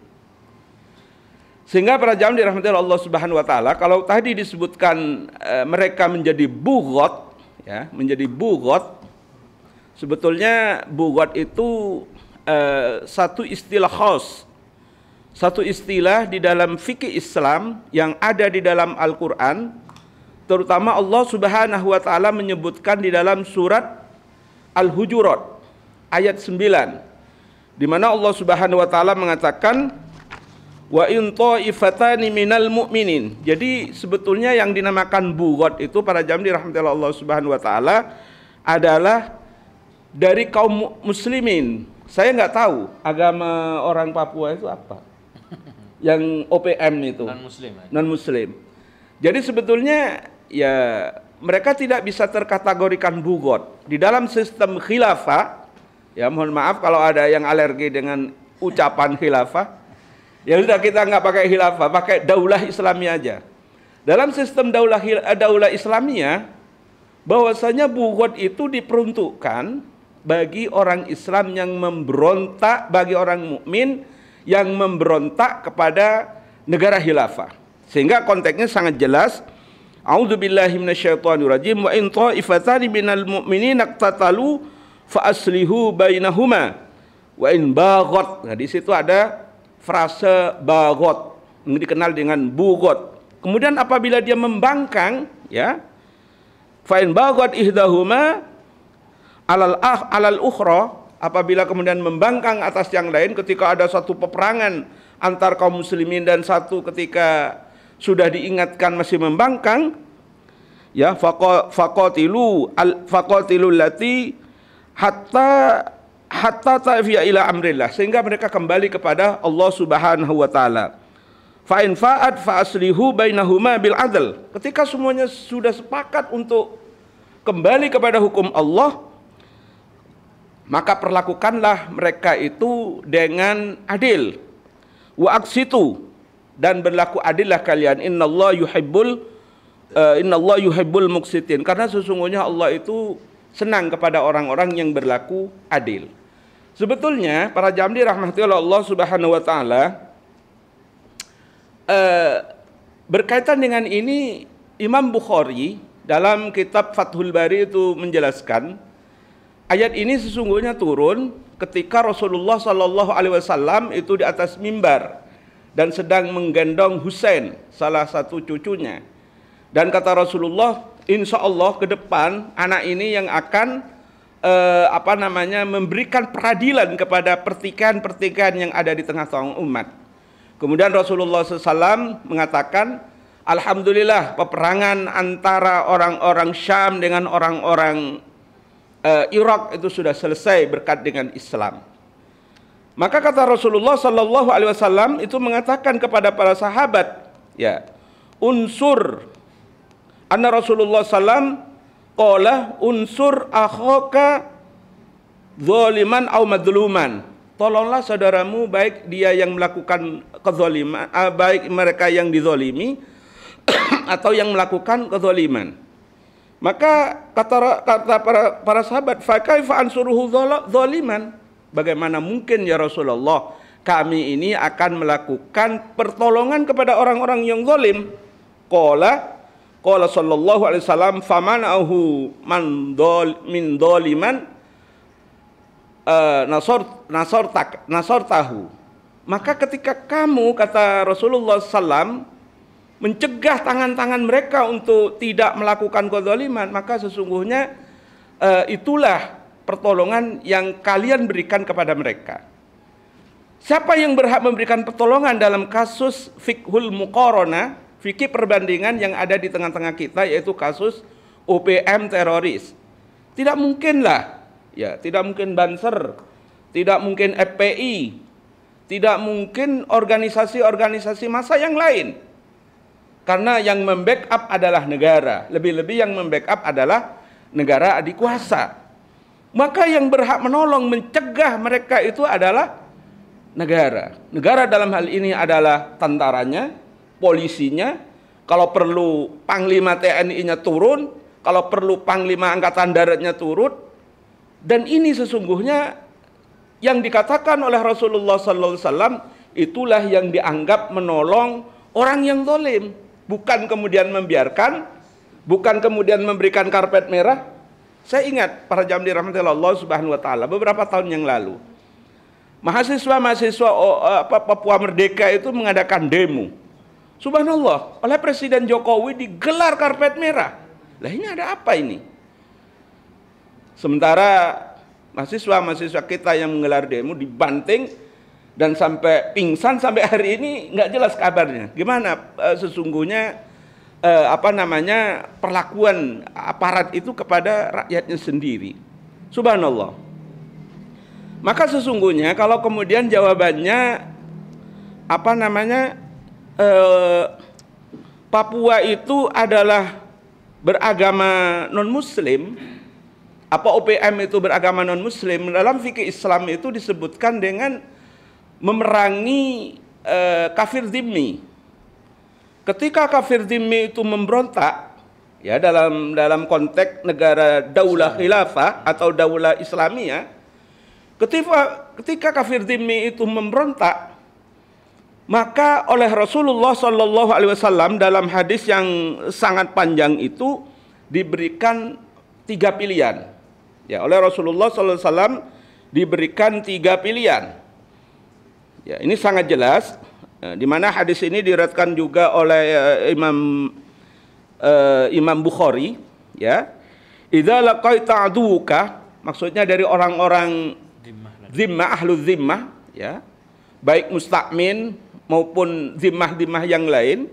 Sehingga para jamaah dirahmati Allah Subhanahu wa taala, kalau tadi disebutkan mereka menjadi bughot, ya, menjadi bughot. Sebetulnya bughot itu satu istilah khas, satu istilah di dalam fikih Islam yang ada di dalam Al-Quran, terutama Allah Subhanahu wa taala menyebutkan di dalam surat Al-Hujurat ayat 9, di mana Allah Subhanahu wa taala mengatakan wa in ta'ifatani minal mu'minin. Jadi sebetulnya yang dinamakan bughot itu para jamaah dirahmati Allah Subhanahu wa taala adalah dari kaum muslimin. Saya nggak tahu agama orang Papua itu apa. Yang OPM itu non-muslim. Jadi sebetulnya ya mereka tidak bisa terkategorikan bughot di dalam sistem khilafah. Ya mohon maaf kalau ada yang alergi dengan ucapan khilafah. Ya sudah, kita nggak pakai khilafah, pakai daulah Islamiyah aja. Dalam sistem daulah Islamiyah, bahwasanya bughot itu diperuntukkan bagi orang Islam yang memberontak, bagi orang mukmin yang memberontak kepada negara khilafah. Sehingga konteksnya sangat jelas. A'udzubillahi minasyaitonirrajim, wa in ta'ifatani minal mu'minina iqtatalu fa aslihu bainahuma wa in baghat. Nah, di situ ada frase baghat yang dikenal dengan bughot. Kemudian apabila dia membangkang, ya, fa in baghat ihdahuma alal ukhra, apabila kemudian membangkang atas yang lain ketika ada satu peperangan antar kaum muslimin dan satu ketika sudah diingatkan masih membangkang, ya, faqatilu lati hatta tafiya ila amrillah, sehingga mereka kembali kepada Allah Subhanahu wa taala. Fa in fa'at fa aslihu bainahuma bil adl. Ketika semuanya sudah sepakat untuk kembali kepada hukum Allah, maka perlakukanlah mereka itu dengan adil. Wa aqsitu, dan berlaku adillah kalian. Innallaha yuhibbul Innallaha yuhibbul muqsitin, karena sesungguhnya Allah itu senang kepada orang-orang yang berlaku adil. Sebetulnya para jamaah dirahmati oleh Allah Subhanahu wa taala, berkaitan dengan ini Imam Bukhari dalam kitab Fathul Bari itu menjelaskan ayat ini sesungguhnya turun ketika Rasulullah Shallallahu Alaihi Wasallam itu di atas mimbar dan sedang menggendong Husain, salah satu cucunya. Dan kata Rasulullah, insya Allah ke depan anak ini yang akan memberikan peradilan kepada pertikaian-pertikaian yang ada di tengah-tengah umat. Kemudian Rasulullah SAW mengatakan, alhamdulillah peperangan antara orang-orang Syam dengan orang-orang Irak itu sudah selesai berkat dengan Islam. Maka kata Rasulullah Sallallahu Alaihi Wasallam itu mengatakan kepada para sahabat, ya, unsur, anna Rasulullah Sallam qala unsur akhaka zaliman au madluman. Tolonglah saudaramu, baik dia yang melakukan kezaliman, baik mereka yang dizalimi atau yang melakukan kezaliman. Maka kata para sahabat, fa kaifa ansuruhu zaliman? Bagaimana mungkin ya Rasulullah kami ini akan melakukan pertolongan kepada orang-orang yang zalim? Qala sallallahu alaihi wasallam famanahu min zaliman nasartahu. Maka ketika kamu, kata Rasulullah SAW, mencegah tangan-tangan mereka untuk tidak melakukan kezaliman, maka sesungguhnya itulah pertolongan yang kalian berikan kepada mereka. Siapa yang berhak memberikan pertolongan dalam kasus fiqhul muqaranah, fikih perbandingan yang ada di tengah-tengah kita, yaitu kasus OPM teroris? Tidak mungkinlah, ya, tidak mungkin Banser, tidak mungkin FPI, tidak mungkin organisasi-organisasi massa yang lain. Karena yang membackup adalah negara, lebih-lebih yang membackup adalah negara adik kuasa. Maka yang berhak menolong, mencegah mereka itu adalah negara. Negara dalam hal ini adalah tentaranya, polisinya, kalau perlu Panglima TNI-nya turun, kalau perlu Panglima Angkatan Daratnya turun. Dan ini sesungguhnya yang dikatakan oleh Rasulullah SAW, itulah yang dianggap menolong orang yang zalim. Bukan kemudian membiarkan, bukan kemudian memberikan karpet merah. Saya ingat para jamaah dirahmati Allah Subhanahu wa taala, beberapa tahun yang lalu mahasiswa Papua Merdeka itu mengadakan demo. Subhanallah, oleh Presiden Jokowi digelar karpet merah. Lah ini ada apa ini? Sementara mahasiswa kita yang menggelar demo dibanting dan sampai pingsan, sampai hari ini nggak jelas kabarnya. Gimana sesungguhnya perlakuan aparat itu kepada rakyatnya sendiri. Subhanallah. Maka sesungguhnya kalau kemudian jawabannya Papua itu adalah beragama non-muslim, apa OPM itu beragama non-muslim, dalam fikih Islam itu disebutkan dengan memerangi kafir dhimmi. Ketika kafir dhimmi itu memberontak, ya, dalam konteks negara daulah khilafah atau daulah Islamiyah, ketika kafir dhimmi itu memberontak, maka oleh Rasulullah Shallallahu Alaihi Wasallam dalam hadis yang sangat panjang itu diberikan 3 pilihan. Ya, oleh Rasulullah Shallallahu Alaihi Wasallam diberikan 3 pilihan. Ya, ini sangat jelas. Di mana hadis ini diriwayatkan juga oleh Imam Bukhari, ya. Idza laqaita aduka, maksudnya dari orang-orang zimmah, ahlul zimmah, ya. Baik mustakmin maupun zimmah-zimmah yang lain.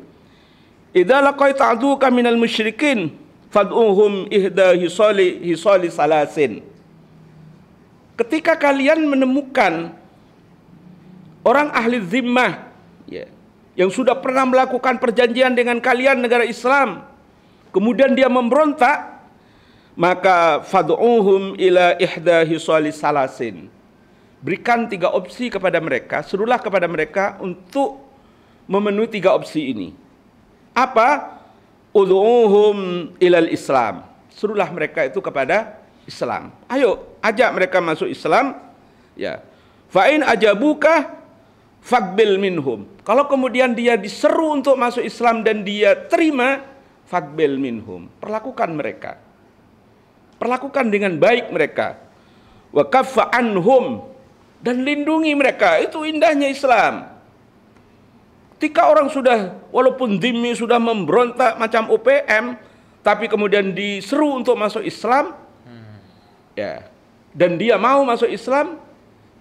Idza laqaita aduka minal musyrikin fad'uhum ihda hisali salasin. Ketika kalian menemukan orang ahli zimmah, ya, yang sudah pernah melakukan perjanjian dengan kalian negara Islam, kemudian dia memberontak, maka fad'uhum ila ihda hisali salasin. Berikan 3 opsi kepada mereka, serulah kepada mereka untuk memenuhi 3 opsi ini. Apa? ud'uhum ilal Islam. Suruhlah mereka itu kepada Islam. Ayo, ajak mereka masuk Islam. Ya. Fa in ajabuka faqbil minhum. Kalau kemudian dia diseru untuk masuk Islam dan dia terima, faqbil minhum. Perlakukan mereka. Perlakukan dengan baik mereka. Wa kaffa anhum, dan lindungi mereka. Itu indahnya Islam. Ketika orang sudah, walaupun dhimmi sudah memberontak macam UPM, tapi kemudian diseru untuk masuk Islam, ya, dan dia mau masuk Islam,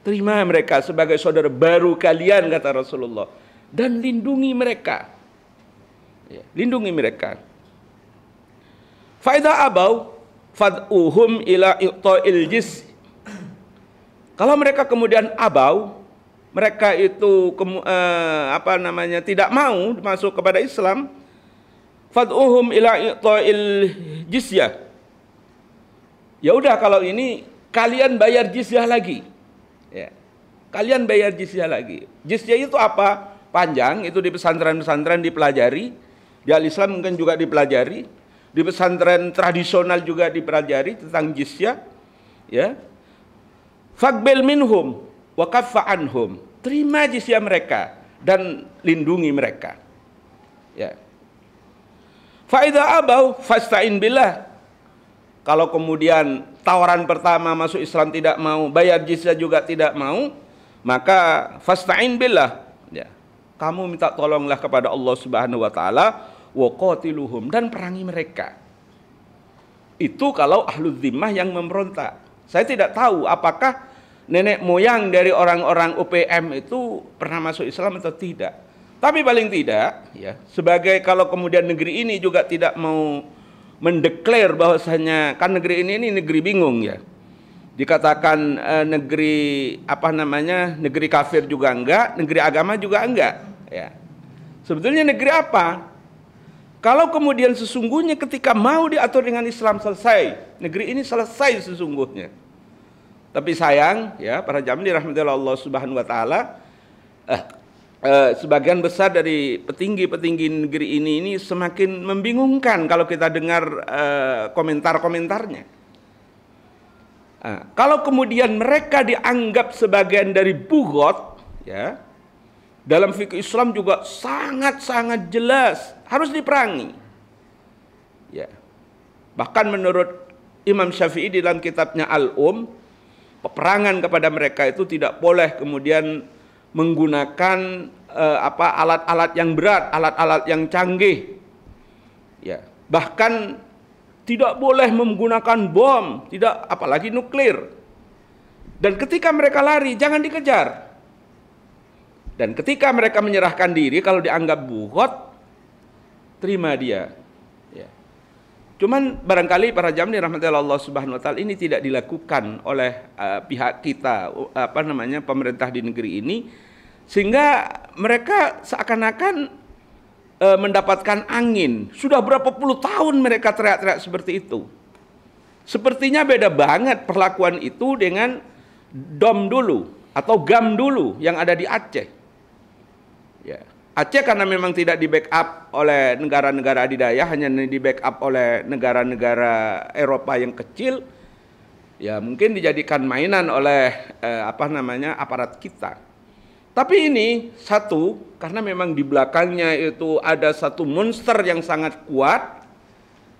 terima mereka sebagai saudara baru kalian, kata Rasulullah, dan lindungi mereka. Ya, lindungi mereka. Fa idza abau fad'uhum ila i'ta'il jizya. Kalau mereka kemudian abau, mereka itu tidak mau masuk kepada Islam, fad'uhum ila i'ta'il jizyah. Ya udah, kalau ini kalian bayar jizyah lagi. Ya. Kalian bayar jizyah lagi. Jizyah itu apa? Panjang, itu di pesantren-pesantren dipelajari. Di Al-Islam mungkin juga dipelajari. Di pesantren tradisional juga dipelajari tentang jizyah. Ya. Faqbil minhum wa kaffa anhum. Terima jizyah mereka dan lindungi mereka. Ya. Fa idza abau fasta'in billah. Kalau kemudian tawaran pertama masuk Islam tidak mau, bayar jizyah juga tidak mau, maka fasta'in billah. Ya. Kamu minta tolonglah kepada Allah Subhanahu wa taala, wa qatiluhum, dan perangi mereka. Itu kalau ahlul zimmah yang memberontak. Saya tidak tahu apakah nenek moyang dari orang-orang UPM itu pernah masuk Islam atau tidak. Tapi paling tidak, ya, sebagai kalau kemudian negeri ini juga tidak mau mendeklar bahwasanya, kan negeri ini negeri bingung, ya. Dikatakan negeri negeri kafir juga enggak, negeri agama juga enggak, ya. Sebetulnya negeri apa? Kalau kemudian sesungguhnya ketika mau diatur dengan Islam, selesai. Negeri ini selesai sesungguhnya. Tapi sayang, ya, para jamaah dirahmati Allah Subhanahu wa taala, sebagian besar dari petinggi-petinggi negeri ini semakin membingungkan kalau kita dengar komentar-komentarnya. Kalau kemudian mereka dianggap sebagian dari bughat, ya, dalam fikih Islam juga sangat-sangat jelas harus diperangi. Ya. Bahkan menurut Imam Syafi'i di dalam kitabnya peperangan kepada mereka itu tidak boleh kemudian menggunakan alat-alat yang berat, alat-alat yang canggih. Ya. Bahkan tidak boleh menggunakan bom, tidak, apalagi nuklir. Dan ketika mereka lari, jangan dikejar. Dan ketika mereka menyerahkan diri, kalau dianggap bughat, terima dia. Ya. Cuman barangkali para jamaah dirahmati Allah Subhanahu wa taala, ini tidak dilakukan oleh pihak kita, pemerintah di negeri ini, sehingga mereka seakan-akan mendapatkan angin. Sudah berapa puluh tahun mereka teriak-teriak seperti itu. Sepertinya beda banget perlakuan itu dengan DOM dulu atau GAM dulu yang ada di Aceh. Ya. Aceh karena memang tidak di backup oleh negara-negara adidaya, hanya di backup oleh negara-negara Eropa yang kecil, ya mungkin dijadikan mainan oleh aparat kita. Tapi ini satu, karena memang di belakangnya itu ada satu monster yang sangat kuat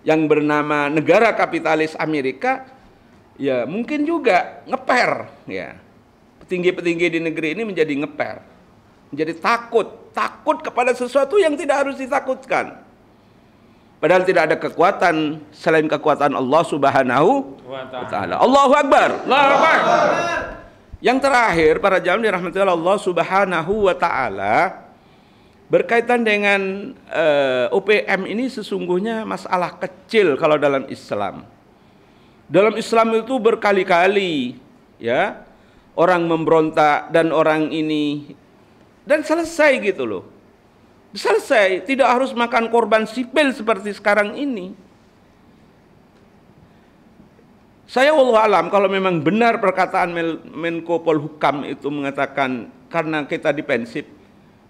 yang bernama negara kapitalis Amerika, ya mungkin juga ngeper, ya. Petinggi-petinggi di negeri ini menjadi ngeper, menjadi takut kepada sesuatu yang tidak harus ditakutkan. Padahal tidak ada kekuatan selain kekuatan Allah Subhanahu wa taala. Allahu Akbar. Allahu Akbar. Yang terakhir, para jamaah dirahmati Allah Subhanahu wa taala, berkaitan dengan UPM ini sesungguhnya masalah kecil kalau dalam Islam. Dalam Islam itu berkali-kali, ya, orang memberontak dan orang ini, dan selesai gitu loh. Selesai, tidak harus makan korban sipil seperti sekarang ini. Saya wallahu alam, kalau memang benar perkataan Menko Polhukam itu mengatakan karena kita dipensif,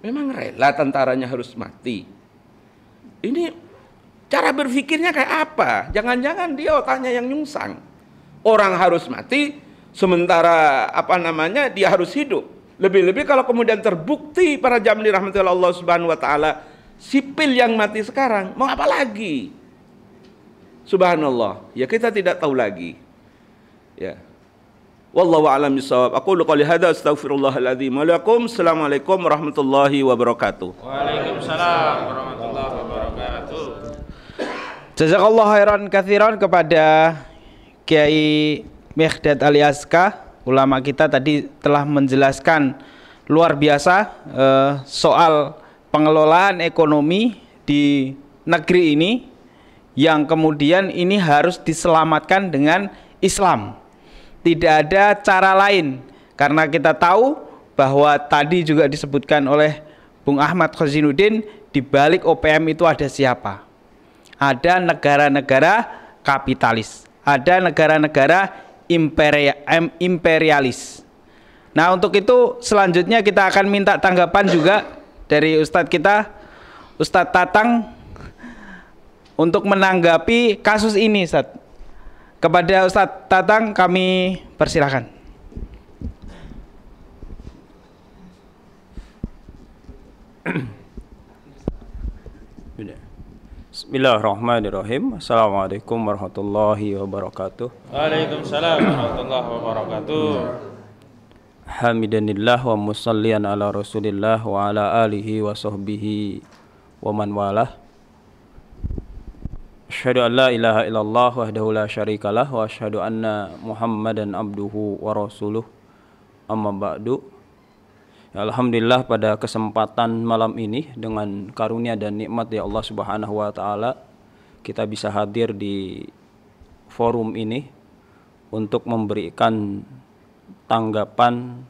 memang rela tentaranya harus mati. Ini Cara berpikirnya kayak apa? Jangan-jangan dia otaknya yang nyungsang. Orang harus mati, sementara dia harus hidup. Lebih-lebih kalau kemudian terbukti para jamaah dirahmati Allah Subhanahu wa taala, sipil yang mati sekarang, mau apa lagi? Subhanallah. Ya kita tidak tahu lagi. Ya. Wallahu a'lam bishawab. Aqulu qouli hadza astaghfirullahaladzim wa lakum. Assalamualaikum warahmatullahi wabarakatuh. Waalaikumsalam warahmatullahi wabarakatuh. Jazakallahu khairan katsiran kepada Kiai Mikdad Aliaska, ulama kita tadi telah menjelaskan luar biasa soal pengelolaan ekonomi di negeri ini yang kemudian ini harus diselamatkan dengan Islam. Tidak ada cara lain karena kita tahu bahwa tadi juga disebutkan oleh Bung Ahmad Khazinuddin, di balik OPM itu ada siapa? Ada negara-negara kapitalis, ada negara-negara imperialis. Nah, untuk itu selanjutnya kita akan minta tanggapan juga dari Ustadz kita, Ustadz Tatang, untuk menanggapi kasus ini, Ustadz. Kepada Ustadz Tatang kami persilahkan. Bismillahirrahmanirrahim. Assalamualaikum warahmatullahi wabarakatuh. Waalaikumsalam warahmatullahi wabarakatuh. Hamidanillah wa musallian ala rasulillah wa ala alihi wa sahbihi wa man walah. Asyhadu an la ilaha illallah wahdahu la syarikalah wa asyhadu anna Muhammadan abduhu wa rasuluh. Amma ba'du. Ya, alhamdulillah pada kesempatan malam ini dengan karunia dan nikmat ya Allah Subhanahu wa taala kita bisa hadir di forum ini untuk memberikan tanggapan,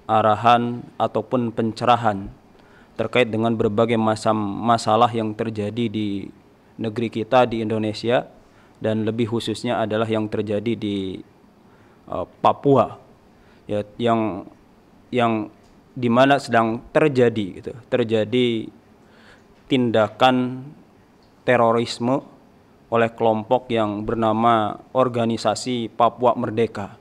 arahan ataupun pencerahan terkait dengan berbagai macam masalah yang terjadi di negeri kita di Indonesia, dan lebih khususnya adalah yang terjadi di Papua ya, yang dimana sedang terjadi tindakan terorisme oleh kelompok yang bernama Organisasi Papua Merdeka,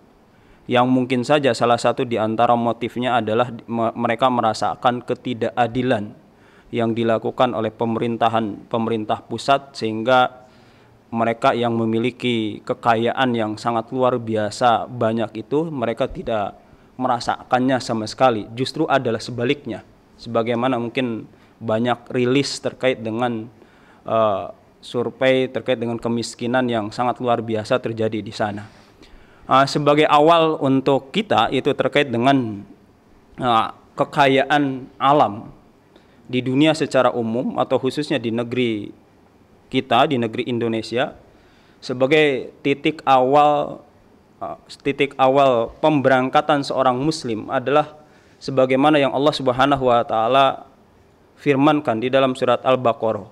yang mungkin saja salah satu di antara motifnya adalah mereka merasakan ketidakadilan yang dilakukan oleh pemerintah pusat, sehingga mereka yang memiliki kekayaan yang sangat luar biasa banyak itu mereka tidak merasakannya sama sekali. Justru adalah sebaliknya, sebagaimana mungkin banyak rilis terkait dengan survei terkait dengan kemiskinan yang sangat luar biasa terjadi di sana. Sebagai awal untuk kita itu terkait dengan kekayaan alam di dunia secara umum atau khususnya di negeri kita, di negeri Indonesia, sebagai titik awal pemberangkatan seorang muslim adalah sebagaimana yang Allah Subhanahu wa taala firmankan di dalam surat Al-Baqarah.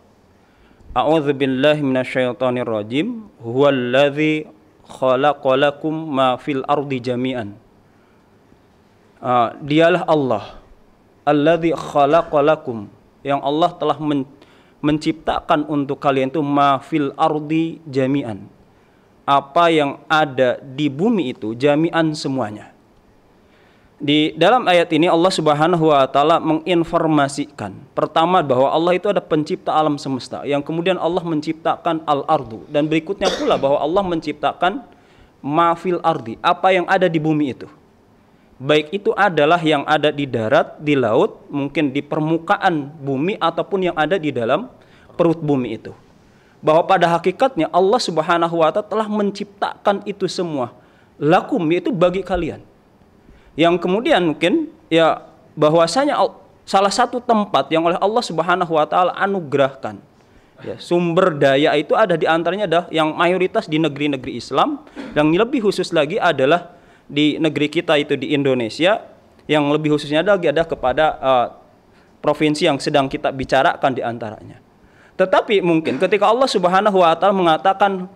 A'udzubillahi minasyaitonir rajim. Huwallazi khalaqalakum ma fil ardi jami'an. Dialah Allah, alladzi khalaqalakum, yang Allah telah menciptakan untuk kalian itu ma fil ardi jami'an, apa yang ada di bumi itu jami'an semuanya. Di dalam ayat ini Allah Subhanahu wa taala menginformasikan pertama bahwa Allah itu ada pencipta alam semesta, yang kemudian Allah menciptakan al-ardu, dan berikutnya pula bahwa Allah menciptakan ma fil ardi, apa yang ada di bumi itu. Baik itu adalah yang ada di darat, di laut, mungkin di permukaan bumi, ataupun yang ada di dalam perut bumi itu. Bahwa pada hakikatnya Allah Subhanahu wa taala telah menciptakan itu semua lakum, yaitu bagi kalian. Yang kemudian mungkin ya bahwasanya salah satu tempat yang oleh Allah Subhanahu wa taala anugerahkan ya, sumber daya itu ada di antaranya adalah yang mayoritas di negeri-negeri Islam, dan lebih khusus lagi adalah di negeri kita itu di Indonesia, yang lebih khususnya lagi ada kepada provinsi yang sedang kita bicarakan di antaranya. Tetapi mungkin ketika Allah Subhanahu wa taala mengatakan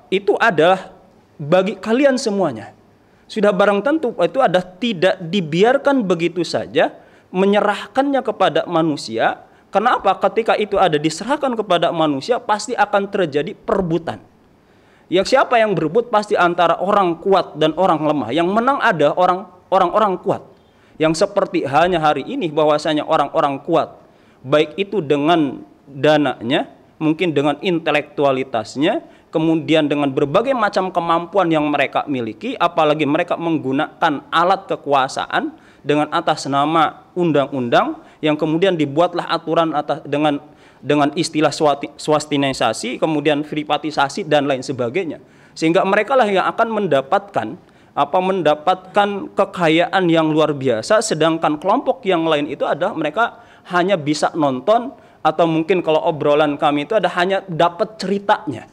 itu adalah bagi kalian semuanya, sudah barang tentu itu ada tidak dibiarkan begitu saja, menyerahkannya kepada manusia, Kenapa? Ketika itu ada diserahkan kepada manusia, pasti akan terjadi perebutan. Yang siapa yang berebut pasti antara orang kuat dan orang lemah. Yang menang ada orang-orang kuat. Yang seperti hanya hari ini bahwasanya orang-orang kuat, baik itu dengan dananya, mungkin dengan intelektualitasnya, kemudian dengan berbagai macam kemampuan yang mereka miliki, apalagi mereka menggunakan alat kekuasaan dengan atas nama undang-undang yang kemudian dibuatlah aturan atas dengan istilah swastinisasi, kemudian privatisasi dan lain sebagainya, sehingga mereka lah yang akan mendapatkan kekayaan yang luar biasa, sedangkan kelompok yang lain itu adalah mereka hanya bisa nonton, atau mungkin kalau obrolan kami itu ada hanya dapat ceritanya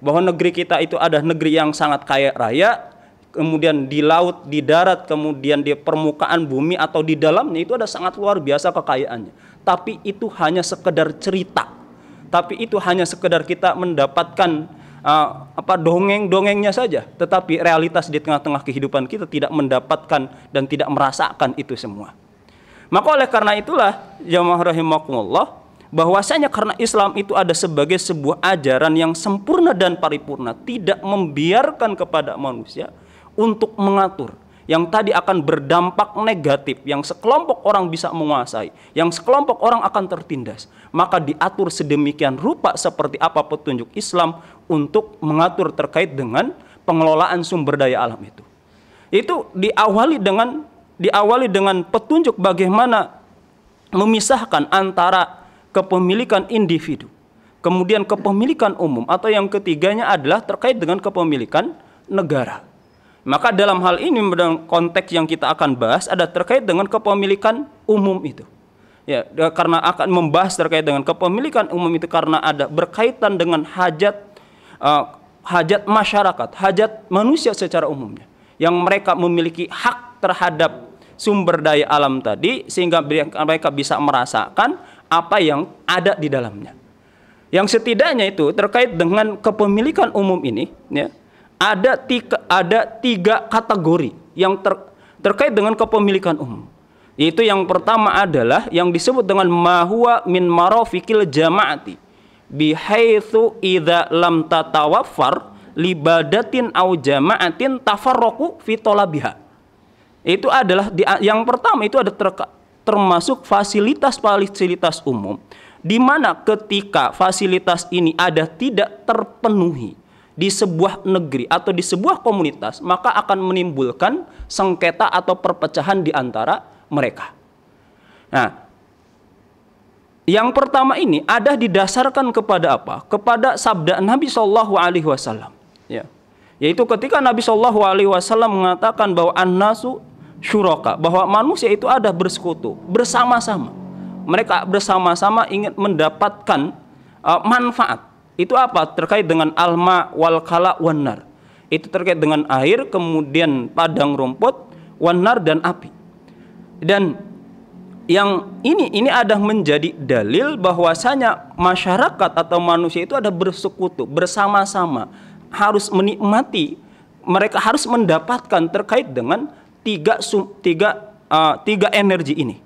bahwa negeri kita itu ada negeri yang sangat kaya raya, kemudian di laut, di darat, kemudian di permukaan bumi atau di dalamnya itu ada sangat luar biasa kekayaannya. Tapi itu hanya sekedar cerita. Tapi itu hanya sekedar kita mendapatkan dongeng-dongengnya saja. Tetapi realitas di tengah-tengah kehidupan kita tidak mendapatkan dan tidak merasakan itu semua. Maka oleh karena itulah jamaah rahimakumullah, bahwasanya karena Islam itu ada sebagai sebuah ajaran yang sempurna dan paripurna, tidak membiarkan kepada manusia untuk mengatur yang tadi akan berdampak negatif, yang sekelompok orang bisa menguasai, yang sekelompok orang akan tertindas. Maka diatur sedemikian rupa seperti apa petunjuk Islam untuk mengatur terkait dengan pengelolaan sumber daya alam itu. Itu diawali dengan petunjuk bagaimana memisahkan antara kepemilikan individu, kemudian kepemilikan umum, atau yang ketiganya adalah terkait dengan kepemilikan negara. Maka dalam hal ini, dalam konteks yang kita akan bahas, ada terkait dengan kepemilikan umum itu. Ya, karena akan membahas terkait dengan kepemilikan umum itu karena ada berkaitan dengan hajat masyarakat, hajat manusia secara umumnya, yang mereka memiliki hak terhadap sumber daya alam tadi, sehingga mereka bisa merasakan apa yang ada di dalamnya. Yang setidaknya itu terkait dengan kepemilikan umum ini, ya, ada tiga kategori yang terkait dengan kepemilikan umum. Yaitu yang pertama adalah yang disebut dengan mahwa min marafiqil jama'ati bihaitsu idza lam tatawaffar libadatin au jama'atin tafarraqu fi talabiha. Itu adalah yang pertama itu ada termasuk fasilitas umum, di mana ketika fasilitas ini tidak terpenuhi di sebuah negeri atau di sebuah komunitas, maka akan menimbulkan sengketa atau perpecahan di antara mereka. Nah, yang pertama ini ada didasarkan kepada apa? Kepada sabda Nabi Shallallahu Alaihi Wasallam. Ya, yaitu ketika Nabi Shallallahu Alaihi Wasallam mengatakan bahwa an-nasu syuraka, bahwa manusia itu ada bersekutu, bersama-sama. Mereka bersama-sama ingin mendapatkan manfaat. Itu apa? Terkait dengan alma wal kala wan nar. Itu terkait dengan air, kemudian padang rumput, wan nar, dan api. Dan yang ini ada menjadi dalil bahwasanya masyarakat atau manusia itu ada bersekutu, bersama-sama, harus menikmati, mereka harus mendapatkan terkait dengan tiga energi ini,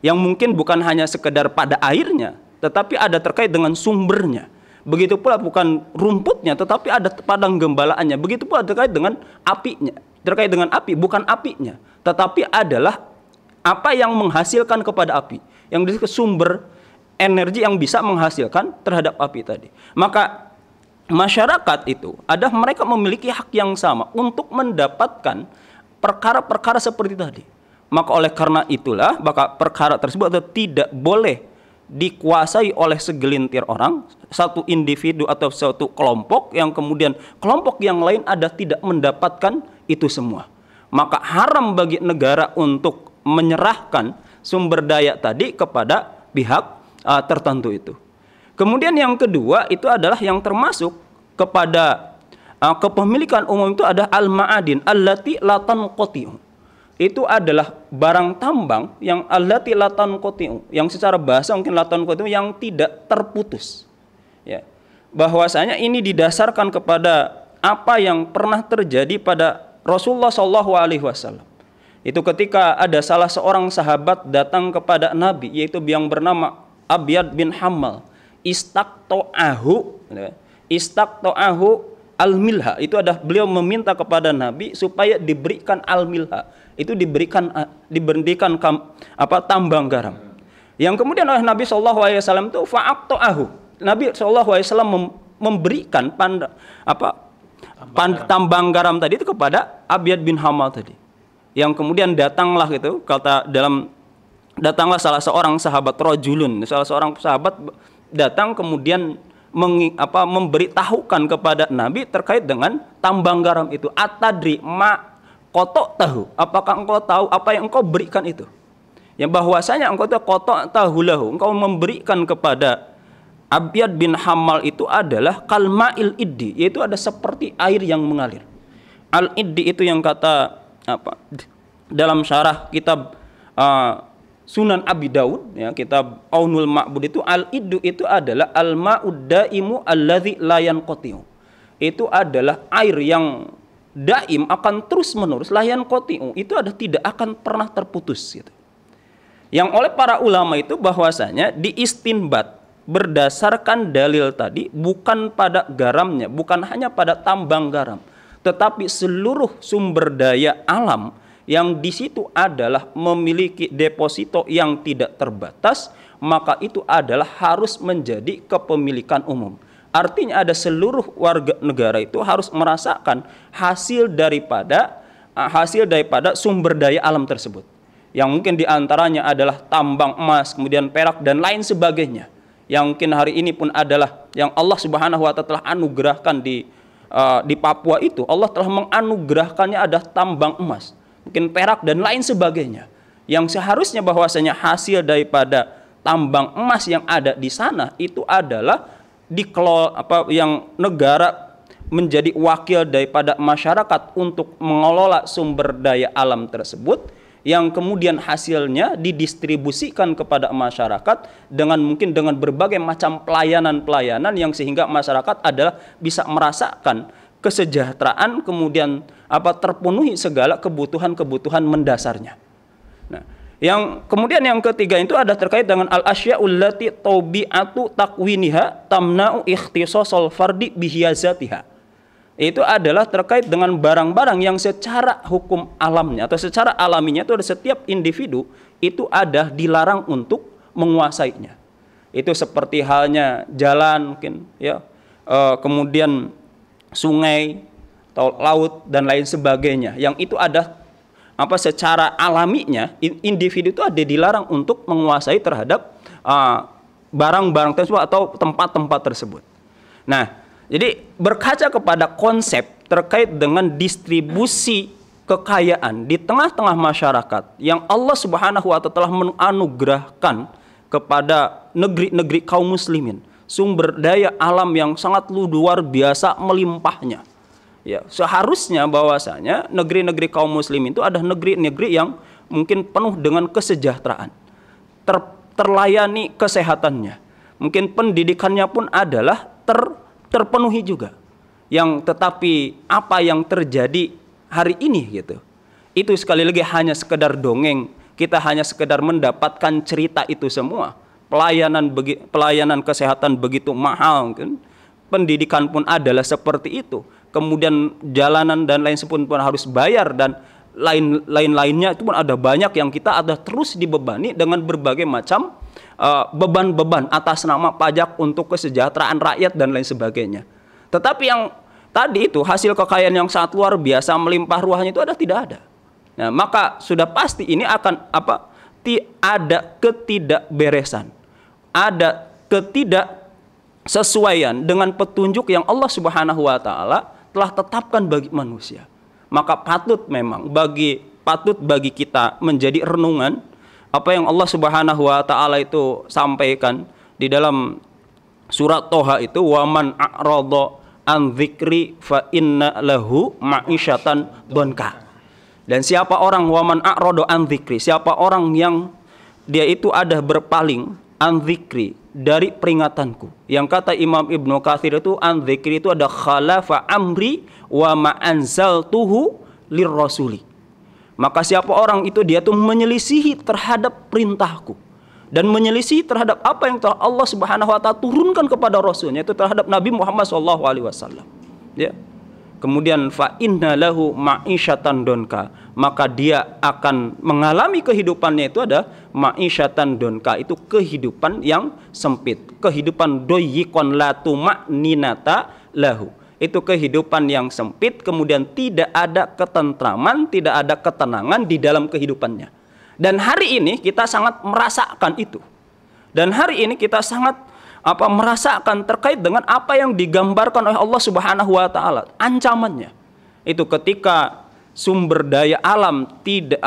yang mungkin bukan hanya sekedar pada airnya, tetapi ada terkait dengan sumbernya. Begitu pula bukan rumputnya, tetapi ada padang gembalaannya. Begitu pula terkait dengan apinya. Terkait dengan api, bukan apinya, tetapi adalah apa yang menghasilkan kepada api, yang disebut sumber energi yang bisa menghasilkan terhadap api tadi. Maka masyarakat itu ada, mereka memiliki hak yang sama untuk mendapatkan perkara-perkara seperti tadi. Maka oleh karena itulah, maka perkara tersebut tidak boleh dikuasai oleh segelintir orang, satu individu atau suatu kelompok, yang kemudian kelompok yang lain ada tidak mendapatkan itu semua. Maka haram bagi negara untuk menyerahkan sumber daya tadi kepada pihak tertentu itu. Kemudian yang kedua itu adalah yang termasuk kepada kepemilikan umum itu ada al-ma'adin allati la tanqati'u. Itu adalah barang tambang yang allati la tanqati'u, yang secara bahasa mungkin la tanqati'u, yang tidak terputus. Ya. Bahwasanya ini didasarkan kepada apa yang pernah terjadi pada Rasulullah SAW. Itu ketika ada salah seorang sahabat datang kepada Nabi, yaitu yang bernama Abyad bin Hammal istaqta'ahu al-milha, itu ada beliau meminta kepada Nabi supaya diberikan al-milha, itu diberikan tambang garam, yang kemudian oleh Nabi SAW itu fa'aqta'ahu, Nabi SAW memberikan tambang garam tadi itu kepada Abyad bin Hammal tadi, yang kemudian datanglah salah seorang sahabat salah seorang sahabat datang kemudian memberitahukan kepada Nabi terkait dengan tambang garam itu. Atadri ma kotok tahu, apakah engkau tahu apa yang engkau berikan itu? Yang bahwasanya engkau itu kotok tahu lahu, engkau memberikan kepada Abyad bin Hammal itu adalah kalma'il iddi, yaitu ada seperti air yang mengalir. Al iddi itu yang kata dalam syarah kitab Sunan Abi Daud, ya, kitab Aunul Ma'bud itu al-iddu itu adalah al-ma'ud daimu alladzi la yanqati'u. Itu adalah air yang daim, akan terus-menerus, la yanqati'u. Itu ada tidak akan pernah terputus gitu. Yang oleh para ulama itu bahwasanya diistinbat berdasarkan dalil tadi bukan pada garamnya, bukan hanya pada tambang garam, tetapi seluruh sumber daya alam yang di situ adalah memiliki deposito yang tidak terbatas, maka itu adalah harus menjadi kepemilikan umum. Artinya ada seluruh warga negara itu harus merasakan hasil daripada sumber daya alam tersebut. Yang mungkin diantaranya adalah tambang emas, kemudian perak dan lain sebagainya. Yang mungkin hari ini pun adalah yang Allah Subhanahu wa Ta'ala telah anugerahkan di Papua itu, Allah telah menganugerahkannya ada tambang emas, mungkin perak dan lain sebagainya, yang seharusnya bahwasanya hasil daripada tambang emas yang ada di sana itu adalah yang negara menjadi wakil daripada masyarakat untuk mengelola sumber daya alam tersebut, yang kemudian hasilnya didistribusikan kepada masyarakat mungkin dengan berbagai macam pelayanan yang sehingga masyarakat adalah bisa merasakan kesejahteraan, kemudian terpenuhi segala kebutuhan mendasarnya. Nah, yang ketiga itu ada terkait dengan al-asya'ul lati tabi'atu takwiniha tamna'u ikhtisasal fardi bihiyazatiha. Itu adalah terkait dengan barang-barang yang secara hukum alamnya atau secara alaminya itu ada setiap individu itu ada dilarang untuk menguasainya. Itu seperti halnya jalan mungkin ya, kemudian sungai atau laut dan lain sebagainya, yang itu ada secara alaminya individu itu ada dilarang untuk menguasai terhadap barang-barang tersebut atau tempat-tempat tersebut. Nah, jadi berkaca kepada konsep terkait dengan distribusi kekayaan di tengah-tengah masyarakat yang Allah Subhanahu wa Ta'ala telah menganugerahkan kepada negeri-negeri kaum muslimin sumber daya alam yang sangat luar biasa melimpahnya. Ya, seharusnya bahwasanya negeri-negeri kaum muslimin itu ada negeri-negeri yang mungkin penuh dengan kesejahteraan, terlayani kesehatannya, mungkin pendidikannya pun adalah terpenuhi juga. Tetapi apa yang terjadi hari ini gitu, itu sekali lagi hanya sekedar dongeng. Kita hanya sekedar mendapatkan cerita itu semua. Pelayanan kesehatan begitu mahal, kan? Pendidikan pun adalah seperti itu. Kemudian jalanan dan lain sebagainya pun harus bayar, dan lain-lainnya itu pun ada banyak yang kita ada terus dibebani dengan berbagai macam beban-beban atas nama pajak untuk kesejahteraan rakyat dan lain sebagainya. Tetapi yang tadi itu hasil kekayaan yang sangat luar biasa melimpah ruahnya itu tidak ada. Nah, maka sudah pasti ini akan ada ketidakberesan, ada ketidaksesuaian dengan petunjuk yang Allah Subhanahu wa Ta'ala telah tetapkan bagi manusia. Maka patut bagi kita menjadi renungan apa yang Allah Subhanahu wa Ta'ala itu sampaikan di dalam surat Toha itu, waman a'rada an dzikri fa inna lahu ma'isyatan dhanka. Dan siapa orang waman a'rada an dzikri, siapa orang yang dia itu ada berpaling an dzikri dari peringatanku. Yang kata Imam Ibnu Katsir itu an dzikri itu ada khalafa amri wa ma anzaltuhu lirrasuli. Maka siapa orang itu dia tuh menyelisihi terhadap perintahku dan menyelisih terhadap apa yang telah Allah Subhanahu wa taala turunkan kepada Rasulnya, itu terhadap Nabi Muhammad SAW. Ya. Kemudian fa inna lahu ma'isyatan donka, maka dia akan mengalami kehidupannya itu ada ma'isyatan donka, itu kehidupan yang sempit, kehidupan doyikon latu ma'ninata lahu, itu kehidupan yang sempit, kemudian tidak ada ketentraman, tidak ada ketenangan di dalam kehidupannya. Dan hari ini kita sangat merasakan itu, dan hari ini kita sangat merasakan terkait dengan apa yang digambarkan oleh Allah Subhanahu wa taala. Ancamannya itu ketika sumber daya alam tidak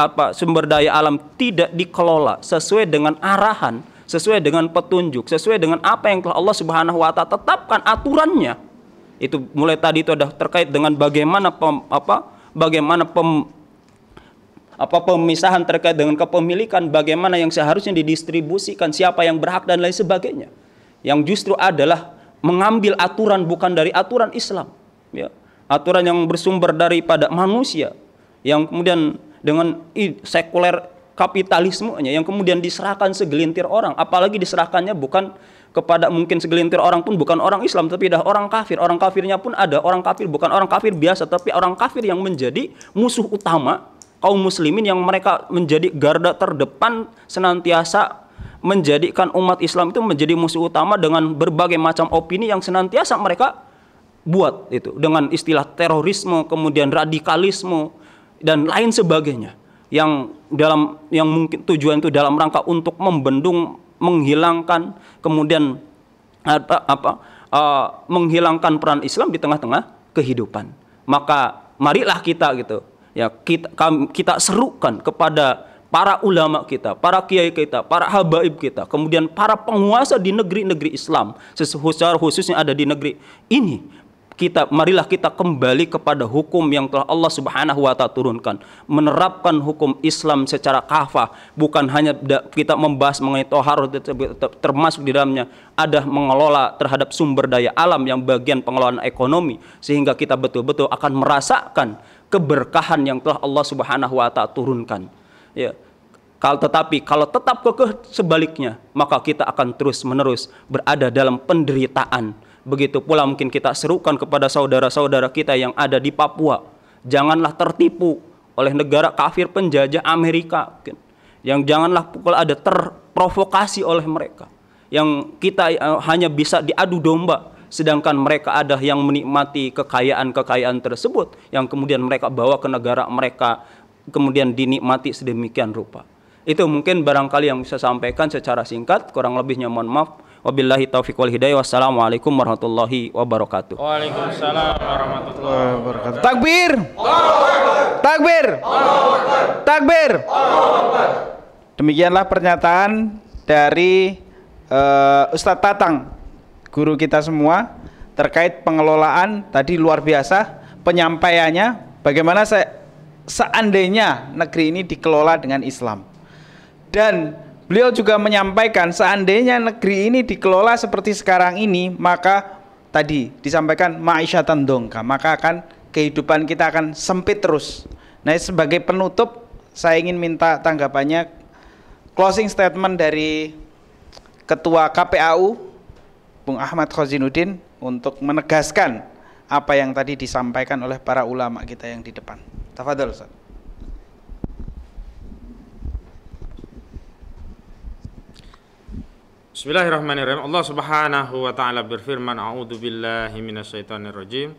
dikelola sesuai dengan arahan, sesuai dengan petunjuk, sesuai dengan apa yang telah Allah Subhanahu wa taala tetapkan aturannya. Itu mulai tadi itu ada terkait dengan bagaimana pemisahan terkait dengan kepemilikan, bagaimana yang seharusnya didistribusikan, siapa yang berhak dan lain sebagainya. Yang justru adalah mengambil aturan bukan dari aturan Islam, ya. Aturan yang bersumber daripada manusia, yang kemudian dengan sekuler kapitalismenya yang kemudian diserahkan segelintir orang, apalagi diserahkannya bukan kepada mungkin segelintir orang pun bukan orang Islam, tapi dah orang kafir. Orang kafirnya pun ada orang kafir, bukan orang kafir biasa, tapi orang kafir yang menjadi musuh utama kaum muslimin, yang mereka menjadi garda terdepan senantiasa menjadikan umat Islam itu menjadi musuh utama dengan berbagai macam opini yang senantiasa mereka buat itu, dengan istilah terorisme, kemudian radikalisme dan lain sebagainya, yang mungkin tujuan itu dalam rangka untuk membendung, menghilangkan, kemudian menghilangkan peran Islam di tengah-tengah kehidupan. Maka marilah kita gitu ya, kita serukan kepada para ulama kita, para kiai kita, para habaib kita, kemudian para penguasa di negeri-negeri Islam, secara khususnya ada di negeri ini, marilah kita kembali kepada hukum yang telah Allah Subhanahu wa taala turunkan, menerapkan hukum Islam secara kafah, bukan hanya kita membahas mengenai tohar, termasuk di dalamnya ada mengelola terhadap sumber daya alam yang bagian pengelolaan ekonomi, sehingga kita betul-betul akan merasakan keberkahan yang telah Allah Subhanahu wa taala turunkan. Ya. Tetapi kalau tetap kekeh sebaliknya, maka kita akan terus-menerus berada dalam penderitaan. Begitu pula mungkin kita serukan kepada saudara-saudara kita yang ada di Papua, janganlah tertipu oleh negara kafir penjajah Amerika, yang janganlah ada terprovokasi oleh mereka, yang kita hanya bisa diadu domba, sedangkan mereka ada yang menikmati kekayaan-kekayaan tersebut, yang kemudian mereka bawa ke negara mereka, kemudian dinikmati sedemikian rupa. Itu mungkin barangkali yang bisa sampaikan secara singkat, kurang lebihnya mohon maaf. Wabillahi taufiq wal hidayah. Wassalamualaikum warahmatullahi wabarakatuh. Waalaikumsalam warahmatullahi wabarakatuh. Takbir! Takbir! Takbir! Demikianlah pernyataan dari Ustadz Tatang, guru kita semua, terkait pengelolaan tadi. Luar biasa penyampaiannya, bagaimana seandainya negeri ini dikelola dengan Islam. Dan beliau juga menyampaikan seandainya negeri ini dikelola seperti sekarang ini, maka tadi disampaikan ma'isyatan dongka, maka akan kehidupan kita akan sempit terus. Nah, sebagai penutup saya ingin minta tanggapannya, closing statement dari Ketua KPAU Bung Ahmad Khozinuddin untuk menegaskan apa yang tadi disampaikan oleh para ulama kita yang di depan. Tafadhol Ustaz. Bismillahirrahmanirrahim. Allah Subhanahu wa taala berfirman, a'udzu billahi minasyaitonir rajim.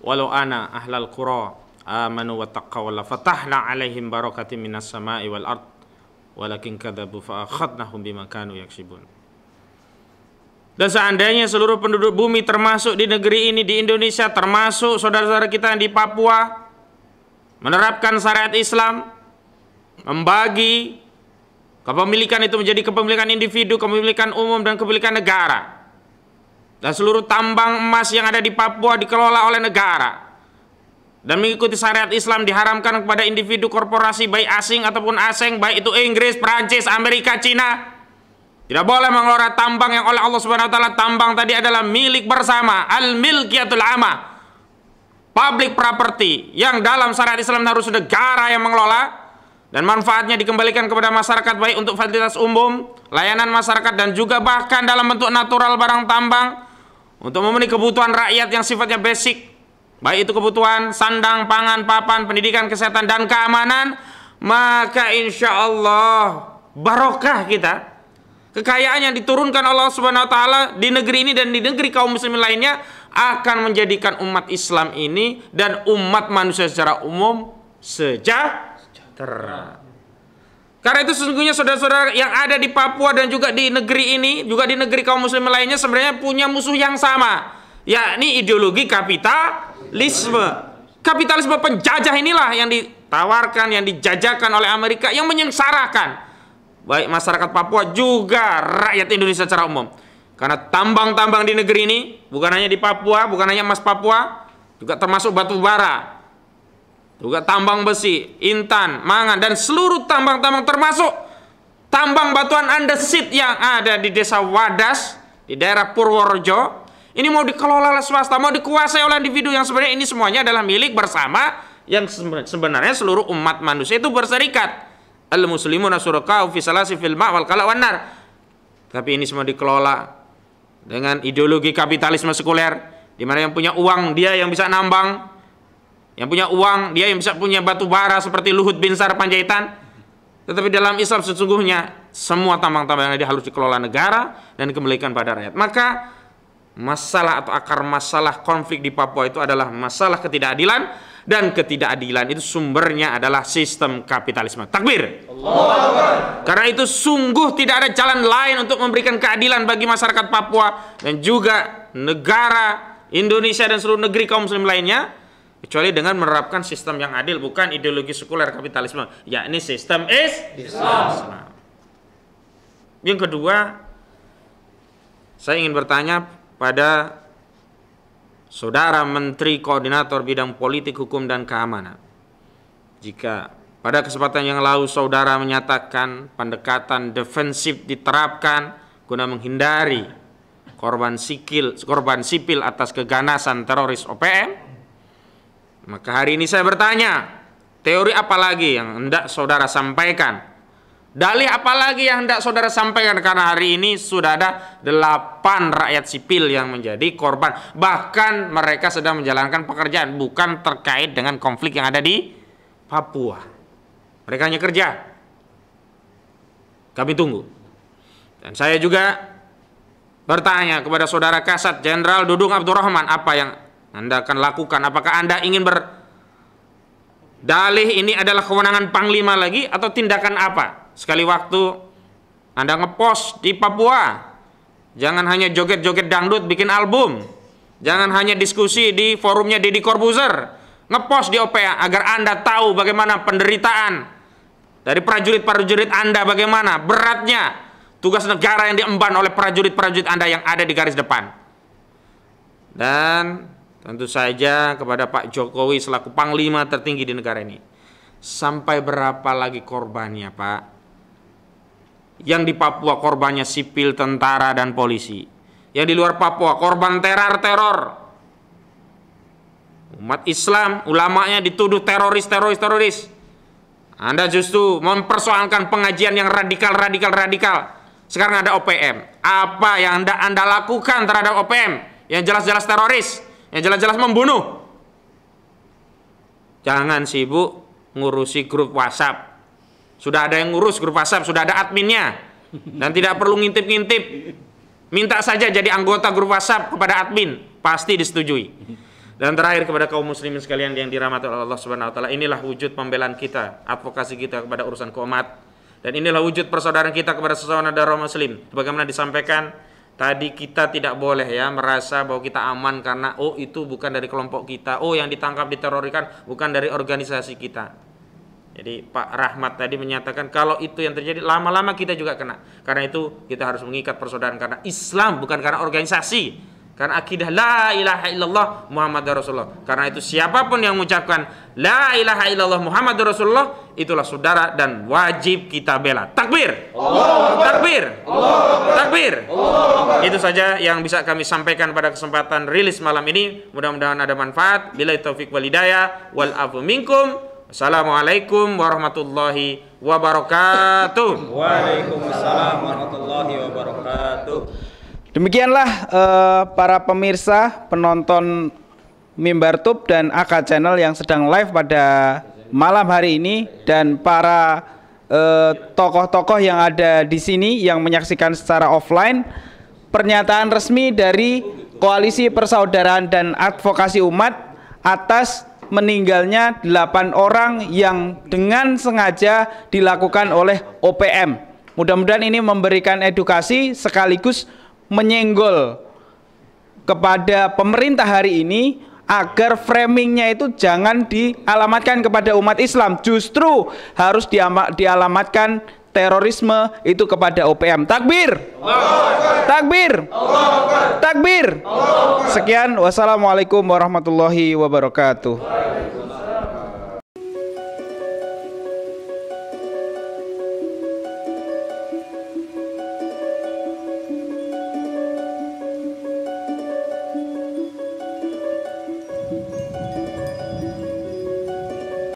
Walau ana ahlal qura amanu wattaqaw la fatahna 'alaihim barakatin minas sama'i wal ard walakin kadzabu fa akhadnahum bima kanu yaksibun. Dan seandainya seluruh penduduk bumi termasuk di negeri ini, di Indonesia, termasuk saudara-saudara kita yang di Papua, menerapkan syariat Islam, membagi kepemilikan itu menjadi kepemilikan individu, kepemilikan umum, dan kepemilikan negara. Dan seluruh tambang emas yang ada di Papua dikelola oleh negara. Dan mengikuti syariat Islam diharamkan kepada individu, korporasi, baik asing ataupun asing, baik itu Inggris, Perancis, Amerika, Cina. Tidak boleh mengelola tambang yang oleh Allah Subhanahu wa taala, tambang tadi adalah milik bersama, al-milkiyatul amah, public property, yang dalam syariat Islam harus negara yang mengelola. dan manfaatnya dikembalikan kepada masyarakat, baik untuk fasilitas umum, layanan masyarakat, dan juga bahkan dalam bentuk natural barang tambang untuk memenuhi kebutuhan rakyat yang sifatnya basic, baik itu kebutuhan sandang, pangan, papan, pendidikan, kesehatan, dan keamanan, maka insya Allah barokah kita. Kekayaan yang diturunkan Allah Subhanahu wa taala di negeri ini dan di negeri kaum muslimin lainnya akan menjadikan umat Islam ini dan umat manusia secara umum sejahtera. Karena itu sesungguhnya saudara-saudara yang ada di Papua dan juga di negeri ini, juga di negeri kaum muslimin lainnya sebenarnya punya musuh yang sama, yakni ideologi kapitalisme. Kapitalisme penjajah inilah yang ditawarkan, yang dijajakan oleh Amerika, yang menyengsarakan baik masyarakat Papua juga rakyat Indonesia secara umum. Karena tambang-tambang di negeri ini bukan hanya di Papua, bukan hanya emas Papua, juga termasuk batu bara, juga tambang besi, intan, mangan, dan seluruh tambang-tambang termasuk tambang batuan andesit yang ada di desa Wadas, di daerah Purworejo. Ini mau dikelola oleh swasta, mau dikuasai oleh individu yang sebenarnya ini semuanya adalah milik bersama yang sebenarnya seluruh umat manusia itu berserikat. Al-muslimuna syuraka'u fi salasi fil ma' wal kala' wan nar. Tapi ini semua dikelola dengan ideologi kapitalisme sekuler, di mana yang punya uang dia yang bisa nambang, yang punya uang dia yang bisa punya batu bara seperti Luhut Binsar Panjaitan. Tetapi dalam Islam sesungguhnya semua tambang-tambang yang harus dikelola negara dan dikembalikan pada rakyat. Maka masalah atau akar masalah konflik di Papua itu adalah masalah ketidakadilan, dan ketidakadilan itu sumbernya adalah sistem kapitalisme. Takbir. Karena itu sungguh tidak ada jalan lain untuk memberikan keadilan bagi masyarakat Papua dan juga negara Indonesia dan seluruh negeri kaum muslim lainnya, kecuali dengan menerapkan sistem yang adil, bukan ideologi sekuler kapitalisme, yakni sistem Islam. Yang kedua, saya ingin bertanya pada Saudara Menteri Koordinator Bidang Politik, Hukum, dan Keamanan. Jika pada kesempatan yang lalu saudara menyatakan pendekatan defensif diterapkan guna menghindari korban sipil atas keganasan teroris OPM, maka hari ini saya bertanya, teori apa lagi yang hendak saudara sampaikan? Dalih apalagi yang hendak saudara sampaikan? Karena hari ini sudah ada 8 rakyat sipil yang menjadi korban. Bahkan mereka sedang menjalankan pekerjaan bukan terkait dengan konflik yang ada di Papua. Mereka hanya kerja. Kami tunggu. Dan saya juga bertanya kepada saudara Kasat Jenderal Dudung Abdurrahman, apa yang Anda akan lakukan? Apakah Anda ingin berdalih ini adalah kewenangan Panglima lagi atau tindakan apa? Sekali waktu Anda ngepost di Papua, jangan hanya joget-joget dangdut bikin album, jangan hanya diskusi di forumnya Deddy Corbuzier, ngepost di OPA agar Anda tahu bagaimana penderitaan dari prajurit-prajurit Anda, bagaimana beratnya tugas negara yang diemban oleh prajurit-prajurit Anda yang ada di garis depan. Dan tentu saja kepada Pak Jokowi selaku Panglima tertinggi di negara ini, sampai berapa lagi korbannya, Pak? Yang di Papua korbannya sipil, tentara, dan polisi. Yang di luar Papua korban teror. Umat Islam, ulamanya dituduh teroris. Anda justru mempersoalkan pengajian yang radikal. Sekarang ada OPM. Apa yang Anda lakukan terhadap OPM? Yang jelas-jelas teroris, yang jelas-jelas membunuh. Jangan sibuk ngurusi grup WhatsApp. Sudah ada yang ngurus grup WhatsApp, sudah ada adminnya, dan tidak perlu ngintip-ngintip. Minta saja jadi anggota grup WhatsApp kepada admin, pasti disetujui. Dan terakhir kepada kaum muslimin sekalian yang dirahmati oleh Allah Subhanahu wa taala, inilah wujud pembelaan kita, advokasi kita kepada urusan keumat, dan inilah wujud persaudaraan kita kepada saudara muslim. Bagaimana disampaikan tadi, kita tidak boleh ya merasa bahwa kita aman karena itu bukan dari kelompok kita, yang ditangkap diterorikan bukan dari organisasi kita. Jadi Pak Rahmat tadi menyatakan kalau itu yang terjadi, lama-lama kita juga kena. Karena itu kita harus mengikat persaudaraan karena Islam, bukan karena organisasi. Karena akidah la ilaha illallah Muhammadur Rasulullah. Karena itu siapapun yang mengucapkan la ilaha illallah Muhammadur Rasulullah, itulah saudara dan wajib kita bela. Takbir. Takbir. Takbir. Itu saja yang bisa kami sampaikan pada kesempatan rilis malam ini. Mudah-mudahan ada manfaat. Billahi taufik wal hidayah wal afu minkum. Assalamualaikum warahmatullahi wabarakatuh. Waalaikumsalam warahmatullahi wabarakatuh. Demikianlah para pemirsa, penonton Mimbar Tube dan AK Channel yang sedang live pada malam hari ini, dan para tokoh-tokoh yang ada di sini yang menyaksikan secara offline. Pernyataan resmi dari Koalisi Persaudaraan dan Advokasi Umat atas meninggalnya 8 orang yang dengan sengaja dilakukan oleh OPM. Mudah-mudahan ini memberikan edukasi sekaligus menyenggol kepada pemerintah hari ini agar framingnya itu jangan dialamatkan kepada umat Islam, justru harus dialamatkan terorisme itu kepada OPM. Takbir! Takbir! Takbir! Sekian, wassalamualaikum warahmatullahi wabarakatuh.